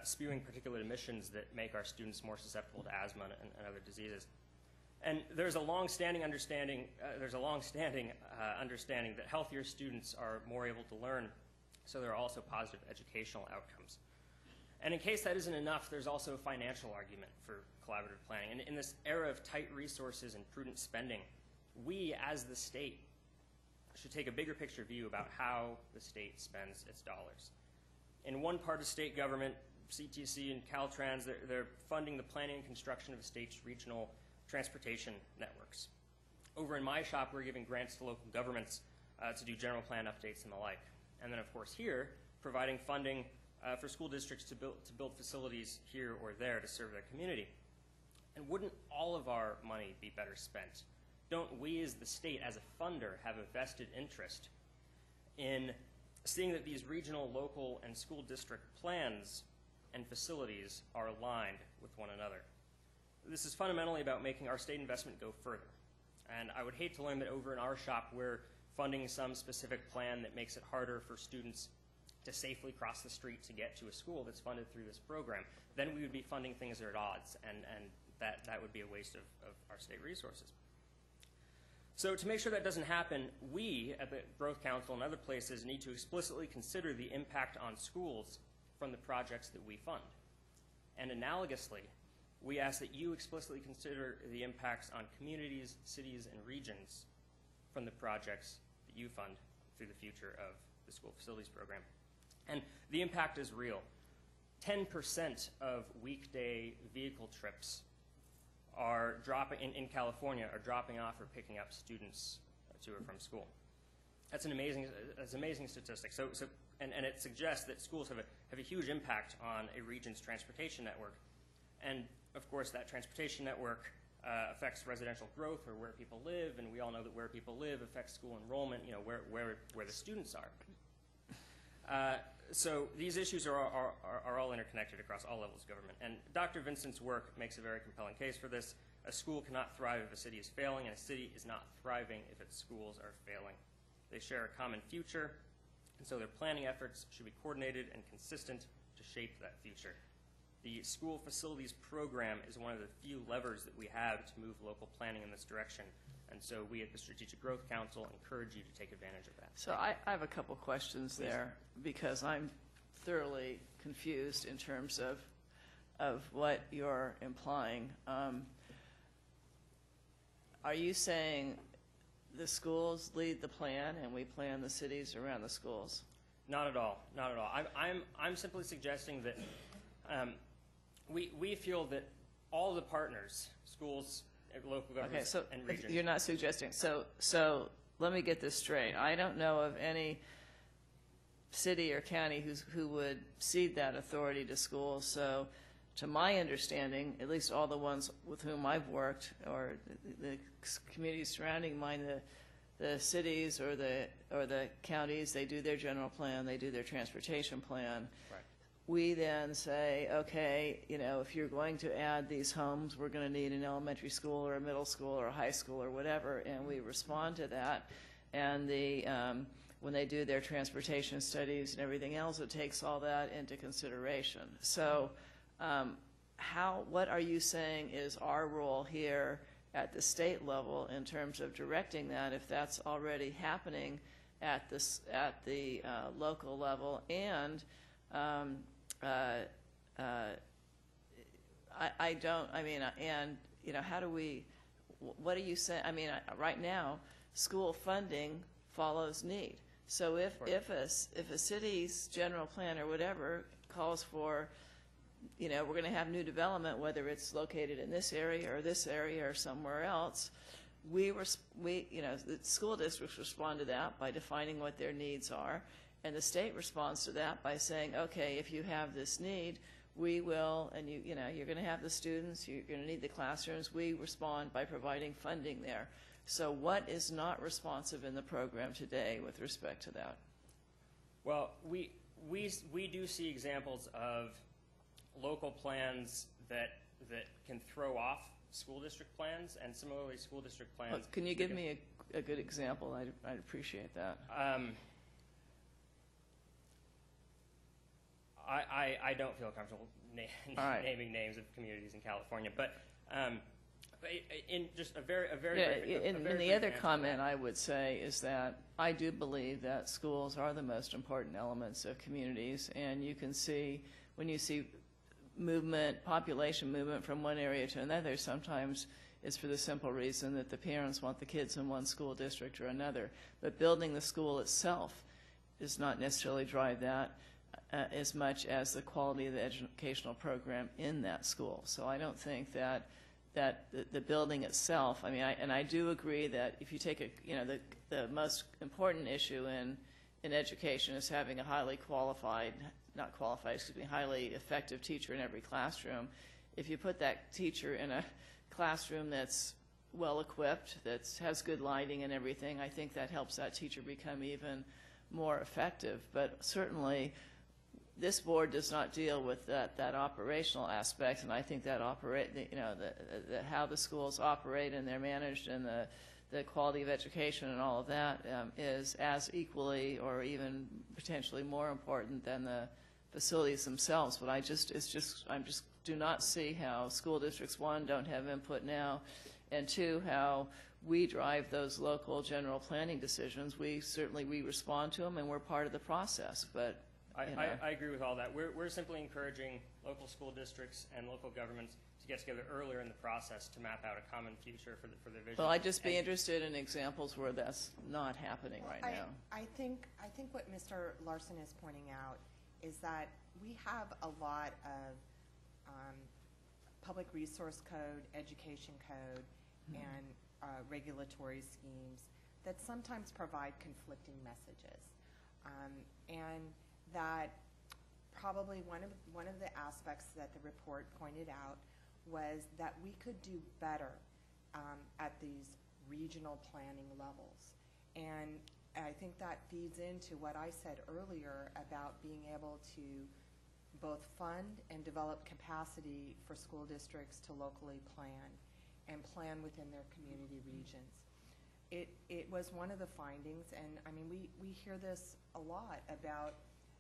spewing particulate emissions that make our students more susceptible to asthma and other diseases. And there's a long-standing understanding. Understanding that healthier students are more able to learn, so there are also positive educational outcomes. And in case that isn't enough, there's also a financial argument for collaborative planning. And in this era of tight resources and prudent spending, we, as the state, should take a bigger picture view about how the state spends its dollars. In one part of state government, CTC and Caltrans, they're funding the planning and construction of the state's regional transportation networks. Over in my shop, we're giving grants to local governments to do general plan updates and the like. And then, of course, here, providing funding for school districts to build facilities here or there to serve their community. And wouldn't all of our money be better spent? Don't we as the state, as a funder, have a vested interest in seeing that these regional, local, and school district plans and facilities are aligned with one another? This is fundamentally about making our state investment go further. And I would hate to learn that over in our shop we're funding some specific plan that makes it harder for students to safely cross the street to get to a school that's funded through this program. Then we would be funding things that are at odds, and that would be a waste of our state resources. So to make sure that doesn't happen, we at the Growth Council and other places need to explicitly consider the impact on schools from the projects that we fund. And analogously, we ask that you explicitly consider the impacts on communities, cities, and regions from the projects that you fund through the future of the school facilities program. And the impact is real. 10% of weekday vehicle trips are dropping in California are dropping off or picking up students to or from school. That's an amazing statistic. And it suggests that schools have a huge impact on a region's transportation network. And of course, that transportation network affects residential growth or where people live, and we all know that where people live affects school enrollment, where the students are. So these issues are all interconnected across all levels of government. And Dr. Vincent's work makes a very compelling case for this. A school cannot thrive if a city is failing, and a city is not thriving if its schools are failing. They share a common future, and so their planning efforts should be coordinated and consistent to shape that future. The school facilities program is one of the few levers that we have to move local planning in this direction. And so we at the Strategic Growth Council encourage you to take advantage of that. So I have a couple questions there because I'm thoroughly confused in terms of what you're implying. Are you saying the schools lead the plan and we plan the cities around the schools? Not at all. Not at all. I'm simply suggesting that we feel that all the partners, schools, local governments, and regions. You're not suggesting. So let me get this straight. I don't know of any city or county who would cede that authority to schools. So to my understanding, at least all the ones with whom I've worked, or the communities surrounding mine, the cities or the counties, they do their general plan, they do their transportation plan. Right. We then say, okay, if you're going to add these homes, we're going to need an elementary school or a middle school or a high school or whatever, and we respond to that. And the when they do their transportation studies and everything else, it takes all that into consideration. So what are you saying is our role here at the state level in terms of directing that, if that's already happening at the local level? And how do we, what are you saying? I mean, right now, school funding follows need. So if a city's general plan or whatever calls for, we're going to have new development, whether it's located in this area or somewhere else, the school districts respond to that by defining what their needs are, and the state responds to that by saying, okay, if you have this need, we will, and you're going to have the students, you're going to need the classrooms. We respond by providing funding there. So what is not responsive in the program today with respect to that? Well, we do see examples of local plans that can throw off school district plans, and similarly school district plans. Well, can you give me a good example? I'd appreciate that. I don't feel comfortable naming names of communities in California, but in just a very in the other comment I would say is that I do believe that schools are the most important elements of communities, and you can see when you see population movement from one area to another, sometimes it's for the simple reason that the parents want the kids in one school district or another. But building the school itself does not necessarily drive that as much as the quality of the educational program in that school. So I don't think that the building itself, I do agree that if you take the most important issue in education is having a highly highly effective teacher in every classroom. If you put that teacher in a classroom that's well equipped, that has good lighting and everything, I think that helps that teacher become even more effective. But certainly this board does not deal with that operational aspect, and I think that how the schools operate and they're managed and the quality of education and all of that is as equally or even potentially more important than the facilities themselves. But I just do not see how school districts, one, don't have input now, and two, how we drive those local general planning decisions. We respond to them, and we're part of the process. But I agree with all that. We're simply encouraging local school districts and local governments to get together earlier in the process to map out a common future for the vision. Well, I'd just be interested in examples where that's not happening right now. I think what Mr. Larson is pointing out is that we have a lot of public resource code, education code, and regulatory schemes that sometimes provide conflicting messages. And that probably one of the aspects that the report pointed out was that we could do better at these regional planning levels. And I think that feeds into what I said earlier about being able to both fund and develop capacity for school districts to locally plan and plan within their community regions. It was one of the findings, and we hear this a lot about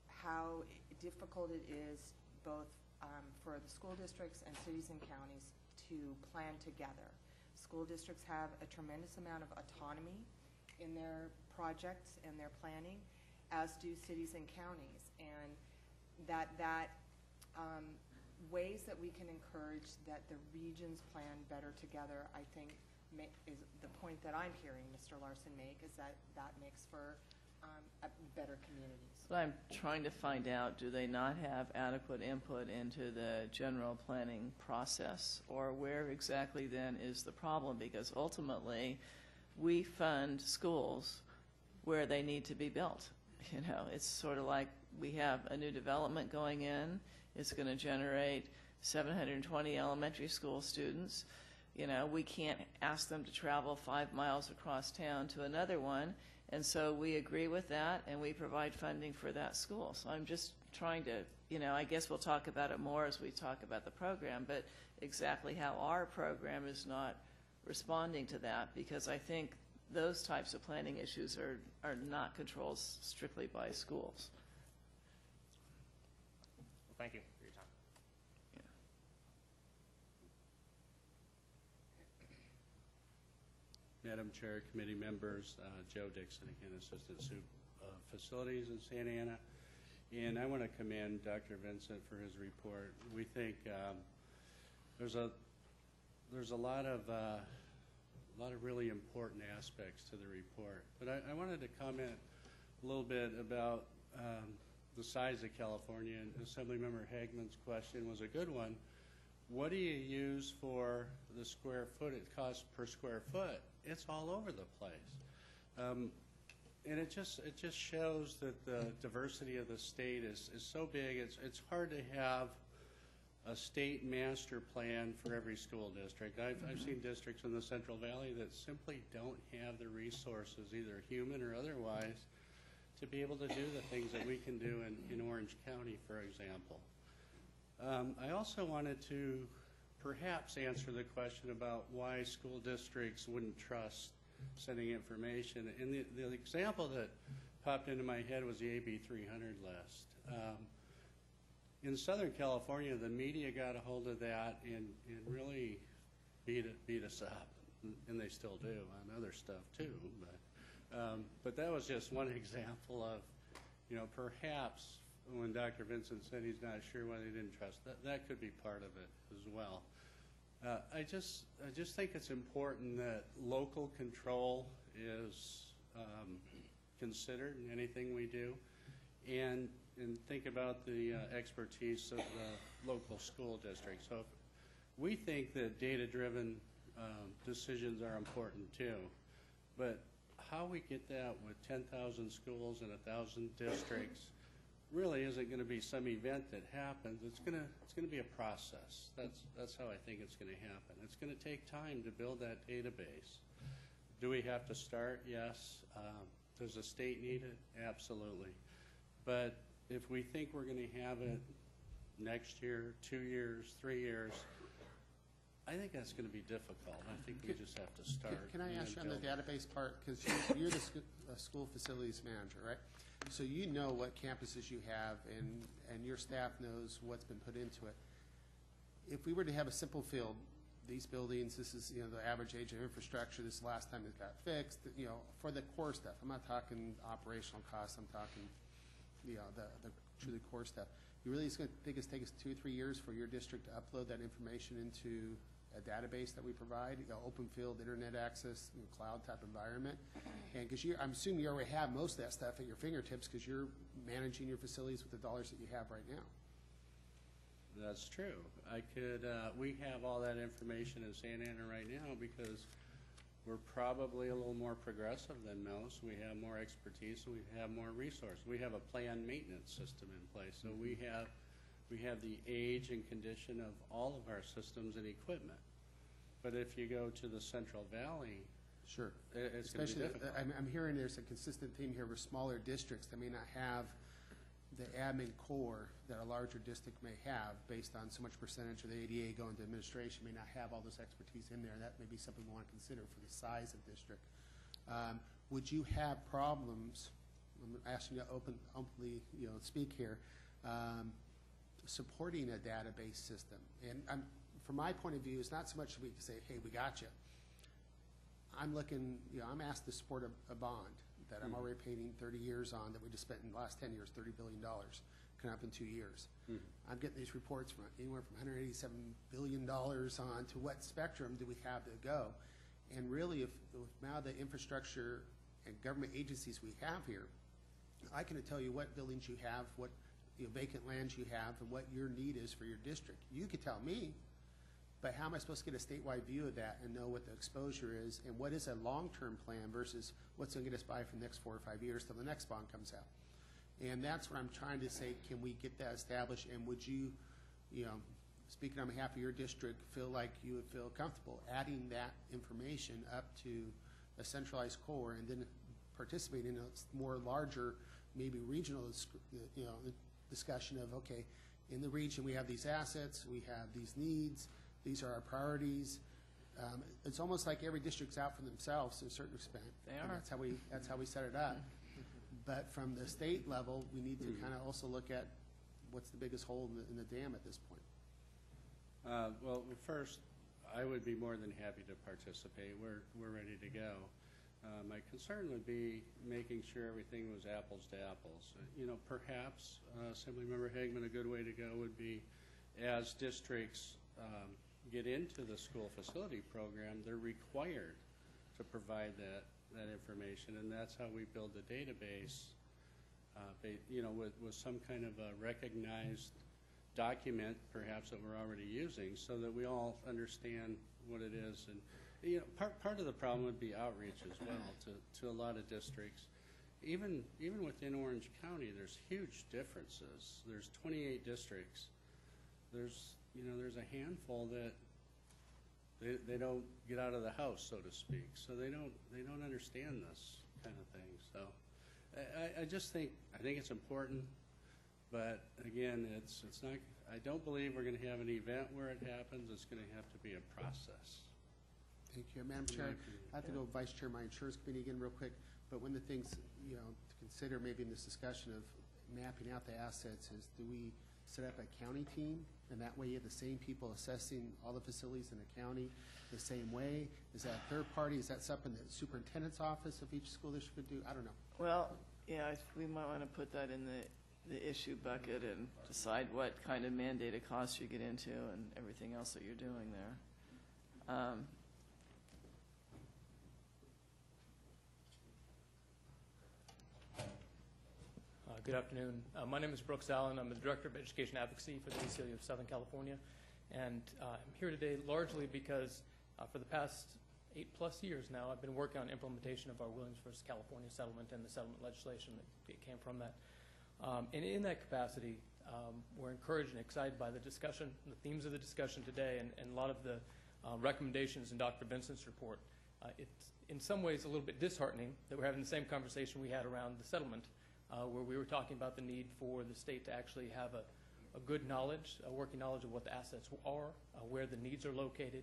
how difficult it is both for the school districts and cities and counties to plan together. School districts have a tremendous amount of autonomy in their projects and their planning, as do cities and counties, and that ways that we can encourage that the regions plan better together, I think, is the point that I'm hearing Mr. Larson make, is that makes for better communities. But I'm trying to find out, do they not have adequate input into the general planning process, or where exactly then is the problem? Because ultimately, we fund schools where they need to be built. It's sort of like we have a new development going in. It's going to generate 720 elementary school students. We can't ask them to travel 5 miles across town to another one. And so we agree with that, and we provide funding for that school. So I'm just trying to, I guess we'll talk about it more as we talk about the program, but exactly how our program is not responding to that, because I think those types of planning issues are not controlled strictly by schools. Well, thank you for your time. Madam Chair, committee members, Joe Dixon, again, Assistant Soup Facilities in Santa Ana. And I want to commend Dr. Vincent for his report. We think there's a lot of really important aspects to the report. But I wanted to comment a little bit about the size of California. And Assemblymember Hagman's question was a good one. What do you use for the square foot? It costs per square foot. It's all over the place. And it just shows that the diversity of the state is so big. It's hard to have a state master plan for every school district. I've seen districts in the Central Valley that simply don't have the resources, either human or otherwise, to be able to do the things that we can do in Orange County, for example. I also wanted to perhaps answer the question about why school districts wouldn't trust sending information. And the example that popped into my head was the AB 300 list. In Southern California, the media got a hold of that and really beat us up, and they still do on other stuff too. But that was just one example of, perhaps when Dr. Vincent said he's not sure why they didn't trust, that could be part of it as well. I just think it's important that local control is considered in anything we do, and think about the expertise of the local school district. So we think that data-driven decisions are important too, but how we get that with 10,000 schools and 1,000 districts really isn't going to be some event that happens. It's going to be a process. That's how I think it's going to happen. It's going to take time to build that database. Do we have to start? Yes. Does the state need it? Absolutely. But if we think we're going to have it next year, 2 years, 3 years, I think that's going to be difficult. I think we just have to start. Can I ask you on the database part? Because you're the school facilities manager, right? So you know what campuses you have, and your staff knows what's been put into it. If we were to have a simple field, these buildings, this is the average age of infrastructure, this is the last time it got fixed, for the core stuff. I'm not talking operational costs, I'm talking the truly core stuff. You really think it's take us 2 or 3 years for your district to upload that information into a database that we provide, open field, internet access, cloud type environment? And because I'm assuming you already have most of that stuff at your fingertips because you're managing your facilities with the dollars that you have right now. That's true. We have all that information in Santa Ana right now because we're probably a little more progressive than most. We have more expertise and we have more resources. We have a planned maintenance system in place. So we have the age and condition of all of our systems and equipment. But if you go to the Central Valley, sure, it's going to be difficult. I'm hearing there's a consistent theme here with smaller districts that may not have the admin core that a larger district may have based on so much percentage of the ADA going to administration, may not have all this expertise in there. That may be something we want to consider for the size of district. Would you have problems, I'm asking you to openly speak here, supporting a database system? And from my point of view, it's not so much that we can say, hey, we got you. I'm looking, I'm asked to support a bond that I'm already paying 30 years on that we just spent in the last 10 years, $30 billion, coming up in 2 years. I'm getting these reports from anywhere from $187 billion on to what spectrum do we have to go. And really, if now the infrastructure and government agencies we have here, I can tell you what buildings you have, what vacant lands you have, and what your need is for your district. You could tell me, but how am I supposed to get a statewide view of that and know what the exposure is and what is a long-term plan versus what's going to get us by for the next 4 or 5 years till the next bond comes out? And that's what I'm trying to say. Can we get that established? And would you, speaking on behalf of your district, feel like you would feel comfortable adding that information up to a centralized core and then participate in a more larger, maybe regional, discussion of, okay, in the region we have these assets, we have these needs, these are our priorities. it's almost like every district's out for themselves to a certain extent. They And are. that's how we set it up. But from the state level, we need to kind of also look at what's the biggest hole in the dam at this point. Well, first, I would be more than happy to participate. We're ready to go. My concern would be making sure everything was apples to apples. Perhaps, Assemblymember Hagman, a good way to go would be as districts get into the school facility program, they're required to provide that information, and that's how we build the database, with some kind of a recognized document, perhaps, that we're already using, so that we all understand what it is. And part of the problem would be outreach as well to a lot of districts. Even within Orange County, there's huge differences. There's 28 districts. There's a handful that they don't get out of the house, so to speak. So they don't understand this kind of thing. So I think it's important, but again, it's not. I don't believe we're going to have an event where it happens. It's going to have to be a process. Thank you, Madam Chair. I have to go Vice Chair my Insurance Committee again real quick. But one of the things to consider maybe in this discussion of mapping out the assets is, do we set up a county team, and that way you have the same people assessing all the facilities in the county the same way? Is that third party? Is that something that the superintendent's office of each school district could do? I don't know. Well, yeah, we might want to put that in the issue bucket and decide what kind of mandated costs you get into and everything else that you're doing there. Good afternoon. My name is Brooks Allen. I'm the Director of Education Advocacy for the ACLU of Southern California. And I'm here today largely because for the past 8+ years now, I've been working on implementation of our Williams versus California settlement and the settlement legislation that came from that. And in that capacity, we're encouraged and excited by the discussion, the themes of the discussion today, and a lot of the recommendations in Dr. Vincent's report. It's in some ways a little bit disheartening that we're having the same conversation we had around the settlement, where we were talking about the need for the state to actually have a good knowledge, a working knowledge of what the assets are, where the needs are located,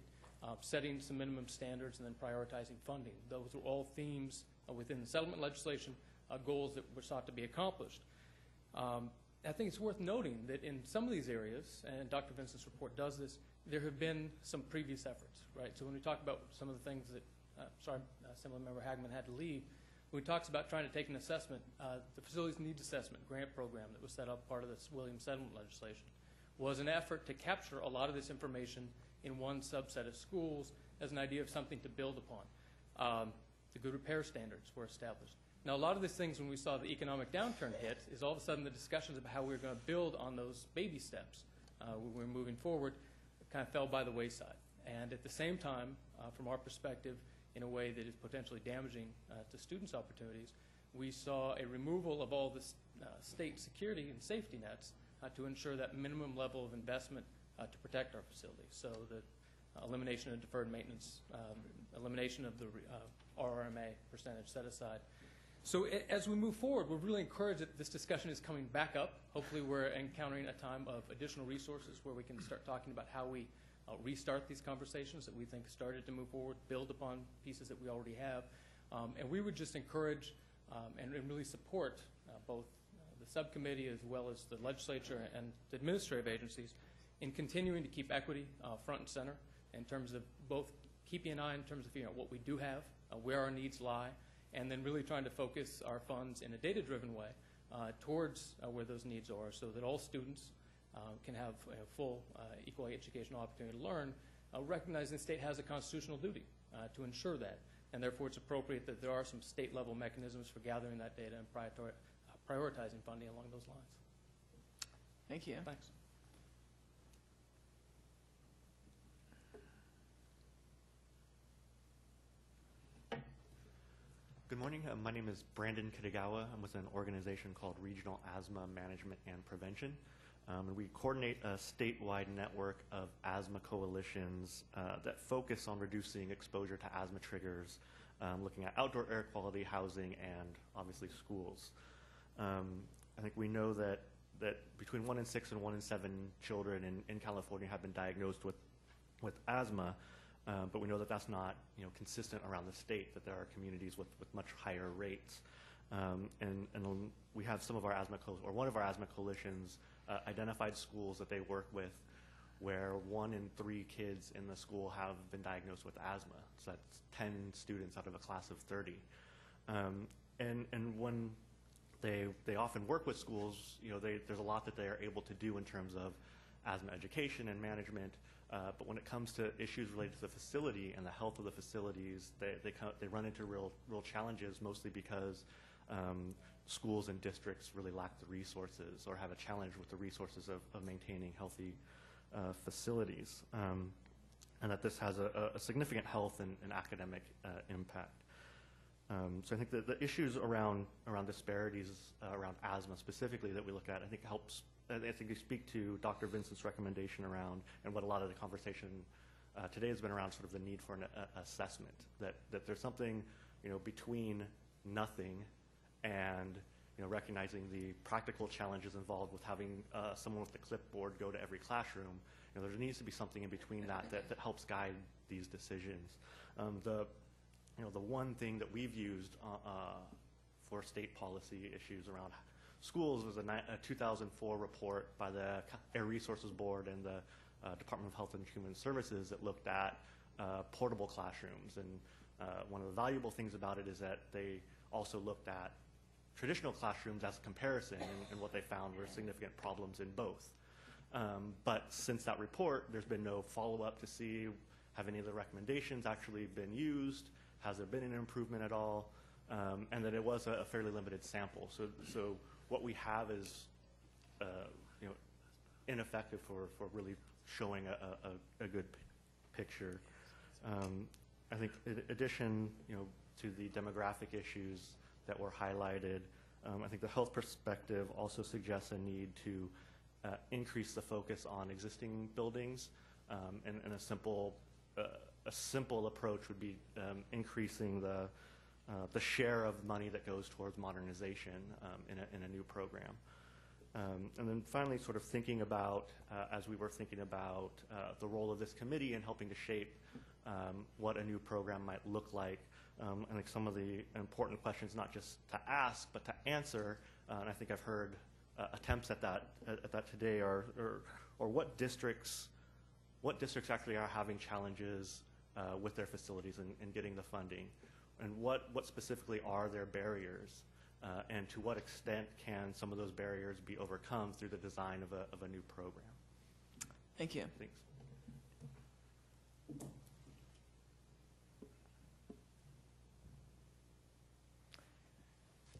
setting some minimum standards, and then prioritizing funding. Those are all themes within the settlement legislation, goals that were sought to be accomplished. I think it's worth noting that in some of these areas, and Dr. Vincent's report does this, there have been some previous efforts, right? So when we talk about some of the things that, Assemblymember Hagman had to leave, when he talks about trying to take an assessment, the Facilities Needs Assessment grant program that was set up, part of this Williams settlement legislation, was an effort to capture a lot of this information in one subset of schools as an idea of something to build upon. The good repair standards were established. Now, a lot of these things, when we saw the economic downturn hit, is all of a sudden the discussions about how we were going to build on those baby steps when we were moving forward kind of fell by the wayside. And at the same time, from our perspective, in a way that is potentially damaging to students' opportunities, we saw a removal of all the state security and safety nets to ensure that minimum level of investment to protect our facilities. So the elimination of deferred maintenance, elimination of the RRMA percentage set aside. So as we move forward, we're really encouraged that this discussion is coming back up. Hopefully we're encountering a time of additional resources where we can start talking about how we restart these conversations that we think started to move forward, build upon pieces that we already have. And we would just encourage and really support both the subcommittee as well as the legislature and the administrative agencies in continuing to keep equity front and center in terms of both keeping an eye in terms of figuring out what we do have, where our needs lie, and then really trying to focus our funds in a data-driven way towards where those needs are so that all students can have full equal educational opportunity to learn, recognizing the state has a constitutional duty to ensure that. And therefore, it's appropriate that there are some state-level mechanisms for gathering that data and prioritizing funding along those lines. Thank you. Thanks. Good morning. My name is Brandon Kitagawa. I'm with an organization called Regional Asthma Management and Prevention. And we coordinate a statewide network of asthma coalitions that focus on reducing exposure to asthma triggers, looking at outdoor air quality, housing, and obviously schools. I think we know that between 1 in 6 and 1 in 7 children in California have been diagnosed with asthma. But we know that that's not, consistent around the state, that there are communities with much higher rates. And we have some of our asthma, or one of our asthma coalitions identified schools that they work with where 1 in 3 kids in the school have been diagnosed with asthma. So that's 10 students out of a class of 30. And when they often work with schools, there's a lot that they are able to do in terms of asthma education and management. But when it comes to issues related to the facility and the health of the facilities, they run into real challenges, mostly because schools and districts really lack the resources or have a challenge with the resources of maintaining healthy facilities, and that this has a significant health and academic impact. So I think the issues around disparities around asthma specifically that we look at, I think helps. I think you speak to Dr. Vincent's recommendation around, and what a lot of the conversation today has been around, sort of the need for an assessment, that there's something between nothing and recognizing the practical challenges involved with having someone with the clipboard go to every classroom. There needs to be something in between that helps guide these decisions. The one thing that we've used for state policy issues around schools was a 2004 report by the Air Resources Board and the Department of Health and Human Services that looked at portable classrooms. And one of the valuable things about it is that they also looked at traditional classrooms as a comparison, and what they found were significant problems in both. But since that report, there's been no follow-up to see have any of the recommendations actually been used, has there been an improvement at all, and that it was a fairly limited sample. So what we have is ineffective for really showing a good picture. I think in addition to the demographic issues that were highlighted, I think the health perspective also suggests a need to increase the focus on existing buildings, and a simple approach would be increasing the share of money that goes towards modernization in a new program. And then finally, sort of thinking about, as we were thinking about the role of this committee in helping to shape what a new program might look like, I think some of the important questions, not just to ask, but to answer, and I think I've heard attempts at that today, are what districts actually are having challenges with their facilities and getting the funding, and what specifically are their barriers, and to what extent can some of those barriers be overcome through the design of a new program. Thank you. Thanks.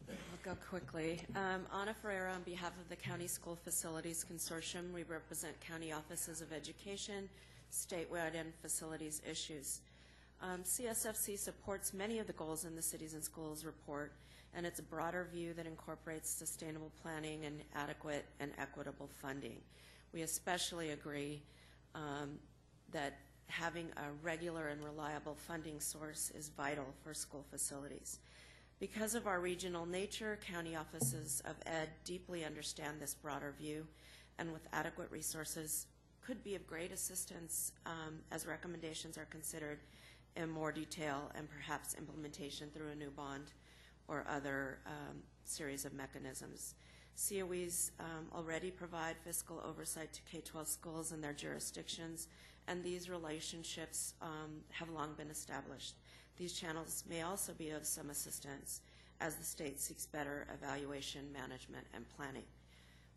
I'll go quickly. Ana Ferreira on behalf of the County School Facilities Consortium. We represent county offices of education, statewide and facilities issues. CSFC supports many of the goals in the Cities and Schools report, and it's a broader view that incorporates sustainable planning and adequate and equitable funding. We especially agree that having a regular and reliable funding source is vital for school facilities. Because of our regional nature, county offices of ed deeply understand this broader view, and with adequate resources could be of great assistance as recommendations are considered in more detail, and perhaps implementation through a new bond or other series of mechanisms. COEs already provide fiscal oversight to K-12 schools in their jurisdictions, and these relationships have long been established. These channels may also be of some assistance as the state seeks better evaluation, management, and planning.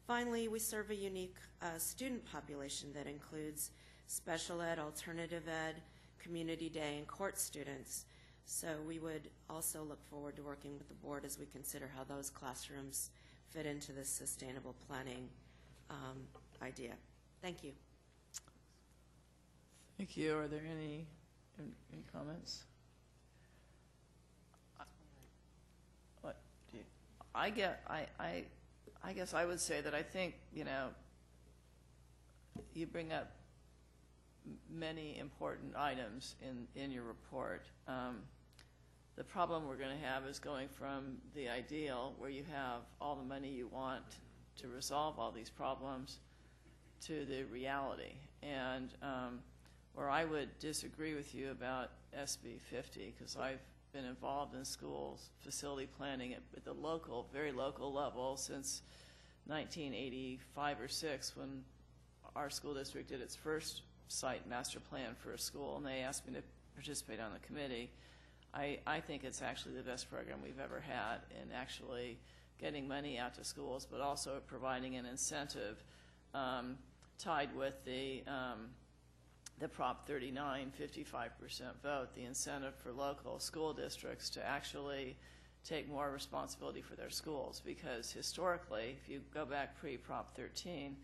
Finally, we serve a unique student population that includes special ed, alternative ed, community day, and court students. So we would also look forward to working with the board as we consider how those classrooms fit into this sustainable planning idea. Thank you. Thank you. Are there any comments? What do you? I guess I would say that I think you bring up many important items in your report. The problem we're going to have is going from the ideal, where you have all the money you want to resolve all these problems, to the reality. And where I would disagree with you about SB 50, because I've been involved in schools facility planning at the local, very local level since 1985 or 6, when our school district did its first site master plan for a school, and they asked me to participate on the committee. I think it's actually the best program we've ever had in actually getting money out to schools, but also providing an incentive tied with the Prop 39 55% vote, the incentive for local school districts to actually take more responsibility for their schools. Because historically, if you go back pre-Prop 13,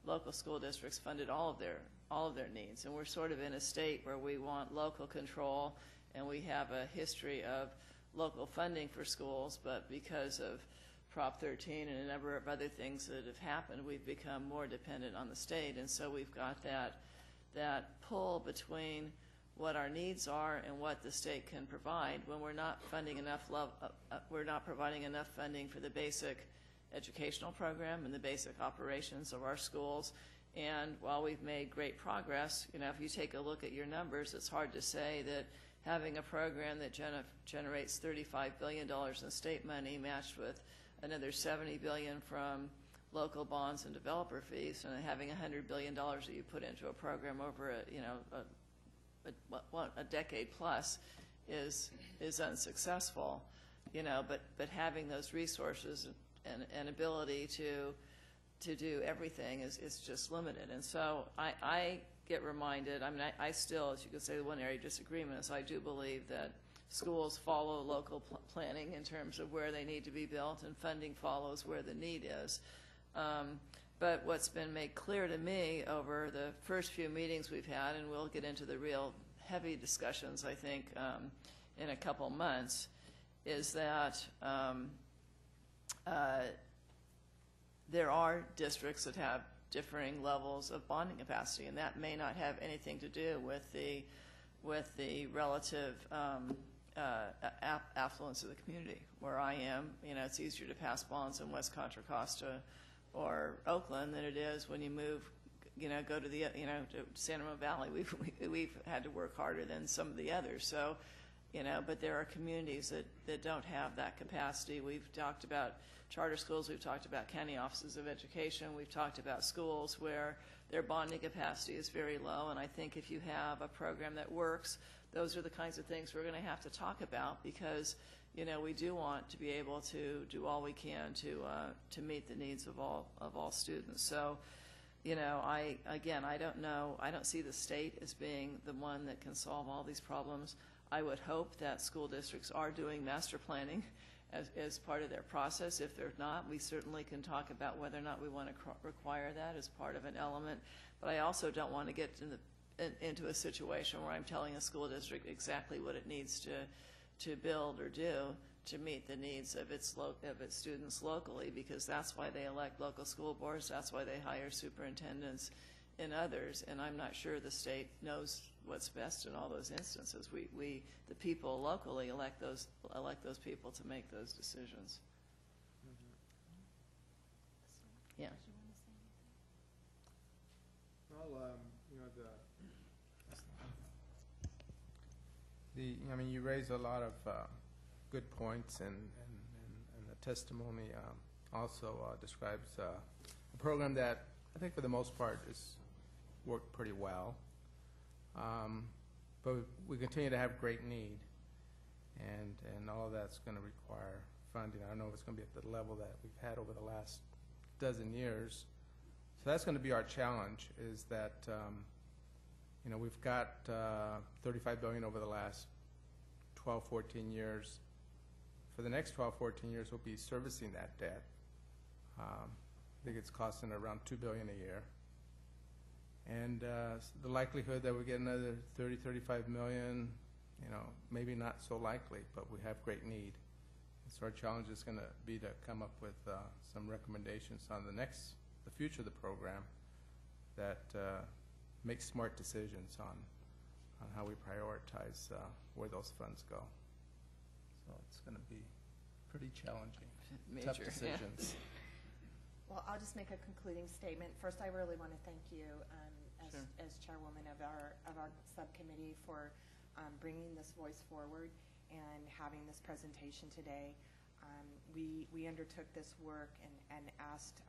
local school districts funded all of their needs, and we're sort of in a state where we want local control, and we have a history of local funding for schools, but because of Prop 13 and a number of other things that have happened, we've become more dependent on the state, and so we've got that pull between what our needs are and what the state can provide when we're not funding enough we're not providing enough funding for the basic educational program and the basic operations of our schools. And while we've made great progress, you know, if you take a look at your numbers, it's hard to say that having a program that generates $35 billion in state money matched with another $70 billion from local bonds and developer fees, and having $100 billion that you put into a program over a decade plus is unsuccessful, you know. But having those resources and ability to do everything is just limited. And so I get reminded. I mean, I still, as you could say, the one area of disagreement is I do believe that schools follow local planning in terms of where they need to be built, and funding follows where the need is. But what's been made clear to me over the first few meetings we've had, and we'll get into the real heavy discussions, I think, in a couple months, is that there are districts that have differing levels of bonding capacity, and that may not have anything to do with the relative affluence of the community. Where I am, you know, it's easier to pass bonds in West Contra Costa or Oakland than it is when you move, you know, go to the, you know, to San Ramon Valley. We've had to work harder than some of the others. So, you know, but there are communities that don't have that capacity. We've talked about charter schools. We've talked about county offices of education. We've talked about schools where their bonding capacity is very low. And I think if you have a program that works, those are the kinds of things we're going to have to talk about, because, you know, we do want to be able to do all we can to meet the needs of all students. So, you know, I don't know. I don't see the state as being the one that can solve all these problems. I would hope that school districts are doing master planning as part of their process. If they're not, we certainly can talk about whether or not we want to require that as part of an element. But I also don't want to get into a situation where I'm telling a school district exactly what it needs to build or do to meet the needs of its students locally, because that's why they elect local school boards, that's why they hire superintendents and others, and I'm not sure the state knows what's best in all those instances. We the people locally elect those people to make those decisions. Yeah. Well, you know, I mean, you raise a lot of good points, and the testimony also describes a program that I think for the most part has worked pretty well. But we continue to have great need, and all of that's going to require funding. I don't know if it's going to be at the level that we've had over the last dozen years. So that's going to be our challenge, is that you know, we've got $35 billion over the last 12, 14 years. For the next 12, 14 years, we'll be servicing that debt. I think it's costing around $2 billion a year. And the likelihood that we get another 30, 35 million, you know, maybe not so likely, but we have great need. And so our challenge is going to be to come up with some recommendations on the future of the program that make smart decisions on how we prioritize where those funds go. So it's going to be pretty challenging, tough decisions. Yeah. Well, I'll just make a concluding statement. First, I really want to thank you as chairwoman of our subcommittee for bringing this voice forward and having this presentation today. We undertook this work and asked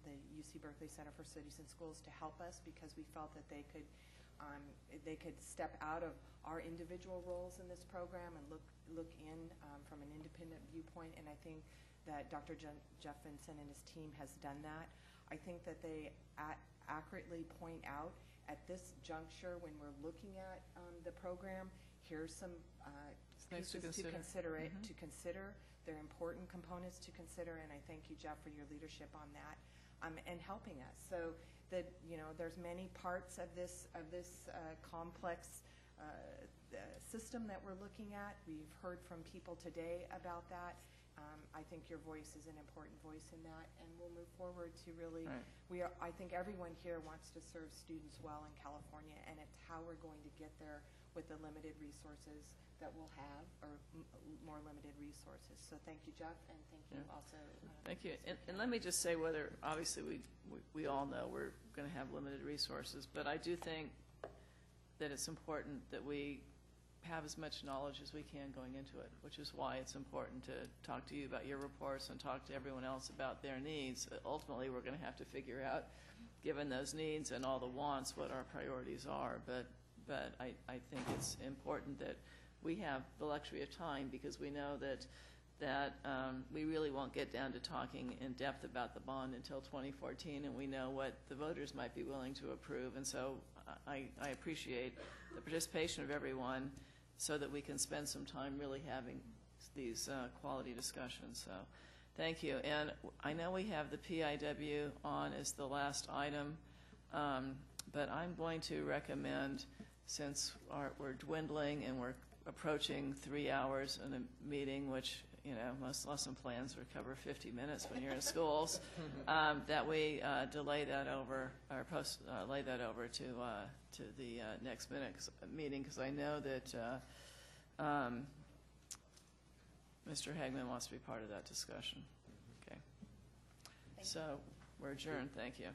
the UC Berkeley Center for Cities and Schools to help us because we felt that they could step out of our individual roles in this program and look in from an independent viewpoint. And I think that Dr. Jeff Vincent and his team has done that. I think that they accurately point out at this juncture when we're looking at the program, here's some pieces to consider. They're important components to consider, and I thank you, Jeff, for your leadership on that and helping us. So that there's many parts of this complex system that we're looking at. We've heard from people today about that. I think your voice is an important voice in that, and we'll move forward to really. Right. I think everyone here wants to serve students well in California, and it's how we're going to get there with the limited resources that we'll have, or more limited resources. So thank you, Jeff, and thank you also. Thank you. And let me just say, whether obviously we all know we're going to have limited resources, but I do think that it's important that we have as much knowledge as we can going into it, which is why it's important to talk to you about your reports and talk to everyone else about their needs. Ultimately, we're going to have to figure out, given those needs and all the wants, what our priorities are. But I think it's important that we have the luxury of time, because we know that we really won't get down to talking in depth about the bond until 2014, and we know what the voters might be willing to approve. And so I appreciate the participation of everyone so that we can spend some time really having these quality discussions. So thank you. And I know we have the PIW on as the last item, but I'm going to recommend, since we're dwindling and we're approaching 3 hours in a meeting, which most lesson plans cover 50 minutes when you're in schools, that we delay that over, or lay that over to the next meeting, because I know that Mr. Hagman wants to be part of that discussion. Okay. So we're adjourned. Thank you.